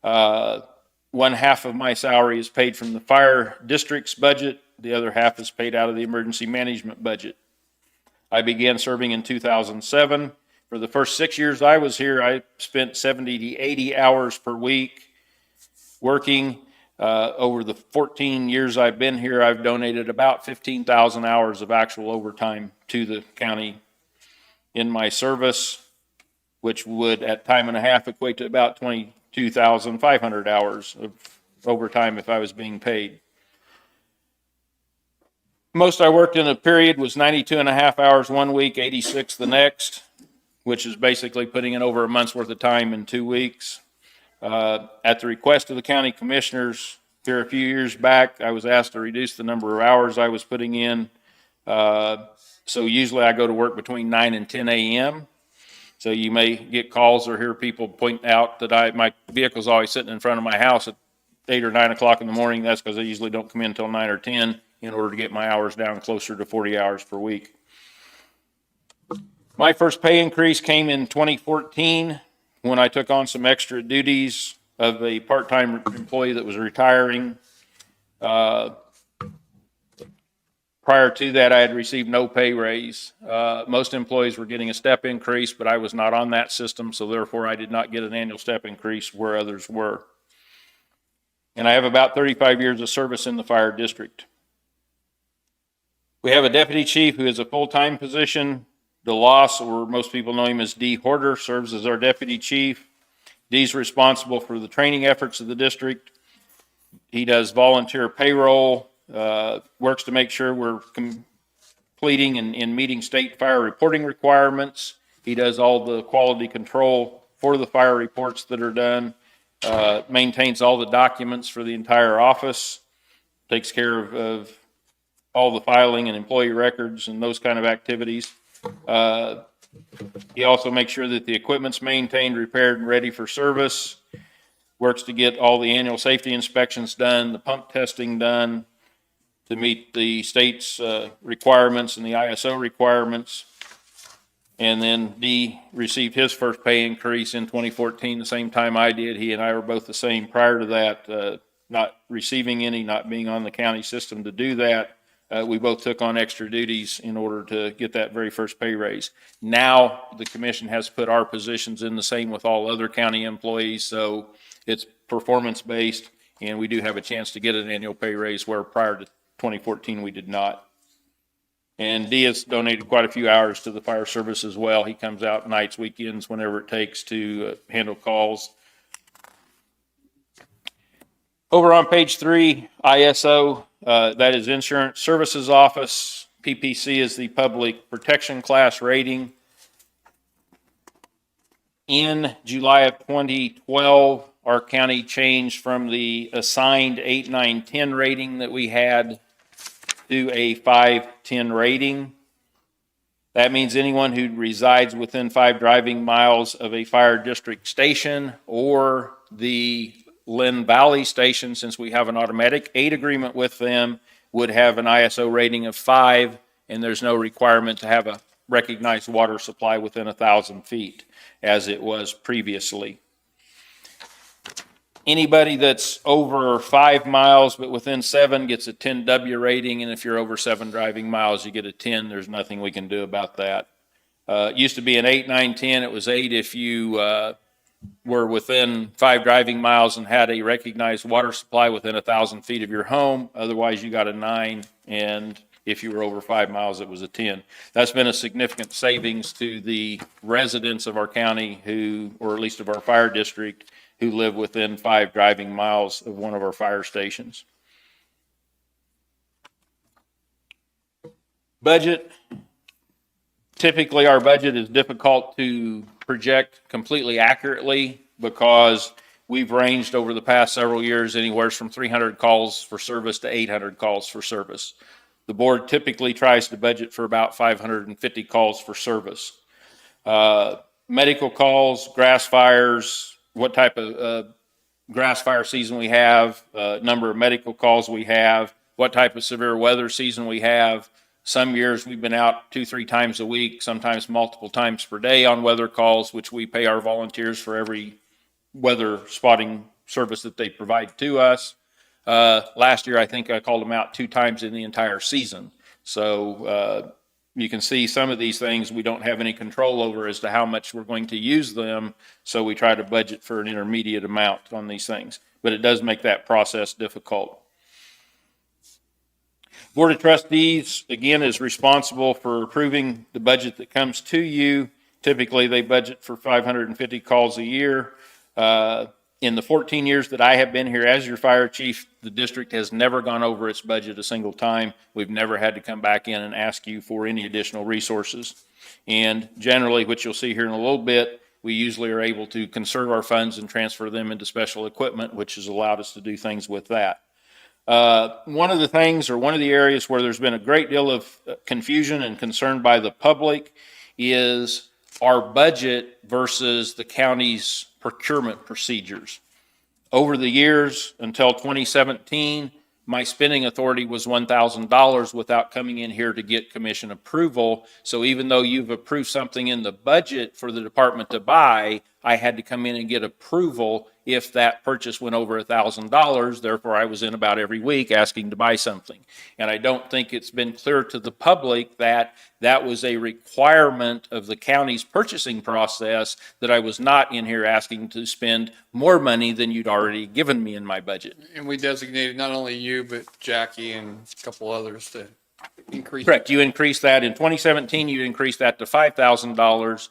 One half of my salary is paid from the fire district's budget. The other half is paid out of the emergency management budget. I began serving in 2007. For the first 6 years I was here, I spent 70 to 80 hours per week working. Over the 14 years I've been here, I've donated about 15,000 hours of actual overtime to the county in my service, which would at time and a half equate to about 22,500 hours of overtime if I was being paid. Most I worked in a period was 92 and a half hours one week, 86 the next, which is basically putting in over a month's worth of time in 2 weeks. At the request of the county commissioners here a few years back, I was asked to reduce the number of hours I was putting in. So usually I go to work between 9 and 10 a.m. So you may get calls or hear people point out that my vehicle's always sitting in front of my house at 8 or 9 o'clock in the morning. That's because I usually don't come in until 9 or 10 in order to get my hours down closer to 40 hours per week. My first pay increase came in 2014 when I took on some extra duties of a part-time employee that was retiring. Prior to that, I had received no pay raise. Most employees were getting a step increase, but I was not on that system, so therefore I did not get an annual step increase where others were. And I have about 35 years of service in the fire district. We have a deputy chief who is a full-time position. DeLoss, or most people know him as D. Horder, serves as our deputy chief. D's responsible for the training efforts of the district. He does volunteer payroll, works to make sure we're completing and meeting state fire reporting requirements. He does all the quality control for the fire reports that are done, maintains all the documents for the entire office, takes care of all the filing and employee records and those kind of activities. He also makes sure that the equipment's maintained, repaired, and ready for service. Works to get all the annual safety inspections done, the pump testing done to meet the state's requirements and the ISO requirements. And then D received his first pay increase in 2014, the same time I did. He and I were both the same prior to that, not receiving any, not being on the county system to do that. We both took on extra duties in order to get that very first pay raise. Now the commission has put our positions in the same with all other county employees, so it's performance-based, and we do have a chance to get an annual pay raise where prior to 2014 we did not. And D has donated quite a few hours to the fire service as well. He comes out nights, weekends, whenever it takes to handle calls. Over on page 3, ISO, that is Insurance Services Office. PPC is the Public Protection Class rating. In July of 2012, our county changed from the assigned 8, 9, 10 rating that we had to a 5, 10 rating. That means anyone who resides within 5 driving miles of a fire district station or the Lynn Valley station, since we have an automatic aid agreement with them, would have an ISO rating of 5, and there's no requirement to have a recognized water supply within 1,000 feet, as it was previously. Anybody that's over 5 miles but within 7 gets a 10W rating, and if you're over 7 driving miles, you get a 10. There's nothing we can do about that. It used to be an 8, 9, 10. It was 8 if you were within 5 driving miles and had a recognized water supply within 1,000 feet of your home. Otherwise, you got a 9, and if you were over 5 miles, it was a 10. That's been a significant savings to the residents of our county who, or at least of our fire district, who live within 5 driving miles of one of our fire stations. Budget. Typically, our budget is difficult to project completely accurately because we've ranged over the past several years anywhere from 300 calls for service to 800 calls for service. The board typically tries to budget for about 550 calls for service. Medical calls, grass fires, what type of grass fire season we have, number of medical calls we have, what type of severe weather season we have. Some years we've been out 2-3 times a week, sometimes multiple times per day on weather calls, which we pay our volunteers for every weather spotting service that they provide to us. Last year, I think I called them out 2 times in the entire season. So you can see some of these things we don't have any control over as to how much we're going to use them. So we try to budget for an intermediate amount on these things, but it does make that process difficult. Board of Trustees, again, is responsible for approving the budget that comes to you. Typically, they budget for 550 calls a year. In the 14 years that I have been here as your fire chief, the district has never gone over its budget a single time. We've never had to come back in and ask you for any additional resources. And generally, which you'll see here in a little bit, we usually are able to conserve our funds and transfer them into special equipment, which has allowed us to do things with that. One of the things, or one of the areas where there's been a great deal of confusion and concern by the public is our budget versus the county's procurement procedures. Over the years until 2017, my spending authority was $1,000 without coming in here to get commission approval. So even though you've approved something in the budget for the department to buy, I had to come in and get approval if that purchase went over $1,000. Therefore, I was in about every week asking to buy something. And I don't think it's been clear to the public that that was a requirement of the county's purchasing process, that I was not in here asking to spend more money than you'd already given me in my budget. And we designated not only you, but Jackie and a couple others to increase. Correct. You increased that in 2017, you increased that to $5,000.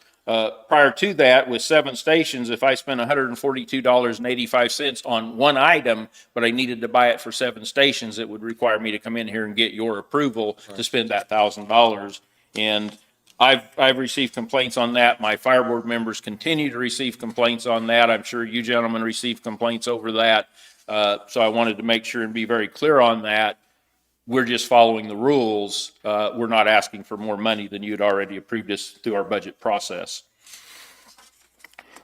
Prior to that, with 7 stations, if I spent $142.85 on one item, but I needed to buy it for 7 stations, it would require me to come in here and get your approval to spend that $1,000. And I've received complaints on that. My fire board members continue to receive complaints on that. I'm sure you gentlemen receive complaints over that. So I wanted to make sure and be very clear on that. We're just following the rules. We're not asking for more money than you'd already approved us through our budget process.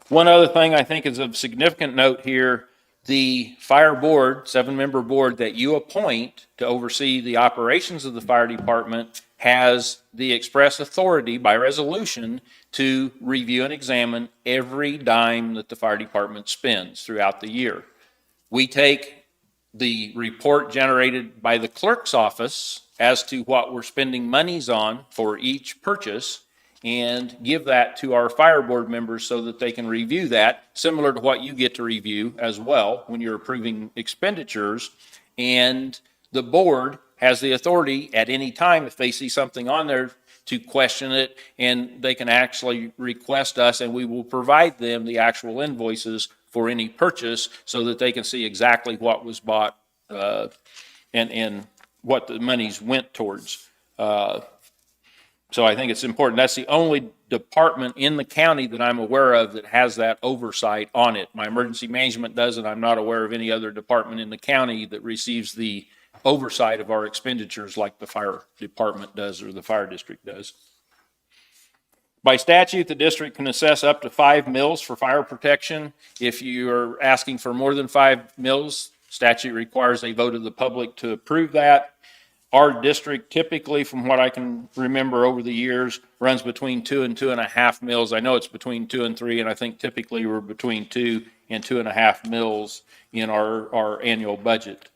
One other thing I think is of significant note here, the fire board, 7-member board that you appoint to oversee the operations of the fire department has the express authority by resolution to review and examine every dime that the fire department spends throughout the year. We take the report generated by the clerk's office as to what we're spending monies on for each purchase and give that to our fire board members so that they can review that, similar to what you get to review as well when you're approving expenditures. And the board has the authority at any time, if they see something on there, to question it, and they can actually request us, and we will provide them the actual invoices for any purchase so that they can see exactly what was bought and what the monies went towards. So I think it's important. That's the only department in the county that I'm aware of that has that oversight on it. My emergency management does it. I'm not aware of any other department in the county that receives the oversight of our expenditures like the fire department does or the fire district does. By statute, the district can assess up to 5 mills for fire protection. If you are asking for more than 5 mills, statute requires a vote of the public to approve that. Our district typically, from what I can remember over the years, runs between 2 and 2.5 mills. I know it's between 2 and 3, and I think typically we're between 2 and 2.5 mills in our annual budget.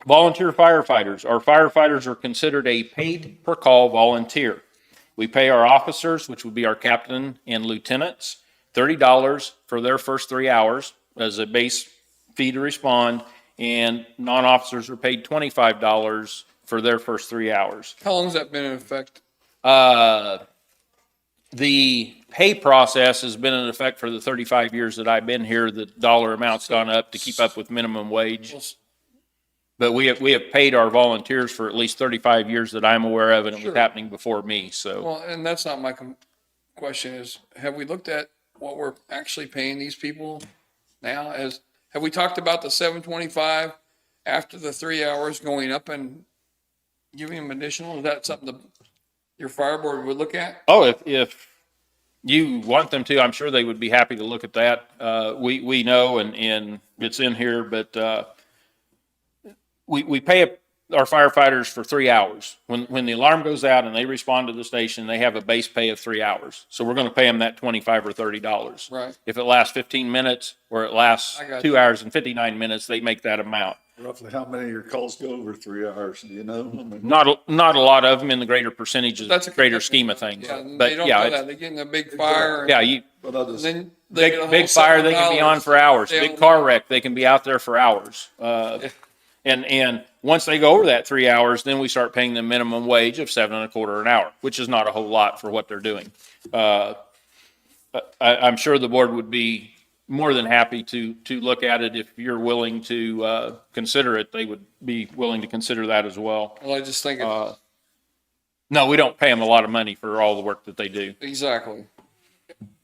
Volunteer firefighters. Our firefighters are considered a paid per call volunteer. We pay our officers, which would be our captain and lieutenants, $30 for their first 3 hours as a base fee to respond, and non-officers are paid $25 for their first 3 hours. How long has that been in effect? The pay process has been in effect for the 35 years that I've been here. The dollar amount's gone up to keep up with minimum wage. But we have paid our volunteers for at least 35 years that I'm aware of, and it was happening before me, so. Well, and that's not my question is, have we looked at what we're actually paying these people now? Have we talked about the 725 after the 3 hours going up and giving them additional? Is that something your fire board would look at? Oh, if you want them to, I'm sure they would be happy to look at that. We know, and it's in here, but, we pay our firefighters for 3 hours. When the alarm goes out and they respond to the station, they have a base pay of 3 hours. So we're going to pay them that $25 or $30. Right. If it lasts 15 minutes or it lasts I got 2 you. hours and 59 minutes, they make that amount. Roughly how many of your calls go over 3 hours, do you know? I mean, Not a lot of them in the greater percentages, That's a greater scheme of things. Yeah, they But don't yeah, know it's- that. They get in a big fire. yeah, But I just, Then they get a whole big fire, they can be on $7 for hours. They Big don't car know. wreck, they can be out there for hours. And once they go over that 3 hours, then we start paying them minimum wage of $7.25 an hour, which is not a whole lot for what they're doing. I'm sure the board would be more than happy to look at it. If you're willing to consider it, they would be willing to consider that as well. Well, I just think No, we don't pay them a lot of money for all the work that they do. exactly.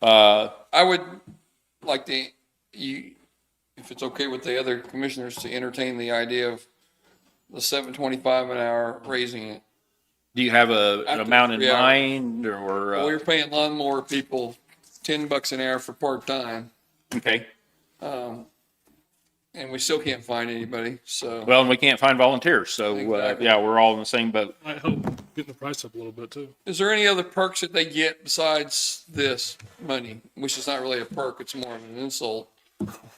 Uh, I would like if it's okay with the other commissioners, to entertain the idea of the 725 an hour, raising it. Do you have an After amount in 3 hours. mind, or? Well, we're paying lawnmower people $10 an hour for part-time, Okay. and we still can't find anybody, so. Well, and we can't find volunteers, so, Exactly. yeah, we're all in the same boat. I hope getting the price up a little bit too. Is there any other perks that they get besides this money? Which is not really a perk, it's more of an insult.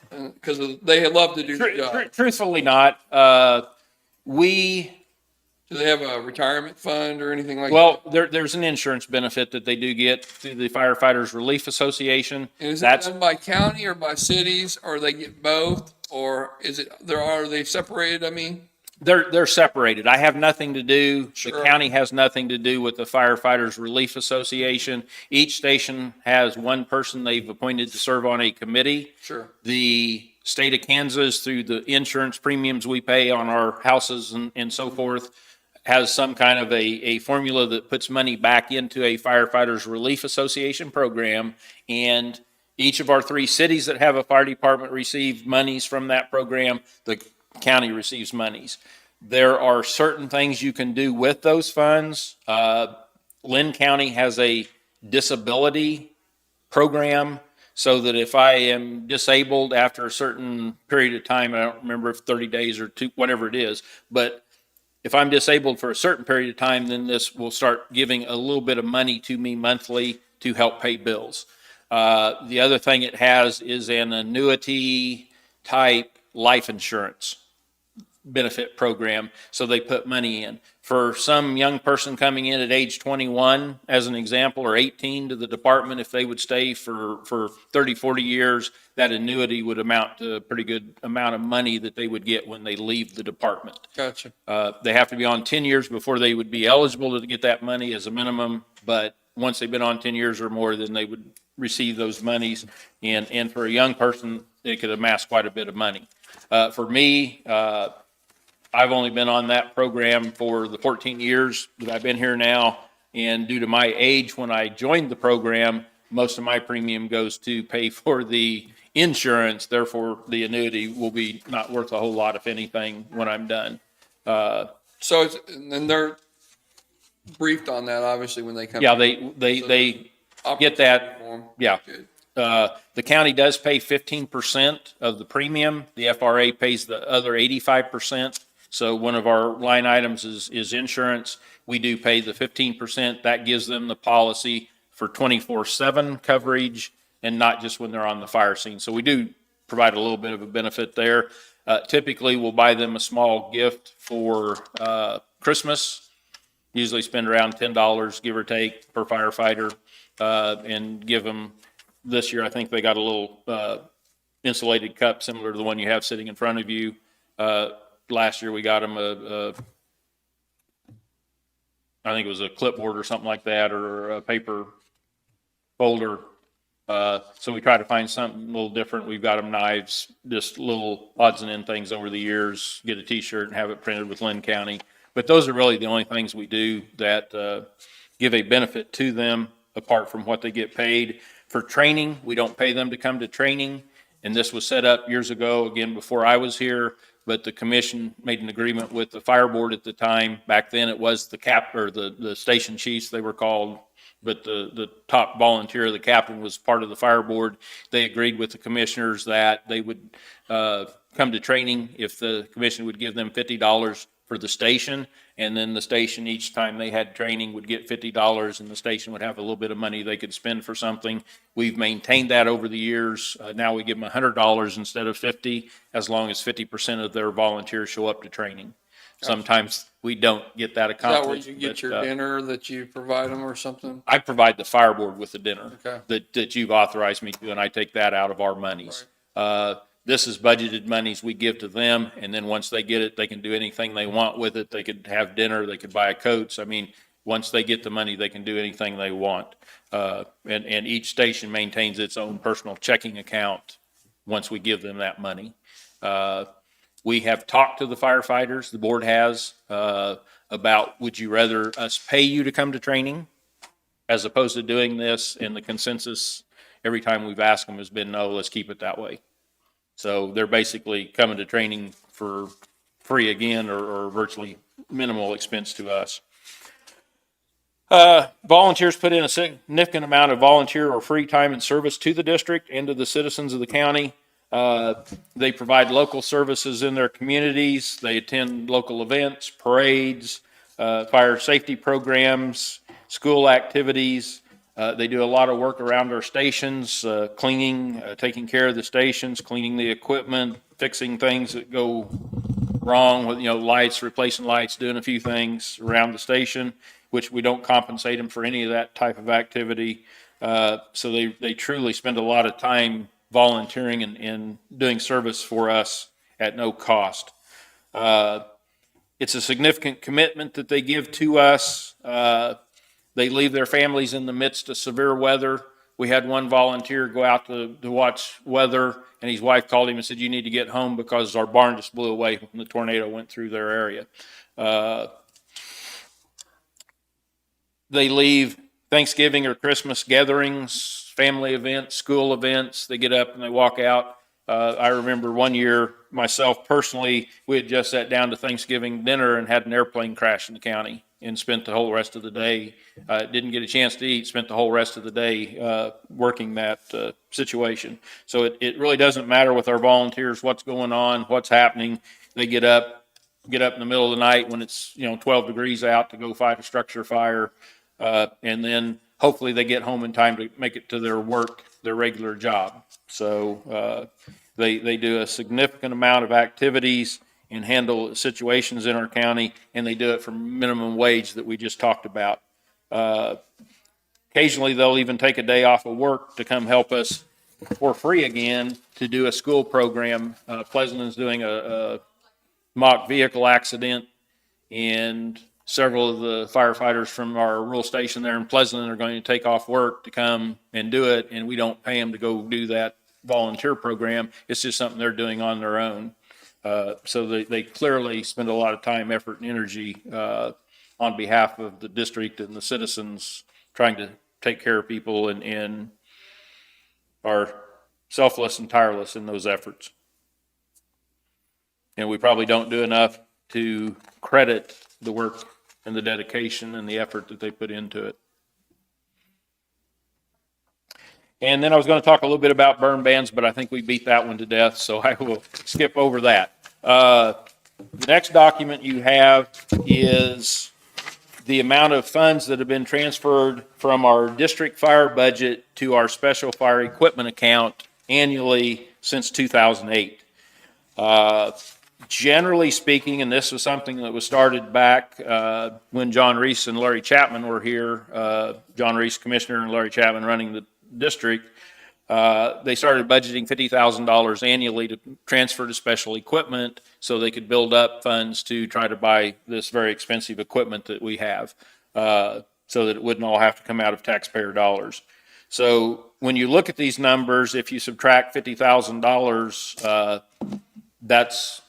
Because they love to do the job. Truthfully not. We, Do they have a retirement fund or anything like that? well, there's an insurance benefit that they do get through the Firefighters Relief Association. And is it That's, done by county or by cities, or they get both? Or are they separated, I mean? they're separated. I have nothing to do, the Sure. county has nothing to do with the Firefighters Relief Association. Each station has one person they've appointed to serve on a committee. Sure. The state of Kansas, through the insurance premiums we pay on our houses and so forth, has some kind of a formula that puts money back into a Firefighters Relief Association program. And each of our 3 cities that have a fire department receive monies from that program. The county receives monies. There are certain things you can do with those funds. Linn County has a disability program, so that if I am disabled after a certain period of time, I don't remember if 30 days or whatever it is, but if I'm disabled for a certain period of time, then this will start giving a little bit of money to me monthly to help pay bills. The other thing it has is an annuity type life insurance benefit program. So they put money in. For some young person coming in at age 21, as an example, or 18 to the department, if they would stay for 30, 40 years, that annuity would amount to a pretty good amount of money that they would get when they leave the department. Gotcha. They have to be on 10 years before they would be eligible to get that money as a minimum, but once they've been on 10 years or more, then they would receive those monies. And for a young person, it could amass quite a bit of money. For me, I've only been on that program for the 14 years that I've been here now. And due to my age, when I joined the program, most of my premium goes to pay for the insurance. Therefore, the annuity will be not worth a whole lot, if anything, when I'm done. So and they're briefed on that, obviously, when they come. Yeah, they get that. Yeah. Good. The county does pay 15% of the premium. The FRA pays the other 85%. So one of our line items is insurance. We do pay the 15%. That gives them the policy for 24/7 coverage and not just when they're on the fire scene. So we do provide a little bit of a benefit there. Typically, we'll buy them a small gift for Christmas. Usually spend around $10, give or take, per firefighter, and give them, this year, I think they got a little insulated cup similar to the one you have sitting in front of you. Last year, we got them I think it was a clipboard or something like that, or a paper folder. So we try to find something a little different. We've got them knives, just little odds and end things over the years, get a t-shirt and have it printed with Linn County. But those are really the only things we do that give a benefit to them apart from what they get paid. For training, we don't pay them to come to training. And this was set up years ago, again, before I was here, but the commission made an agreement with the fire board at the time. Back then, it was the station chiefs, they were called, but the top volunteer, the captain, was part of the fire board. They agreed with the commissioners that they would come to training if the commission would give them $50 for the station. And then the station, each time they had training, would get $50, and the station would have a little bit of money they could spend for something. We've maintained that over the years. Now we give them $100 instead of 50, as long as 50% of their volunteers show up to training. Sometimes we don't get that Is that where accomplished. you get but, your dinner that you provide them or something? I provide the fire board with the dinner Okay. that you've authorized me to, and I take that out of our monies. This is budgeted monies we give to them, and then once they get it, they can do anything they want with it. They could have dinner, they could buy a coat. I mean, once they get the money, they can do anything they want. And each station maintains its own personal checking account once we give them that money. We have talked to the firefighters, the board has, about would you rather us pay you to come to training as opposed to doing this? And the consensus every time we've asked them has been, no, let's keep it that way. So they're basically coming to training for free again, or virtually minimal expense to us. Volunteers put in a significant amount of volunteer or free time and service to the district and to the citizens of the county. They provide local services in their communities. They attend local events, parades, fire safety programs, school activities. They do a lot of work around our stations, cleaning, taking care of the stations, cleaning the equipment, fixing things that go wrong with, lights, replacing lights, doing a few things around the station, which we don't compensate them for any of that type of activity. So they truly spend a lot of time volunteering and doing service for us at no cost. It's a significant commitment that they give to us. They leave their families in the midst of severe weather. We had one volunteer go out to watch weather, and his wife called him and said, you need to get home because our barn just blew away when the tornado went through their area. They leave Thanksgiving or Christmas gatherings, family events, school events. They get up and they walk out. I remember one year, myself personally, we had just sat down to Thanksgiving dinner and had an airplane crash in the county and spent the whole rest of the day. Didn't get a chance to eat, spent the whole rest of the day working that situation. So it really doesn't matter with our volunteers what's going on, what's happening. They get up in the middle of the night when it's 12 degrees out to go fight a structure fire, and then hopefully they get home in time to make it to their work, their regular job. So they do a significant amount of activities and handle situations in our county, and they do it for minimum wage that we just talked about. Occasionally, they'll even take a day off of work to come help us for free again to do a school program. Pleasanton's doing a mock vehicle accident, and several of the firefighters from our rural station there in Pleasanton are going to take off work to come and do it, and we don't pay them to go do that volunteer program. It's just something they're doing on their own. So they clearly spend a lot of time, effort, and energy on behalf of the district and the citizens, trying to take care of people, and are selfless and tireless in those efforts. And we probably don't do enough to credit the work and the dedication and the effort that they put into it. And then I was going to talk a little bit about burn bans, but I think we beat that one to death, so I will skip over that. The next document you have is the amount of funds that have been transferred from our district fire budget to our special fire equipment account annually since 2008. Generally speaking, and this was something that was started back when John Reese and Larry Chapman were here, John Reese commissioner and Larry Chapman running the district, they started budgeting $50,000 annually to transfer to special equipment so they could build up funds to try to buy this very expensive equipment that we have, so that it wouldn't all have to come out of taxpayer dollars. So when you look at these numbers, if you subtract $50,000, that's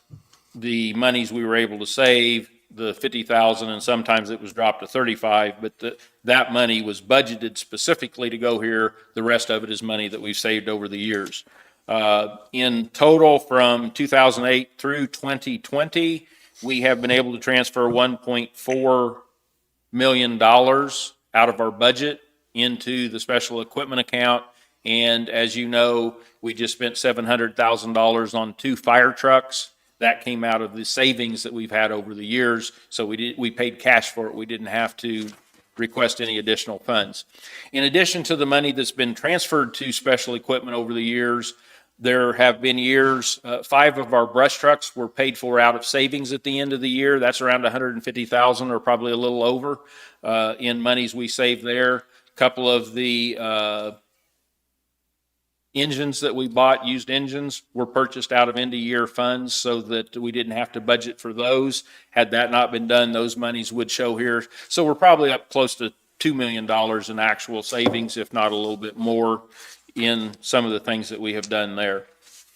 the monies we were able to save, the 50,000, and sometimes it was dropped to 35, but that money was budgeted specifically to go here. The rest of it is money that we've saved over the years. In total, from 2008 through 2020, we have been able to transfer $1.4 million out of our budget into the special equipment account. And as you know, we just spent $700,000 on 2 fire trucks. That came out of the savings that we've had over the years. So we paid cash for it. We didn't have to request any additional funds. In addition to the money that's been transferred to special equipment over the years, there have been years, 5 of our brush trucks were paid for out of savings at the end of the year. That's around 150,000 or probably a little over in monies we saved there. A couple of the engines that we bought, used engines, were purchased out of end-of-year funds so that we didn't have to budget for those. Had that not been done, those monies would show here. So we're probably up close to $2 million in actual savings, if not a little bit more, in some of the things that we have done there.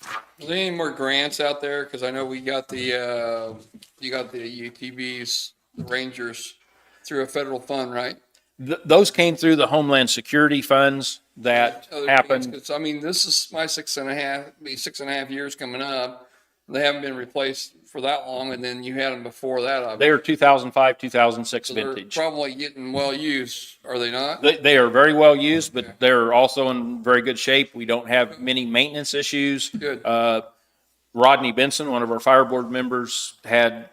Are there any more grants out there? Because I know we got the, you got the UTVs, the Rangers, through a federal fund, right? Those came through the Homeland Security funds that Other happened. things, 'cause, I mean, this is my 6.5 years coming up. They haven't been replaced for that long, and then you had them before that. They are 2005, 2006 So they're vintage. probably getting well used, are they not? They are very well used, but they're also in very good shape. We don't have many maintenance issues. Good. Rodney Benson, one of our fire board members, had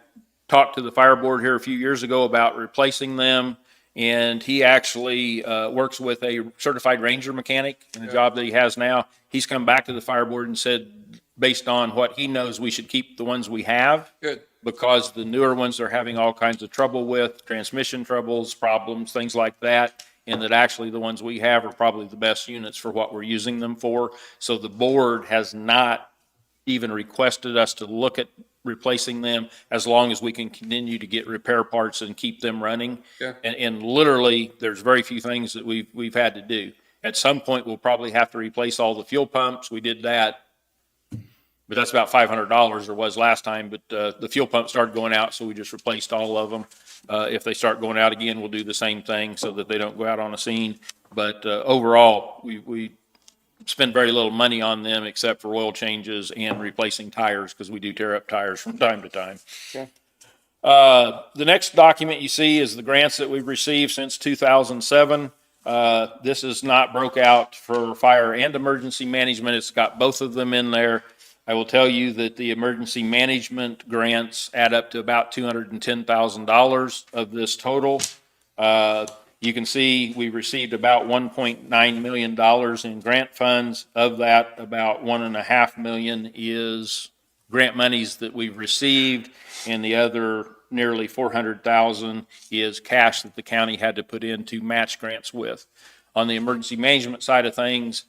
talked to the fire board here a few years ago about replacing them. And he actually works with a certified ranger mechanic in the job that he has now. He's come back to the fire board and said, based on what he knows, we should keep the ones we have. Good. Because the newer ones are having all kinds of trouble with, transmission troubles, problems, things like that. And that actually the ones we have are probably the best units for what we're using them for. So the board has not even requested us to look at replacing them as long as we can continue to get repair parts and keep them running. Okay. And literally, there's very few things that we've had to do. At some point, we'll probably have to replace all the fuel pumps. We did that. But that's about $500 or was last time, but the fuel pump started going out, so we just replaced all of them. If they start going out again, we'll do the same thing so that they don't go out on a scene. But overall, we spend very little money on them except for oil changes and replacing tires because we do tear up tires from time to time. Okay. The next document you see is the grants that we've received since 2007. This is not broke out for fire and emergency management. It's got both of them in there. I will tell you that the emergency management grants add up to about $210,000 of this total. You can see we received about $1.9 million in grant funds. Of that, about $1.5 million is grant monies that we've received, and the other nearly $400,000 is cash that the county had to put in to match grants with. On the emergency management side of things,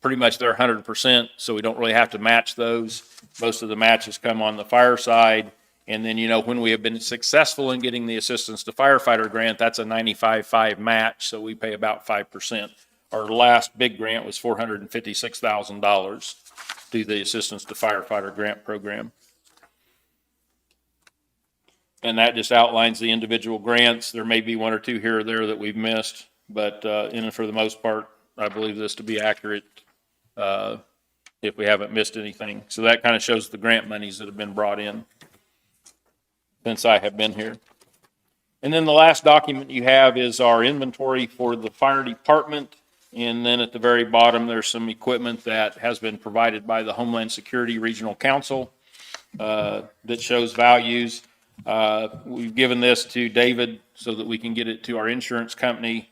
pretty much they're 100%, so we don't really have to match those. Most of the matches come on the fire side. And then, when we have been successful in getting the assistance to firefighter grant, that's a 95.5 match, so we pay about 5%. Our last big grant was $456,000 through the assistance to firefighter grant program. And that just outlines the individual grants. There may be one or two here or there that we've missed, but for the most part, I believe this to be accurate if we haven't missed anything. So that kind of shows the grant monies that have been brought in since I have been here. And then the last document you have is our inventory for the fire department. And then at the very bottom, there's some equipment that has been provided by the Homeland Security Regional Council that shows values. We've given this to David so that we can get it to our insurance company.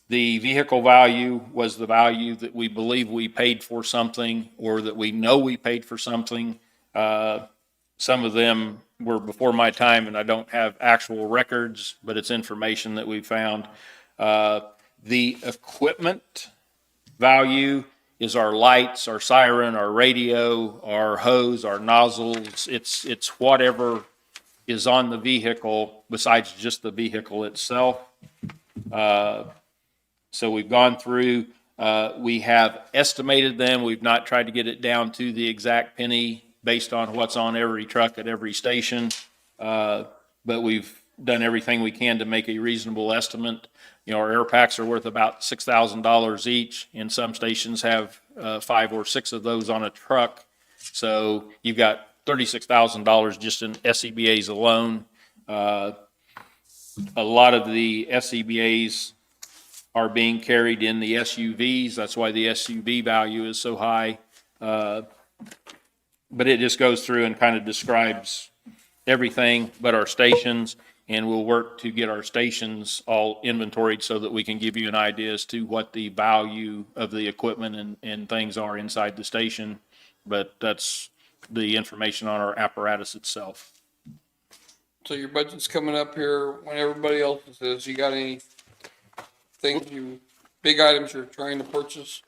The vehicle value was the value that we believe we paid for something or that we know we paid for something. Some of them were before my time and I don't have actual records, but it's information that we found. The equipment value is our lights, our siren, our radio, our hose, our nozzles. It's whatever is on the vehicle besides just the vehicle itself. So we've gone through, We have estimated them. We've not tried to get it down to the exact penny based on what's on every truck at every station. But we've done everything we can to make a reasonable estimate. You know, our air packs are worth about $6,000 each, and some stations have 5 or 6 of those on a truck. So you've got $36,000 just in SCBA's alone. A lot of the SCBA's are being carried in the SUVs. That's why the SUV value is so high. But it just goes through and kind of describes everything but our stations, and we'll work to get our stations all inventoried so that we can give you an idea as to what the value of the equipment and things are inside the station. But that's the information on our apparatus itself. So your budget's coming up here when everybody else is. You got any big items you're trying to purchase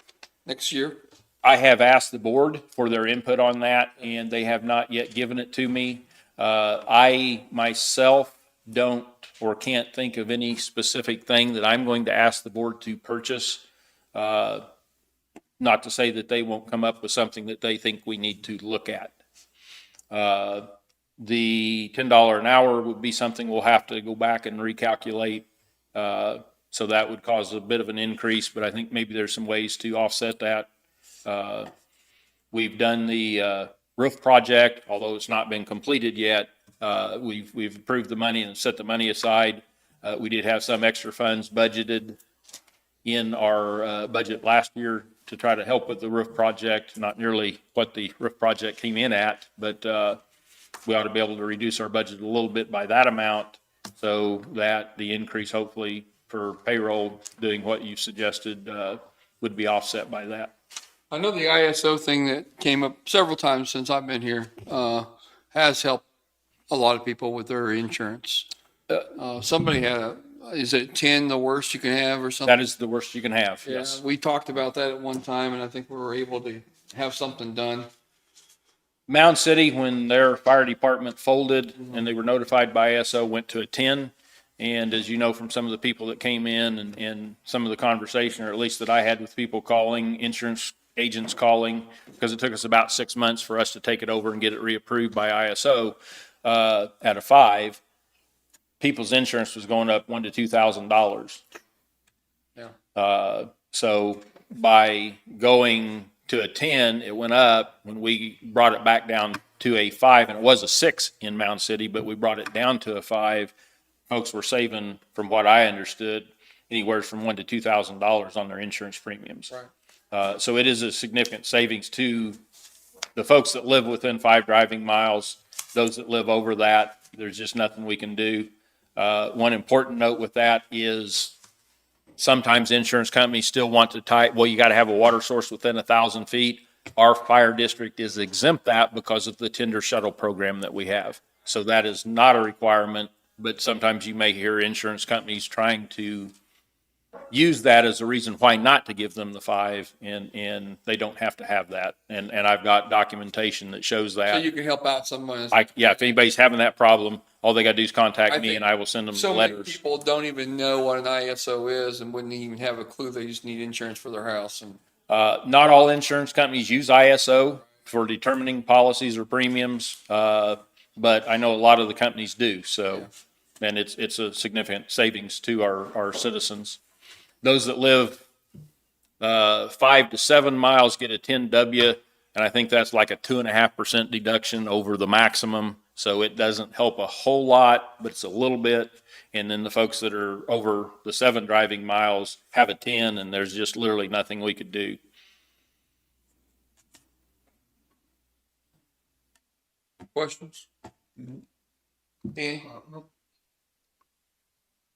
next year? I have asked the board for their input on that, and they have not yet given it to me. I myself don't or can't think of any specific thing that I'm going to ask the board to purchase. Not to say that they won't come up with something that they think we need to look at. The $10 an hour would be something we'll have to go back and recalculate. So that would cause a bit of an increase, but I think maybe there's some ways to offset that. We've done the roof project, although it's not been completed yet. We've approved the money and set the money aside. We did have some extra funds budgeted in our budget last year to try to help with the roof project. Not nearly what the roof project came in at, but we ought to be able to reduce our budget a little bit by that amount so that the increase hopefully for payroll doing what you suggested would be offset by that. I know the ISO thing that came up several times since I've been here has helped a lot of people with their insurance. Somebody had is it 10 the worst you can have or something? That is the worst you can have, Yeah, yes. we talked about that at one time, and I think we were able to have something done. Mound City, when their fire department folded and they were notified by ISO, went to a 10. And as you know from some of the people that came in and some of the conversation, or at least that I had with people calling, insurance agents calling, because it took us about 6 months for us to take it over and get it reapproved by ISO at a 5, people's insurance was going up $1,000 to $2,000. Yeah. So by going to a 10, it went up. When we brought it back down to a 5, and it was a 6 in Mound City, but we brought it down to a 5. Folks were saving, from what I understood, anywhere from $1,000 to $2,000 on their insurance premiums. Right. So it is a significant savings to the folks that live within 5 driving miles. Those that live over that, there's just nothing we can do. One important note with that is sometimes insurance companies still want to tie, well, you got to have a water source within 1,000 feet. Our fire district is exempt that because of the tender shuttle program that we have. So that is not a requirement, but sometimes you may hear insurance companies trying to use that as a reason why not to give them the 5, and they don't have to have that. And I've got documentation that shows So that. you can help out someone. Yeah, if anybody's having that problem, all they got to do is contact I me think and I will send them So many letters. people don't even know what an ISO is and wouldn't even have a clue. They just need insurance for their house. And Not all insurance companies use ISO for determining policies or premiums, but I know a lot of the companies do. So, and it's a significant savings to our citizens. Those that live 5 to 7 miles get a 10W, and I think that's like a 2.5% deduction over the maximum. So it doesn't help a whole lot, but it's a little bit. And then the folks that are over the 7 driving miles have a 10, and there's just literally nothing we could do. questions? Danny?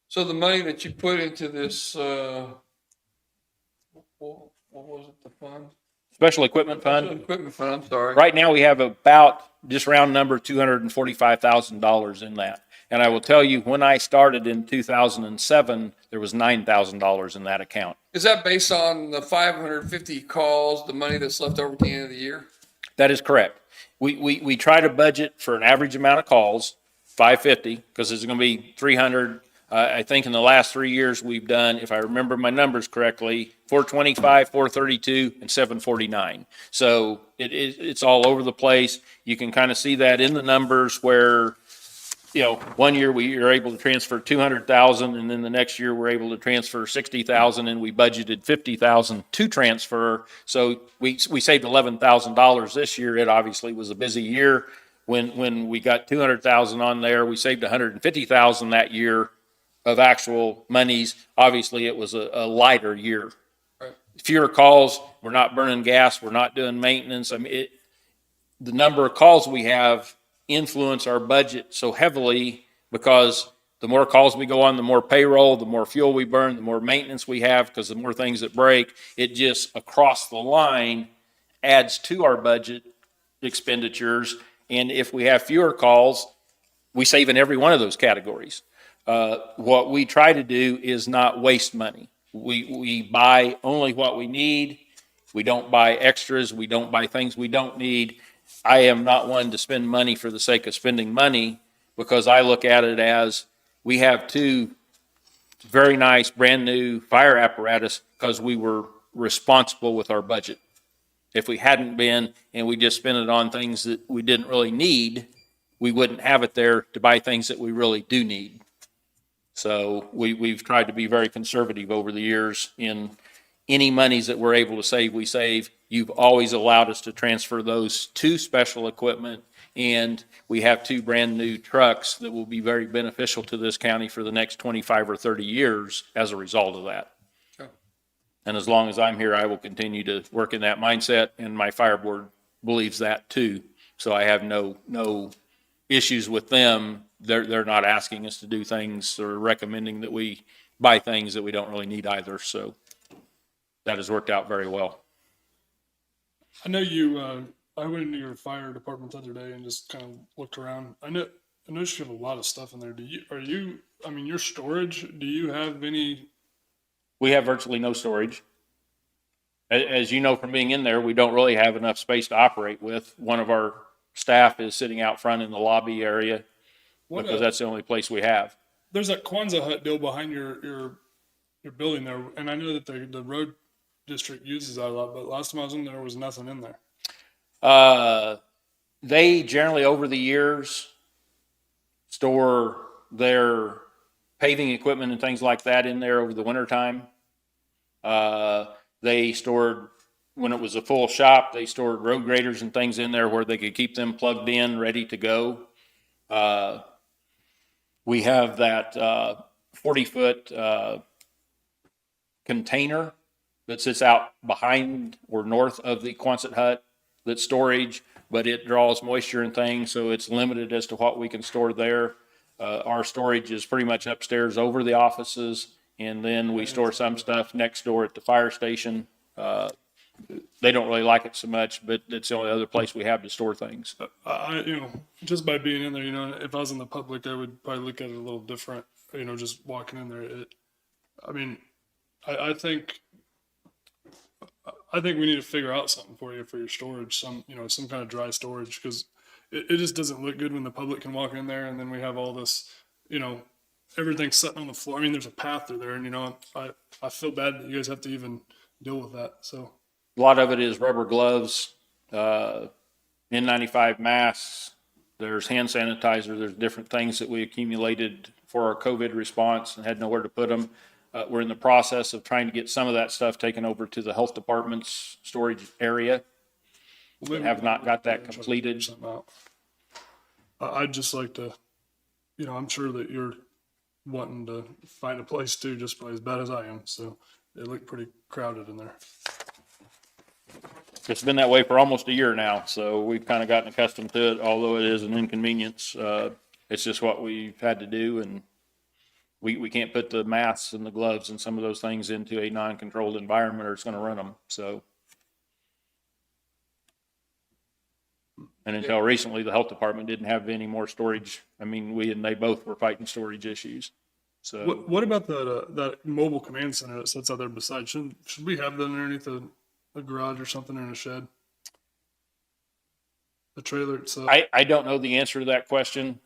So the money that you put into this, what was it, the fund? Special Equipment Fund. Equipment fund, I'm sorry. Right now, we have about, just round number, $245,000 in that. And I will tell you, when I started in 2007, there was $9,000 in that account. Is that based on the 550 calls, the money that's left over at the end of the year? That is correct. We try to budget for an average amount of calls, 550, because there's going to be 300 I think in the last 3 years, we've done, if I remember my numbers correctly, 425, 432, and 749. So it's all over the place. You can kind of see that in the numbers where, you know, one year we were able to transfer 200,000, and then the next year we're able to transfer 60,000, and we budgeted 50,000 to transfer. So we saved $11,000 this year. It obviously was a busy year. When we got 200,000 on there, we saved 150,000 that year of actual monies. Obviously, it was a lighter year. Fewer calls, we're not burning gas, we're not doing maintenance. I mean, the number of calls we have influence our budget so heavily because the more calls we go on, the more payroll, the more fuel we burn, the more maintenance we have, because the more things that break, it just across the line adds to our budget expenditures. And if we have fewer calls, we save in every one of those categories. What we try to do is not waste money. We buy only what we need. We don't buy extras. We don't buy things we don't need. I am not one to spend money for the sake of spending money, because I look at it as we have 2 very nice brand new fire apparatus because we were responsible with our budget. If we hadn't been and we just spent it on things that we didn't really need, we wouldn't have it there to buy things that we really do need. So we've tried to be very conservative over the years in any monies that we're able to save, we save. You've always allowed us to transfer those to special equipment, and we have 2 brand new trucks that will be very beneficial to this county for the next 25 or 30 years as a result of that. Sure. And as long as I'm here, I will continue to work in that mindset, and my fire board believes that too. So I have no issues with them. They're not asking us to do things or recommending that we buy things that we don't really need either. So that has worked out very well. I know you, I went into your fire department the other day and just kind of looked around. I noticed you have a lot of stuff in there. I mean, your storage, do you have any? We have virtually no storage. As you know from being in there, we don't really have enough space to operate with. One of our staff is sitting out front in the lobby area because that's the only place we have. There's that Kwanzaa hut deal behind your building there, and I know that the road district uses that a lot, but last time I was in there was nothing in there. They generally over the years store their paving equipment and things like that in there over the winter time. They stored, when it was a full shop, they stored road graders and things in there where they could keep them plugged in, ready to go. We have that 40-foot container that sits out behind or north of the Quonset hut that's storage, but it draws moisture and things, so it's limited as to what we can store there. Our storage is pretty much upstairs over the offices, and then we store some stuff next door at the fire station. They don't really like it so much, but it's the only other place we have to store things. Just by being in there, if I was in the public, I would probably look at it a little different, just walking in there. I think we need to figure out something for you for your storage, some kind of dry storage, because it just doesn't look good when the public can walk in there and then we have all this, everything's sitting on the floor. I mean, there's a path through there, and I feel bad that you guys have to even deal with that. So a lot of it is rubber gloves, N95 masks. There's hand sanitizer. There's different things that we accumulated for our COVID response and had nowhere to put them. We're in the process of trying to get some of that stuff taken over to the health department's storage area. We have not got that completed. I'd just like to, I'm sure that you're wanting to find a place too, just probably as bad as I am. So it looked pretty crowded in there. It's been that way for almost a year now, so we've kind of gotten accustomed to it, although it is an inconvenience. It's just what we've had to do, and we can't put the masks and the gloves and some of those things into a non-controlled environment or it's going to run them. So, and until recently, the health department didn't have any more storage. I mean, we and they both were fighting storage issues. So, what about that mobile command center that sits out there beside? Should we have that underneath a garage or something, or in a shed? The trailer itself. I don't know the answer to that question.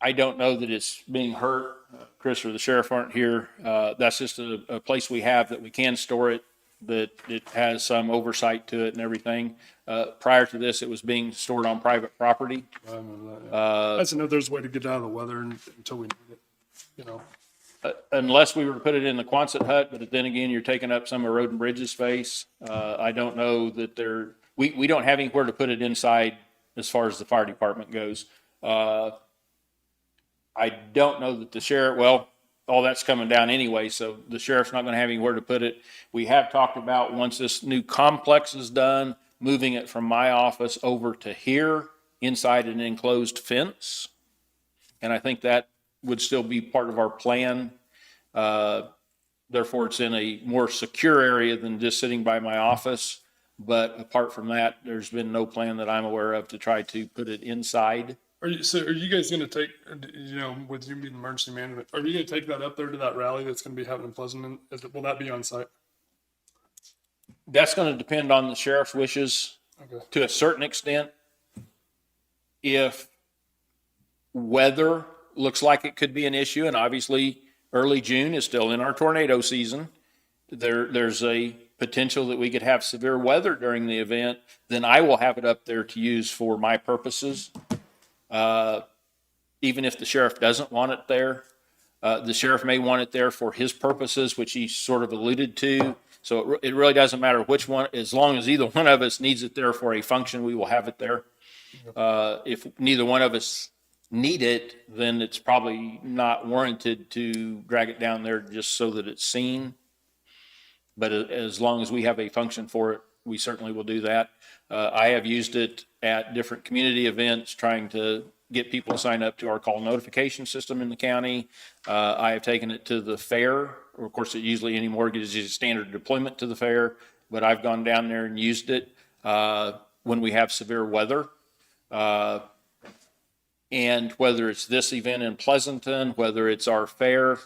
I don't know that it's being hurt. Chris or the sheriff aren't here. That's just a place we have that we can store it, that it has some oversight to it and everything. Prior to this, it was being stored on private property. I remember that, yeah. I just know there's a way to get out of the weather until we need it, you know. Unless we were to put it in the Quonset hut, but then again, you're taking up some of Road and Bridge's space. I don't know that we don't have anywhere to put it inside as far as the fire department goes. I don't know that the sheriff, well, all that's coming down anyway, so the sheriff's not gonna have anywhere to put it. We have talked about, once this new complex is done, moving it from my office over to here, inside an enclosed fence. And I think that would still be part of our plan. Therefore, it's in a more secure area than just sitting by my office. But apart from that, there's been no plan that I'm aware of to try to put it inside. Are you guys gonna take, you know, with you being emergency management, are you gonna take that up there to that rally that's gonna be happening in Pleasanton? Will that be on site? That's going to depend on the sheriff's wishes Okay. to a certain extent. If weather looks like it could be an issue, and obviously early June is still in our tornado season, there's a potential that we could have severe weather during the event, then I will have it up there to use for my purposes. Even if the sheriff doesn't want it there, the sheriff may want it there for his purposes, which he sort of alluded to. So it really doesn't matter which one, as long as either one of us needs it there for a function, we will have it there. If neither one of us need it, then it's probably not warranted to drag it down there just so that it's seen. But as long as we have a function for it, we certainly will do that. I have used it at different community events, trying to get people to sign up to our call notification system in the county. I have taken it to the fair. Of course, it usually anymore gives you standard deployment to the fair, but I've gone down there and used it when we have severe weather. And whether it's this event in Pleasanton, whether it's our fair,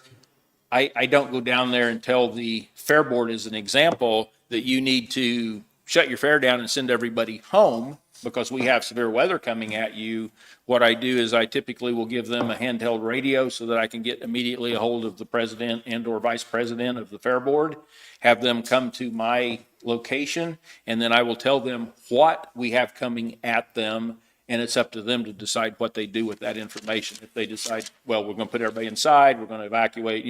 I don't go down there and tell the fair board, as an example, that you need to shut your fair down and send everybody home because we have severe weather coming at you. What I do is I typically will give them a handheld radio so that I can get immediately a hold of the president and or vice president of the fair board, have them come to my location, and then I will tell them what we have coming at them. And it's up to them to decide what they do with that information. If they decide, well, we're going to put everybody inside, we're going to evacuate,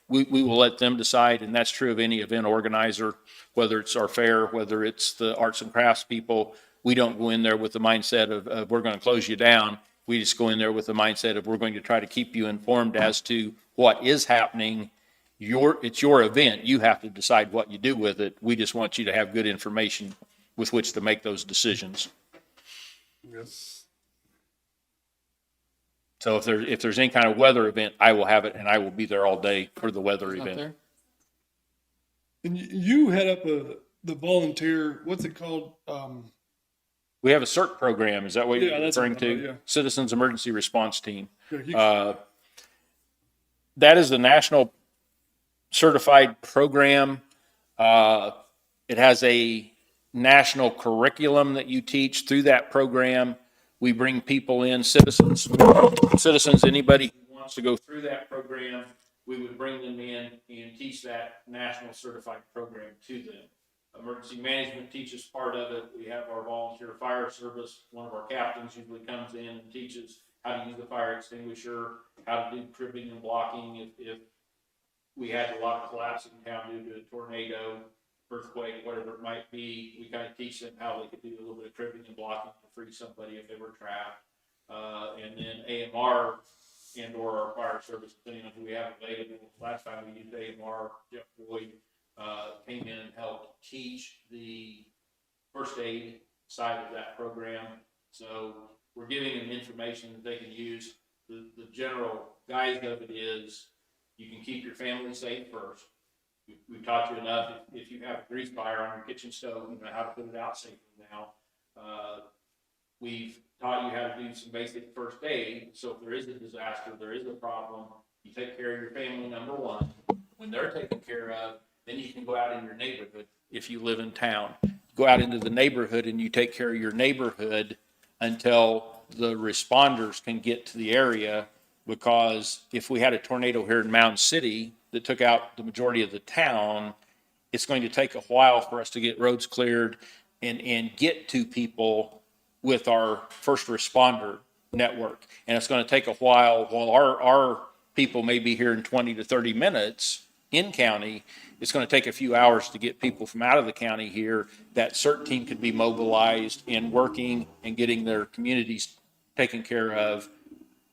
we will let them decide. And that's true of any event organizer, whether it's our fair, whether it's the arts and crafts people. We don't go in there with the mindset of we're going to close you down. We just go in there with the mindset of we're going to try to keep you informed as to what is happening. It's your event. You have to decide what you do with it. We just want you to have good information with which to make those decisions. Yes. So if there's any kind of weather event, I will have it, and I will be there all day for the weather Not event. there? And you head up the volunteer, what's it called? We have a CERT program. Is that what Yeah, you're that's referring what I'm to? about, yeah. Citizens Emergency Response Team. Yeah, That is the national certified program. It has a national curriculum that you teach through that program. We bring people in, citizens, anybody who wants to go through that program, we would bring them in and teach that national certified program to them. Emergency management teaches part of it. We have our volunteer fire service. One of our captains usually comes in and teaches how to use the fire extinguisher, how to do cribbing and blocking. If we had a lot of collapse in town due to a tornado, earthquake, whatever it might be, we kind of teach them how they could do a little bit of cribbing and blocking to free somebody if they were trapped. And then AMR and or our fire service, depending on who we have available. Last time we used AMR, Jeff Boyd came in and helped teach the first aid side of that program. So we're giving them information that they can use. The general guise of it is you can keep your family safe first. We've taught you enough. If you have a grease fire on your kitchen stove, you know how to put it out safely now. We've taught you how to do some basic first aid. So if there is a disaster, there is a problem, you take care of your family, number one. When they're taken care of, then you can go out in your neighborhood if you live in town. Go out into the neighborhood and you take care of your neighborhood until the responders can get to the area. because if we had a tornado here in Mound City that took out the majority of the town, it's going to take a while for us to get roads cleared and get to people with our first responder network. And it's going to take a while our people may be here in 20 to 30 minutes in county. It's going to take a few hours to get people from out of the county here. That CERT team could be mobilized and working and getting their communities taken care of.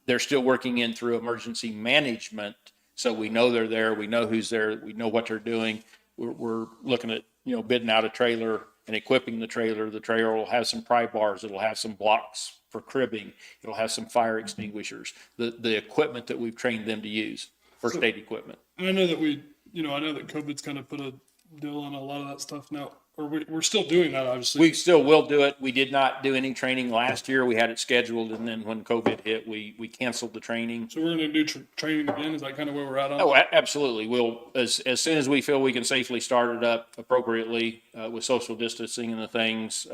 They're still working in through emergency management. So we know they're there. We know who's there. We know what they're doing. We're looking at, bidding out a trailer and equipping the trailer. The trailer will have some pry bars. It'll have some blocks for cribbing. It'll have some fire extinguishers, the equipment that we've trained them to use, first aid equipment. And I know that I know that COVID's kind of put a deal on a lot of that stuff now, or we're still doing that, obviously. We still will do it. We did not do any training last year. We had it scheduled, and then when COVID hit, we canceled the training. So we're going to do training again. Is that kind of where we're at on? Oh, absolutely. We'll, as soon as we feel we can safely start it up appropriately, with social distancing and the things,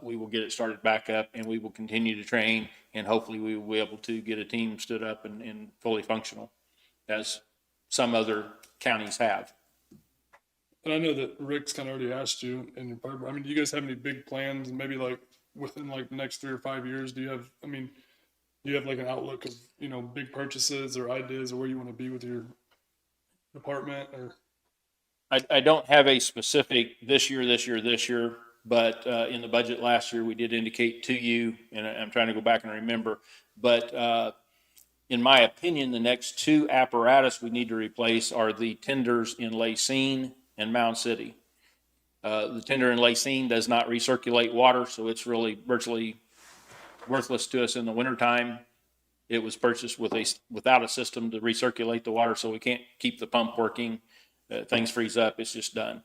we will get it started back up, and we will continue to train, and hopefully we will be able to get a team stood up and fully functional, as some other counties have. And I know that Rick's kind of already asked you in your part. I mean, do you guys have any big plans, maybe like within like the next 3 or 5 years? Do you have like an outlook of, big purchases or ideas or where you want to be with your department? Or I don't have a specific this year, but in the budget last year, we did indicate to you, and I'm trying to go back and remember, but in my opinion, the next 2 apparatus we need to replace are the tenders in Lacine and Mound City. The tender in Lacine does not recirculate water, so it's really virtually worthless to us in the wintertime. It was purchased without a system to recirculate the water, so we can't keep the pump working. Things freeze up, it's just done.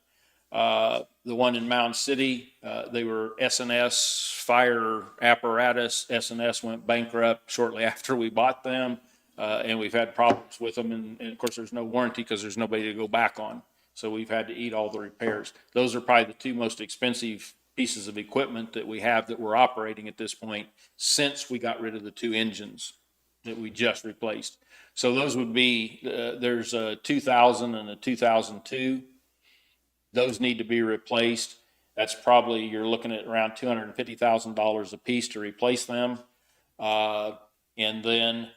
The one in Mound City, they were S&S fire apparatus. S&S went bankrupt shortly after we bought them, and we've had problems with them. And of course, there's no warranty because there's nobody to go back on. So we've had to eat all the repairs. Those are probably the 2 most expensive pieces of equipment that we have that we're operating at this point since we got rid of the 2 engines that we just replaced. So those would be, there's a 2000 and a 2002. Those need to be replaced. That's probably, you're looking at around $250,000 a piece to replace them. And then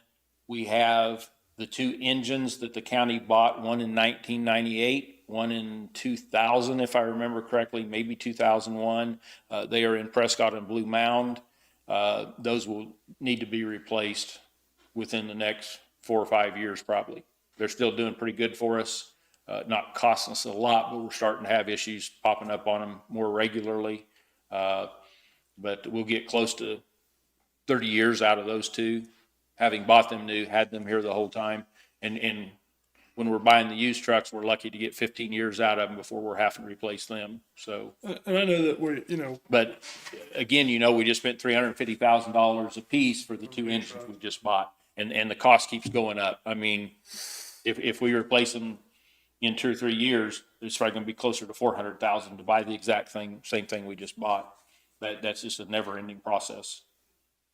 we have the 2 engines that the county bought, one in 1998, one in 2000, if I remember correctly, maybe 2001. They are in Prescott and Blue Mound. Those will need to be replaced within the next 4 or 5 years, probably. They're still doing pretty good for us. Not costing us a lot, but we're starting to have issues popping up on them more regularly. But we'll get close to 30 years out of those 2, having bought them new, had them here the whole time. And when we're buying the used trucks, we're lucky to get 15 years out of them before we're having to replace them. So, and I know that but again, we just spent $350,000 a piece for the 2 engines we just bought, and the cost keeps going up. I mean, if we replace them in 2 or 3 years, it's probably going to be closer to $400,000 to buy the exact same thing we just bought. That's just a never-ending process.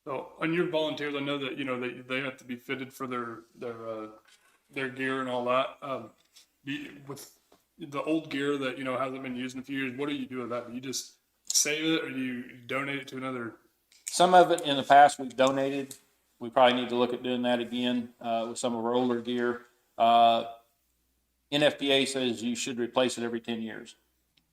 So on your volunteers, I know that they have to be fitted for their gear and all that. With the old gear that hasn't been used in a few years, what do you do with that? Do you just save it, or do you donate it to another? Some of it in the past we've donated. We probably need to look at doing that again with some of our older gear. NFPA says you should replace it every 10 years.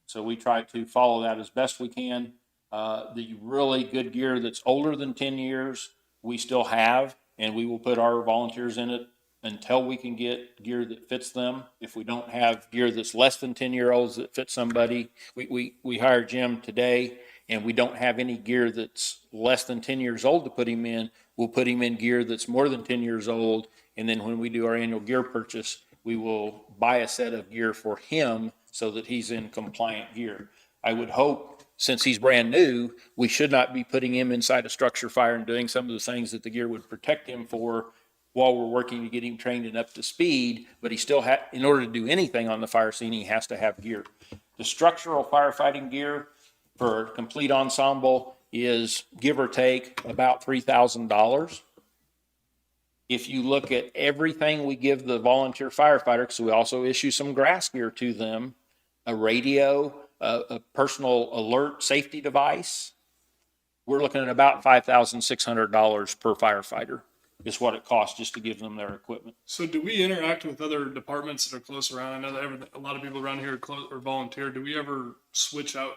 So we try to follow that as best we can. The really good gear that's older than 10 years, we still have, and we will put our volunteers in it until we can get gear that fits them. If we don't have gear that's less than 10-year-olds that fit somebody, we hired Jim today, and we don't have any gear that's less than 10 years old to put him in. We'll put him in gear that's more than 10 years old, and then when we do our annual gear purchase, we will buy a set of gear for him so that he's in compliant gear. I would hope, since he's brand new, we should not be putting him inside a structure fire and doing some of the things that the gear would protect him for while we're working to get him trained and up to speed. But he still in order to do anything on the fire scene, he has to have gear. The structural firefighting gear for a complete ensemble is, give or take, about $3,000. if you look at everything we give the volunteer firefighter, because we also issue some grass gear to them, a radio, a personal alert safety device, we're looking at about $5,600 per firefighter is what it costs just to give them their equipment. So do we interact with other departments that are close around? I know that a lot of people around here are close or volunteer. Do we ever switch out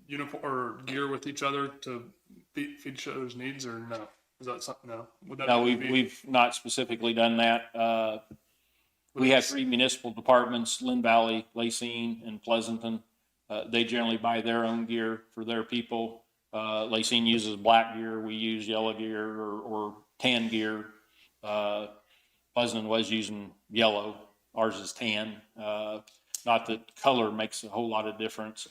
uniform or gear with each other to feed each other's needs, or no? Is that something? No. Would that No, be- we've not specifically done that. We have 3 municipal departments, Lynn Valley, Lacine, and Pleasanton. They generally buy their own gear for their people. Lacine uses black gear, we use yellow gear or tan gear. Pleasanton was using yellow, ours is tan. Not that color makes a whole lot of difference.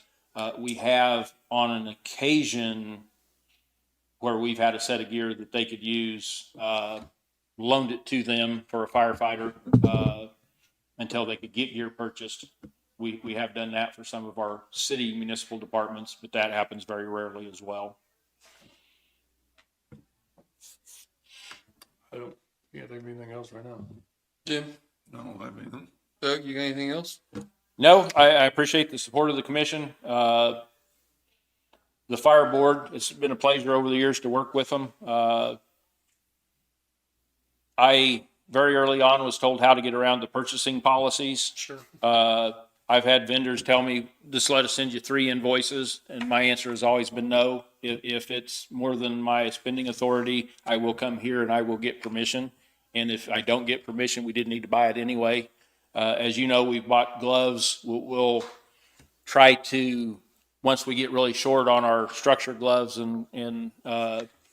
We have on an occasion where we've had a set of gear that they could use, loaned it to them for a firefighter until they could get gear purchased. We have done that for some of our city municipal departments, but that happens very rarely as well. I don't. Can't think of anything else right now. Jim, No, I mean, Doug, you got anything else? No, I appreciate the support of the commission. The fire board, it's been a pleasure over the years to work with them. I very early on was told how to get around the purchasing policies. Sure. I've had vendors tell me, just let us send you 3 invoices, and my answer has always been no. If it's more than my spending authority, I will come here and I will get permission. And if I don't get permission, we didn't need to buy it anyway. As you know, we've bought gloves. We'll try to, once we get really short on our structure gloves and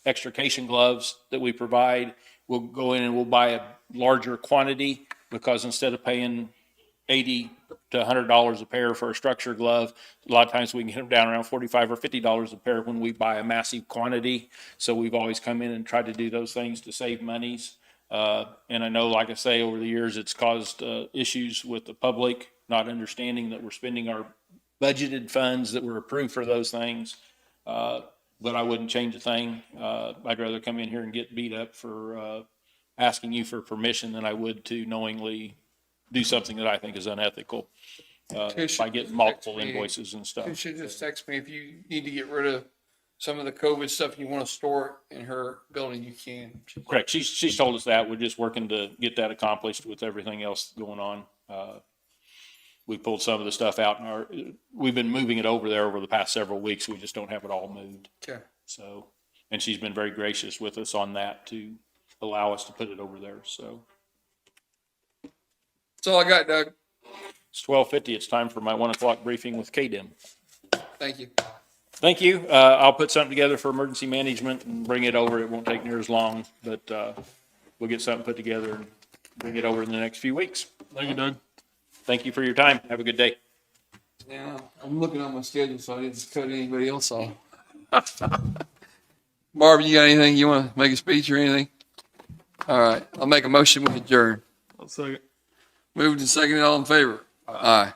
extrication gloves that we provide, we'll go in and we'll buy a larger quantity, because instead of paying $80 to $100 a pair for a structure glove, a lot of times we can get them down around $45 or $50 a pair when we buy a massive quantity. So we've always come in and tried to do those things to save monies. And I know, like I say, over the years, it's caused issues with the public not understanding that we're spending our budgeted funds that were approved for those things. But I wouldn't change a thing. I'd rather come in here and get beat up for asking you for permission than I would to knowingly do something that I think is unethical by getting multiple invoices and stuff. You should just text me if you need to get rid of some of the COVID stuff, you want to store it in her building, you can. Correct. She's told us that. We're just working to get that accomplished with everything else going on. We pulled some of the stuff out and we've been moving it over there over the past several weeks. We just don't have it all moved. Okay. So, and she's been very gracious with us on that to allow us to put it over there. So That's all I got, Doug. it's 12:50. It's time for my 1 o'clock briefing with KDIM. Thank you. Thank you. I'll put something together for emergency management and bring it over. It won't take near as long, but we'll get something put together and bring it over in the next few weeks. Thank you, Doug. Thank you for your time. Have a good day. Yeah, I'm looking on my schedule, so I didn't cut anybody else off. Barb, you got anything? You want to make a speech or anything? All right, I'll make a motion with adjourn. I'll second. Moved and seconded, all in favor? Aye.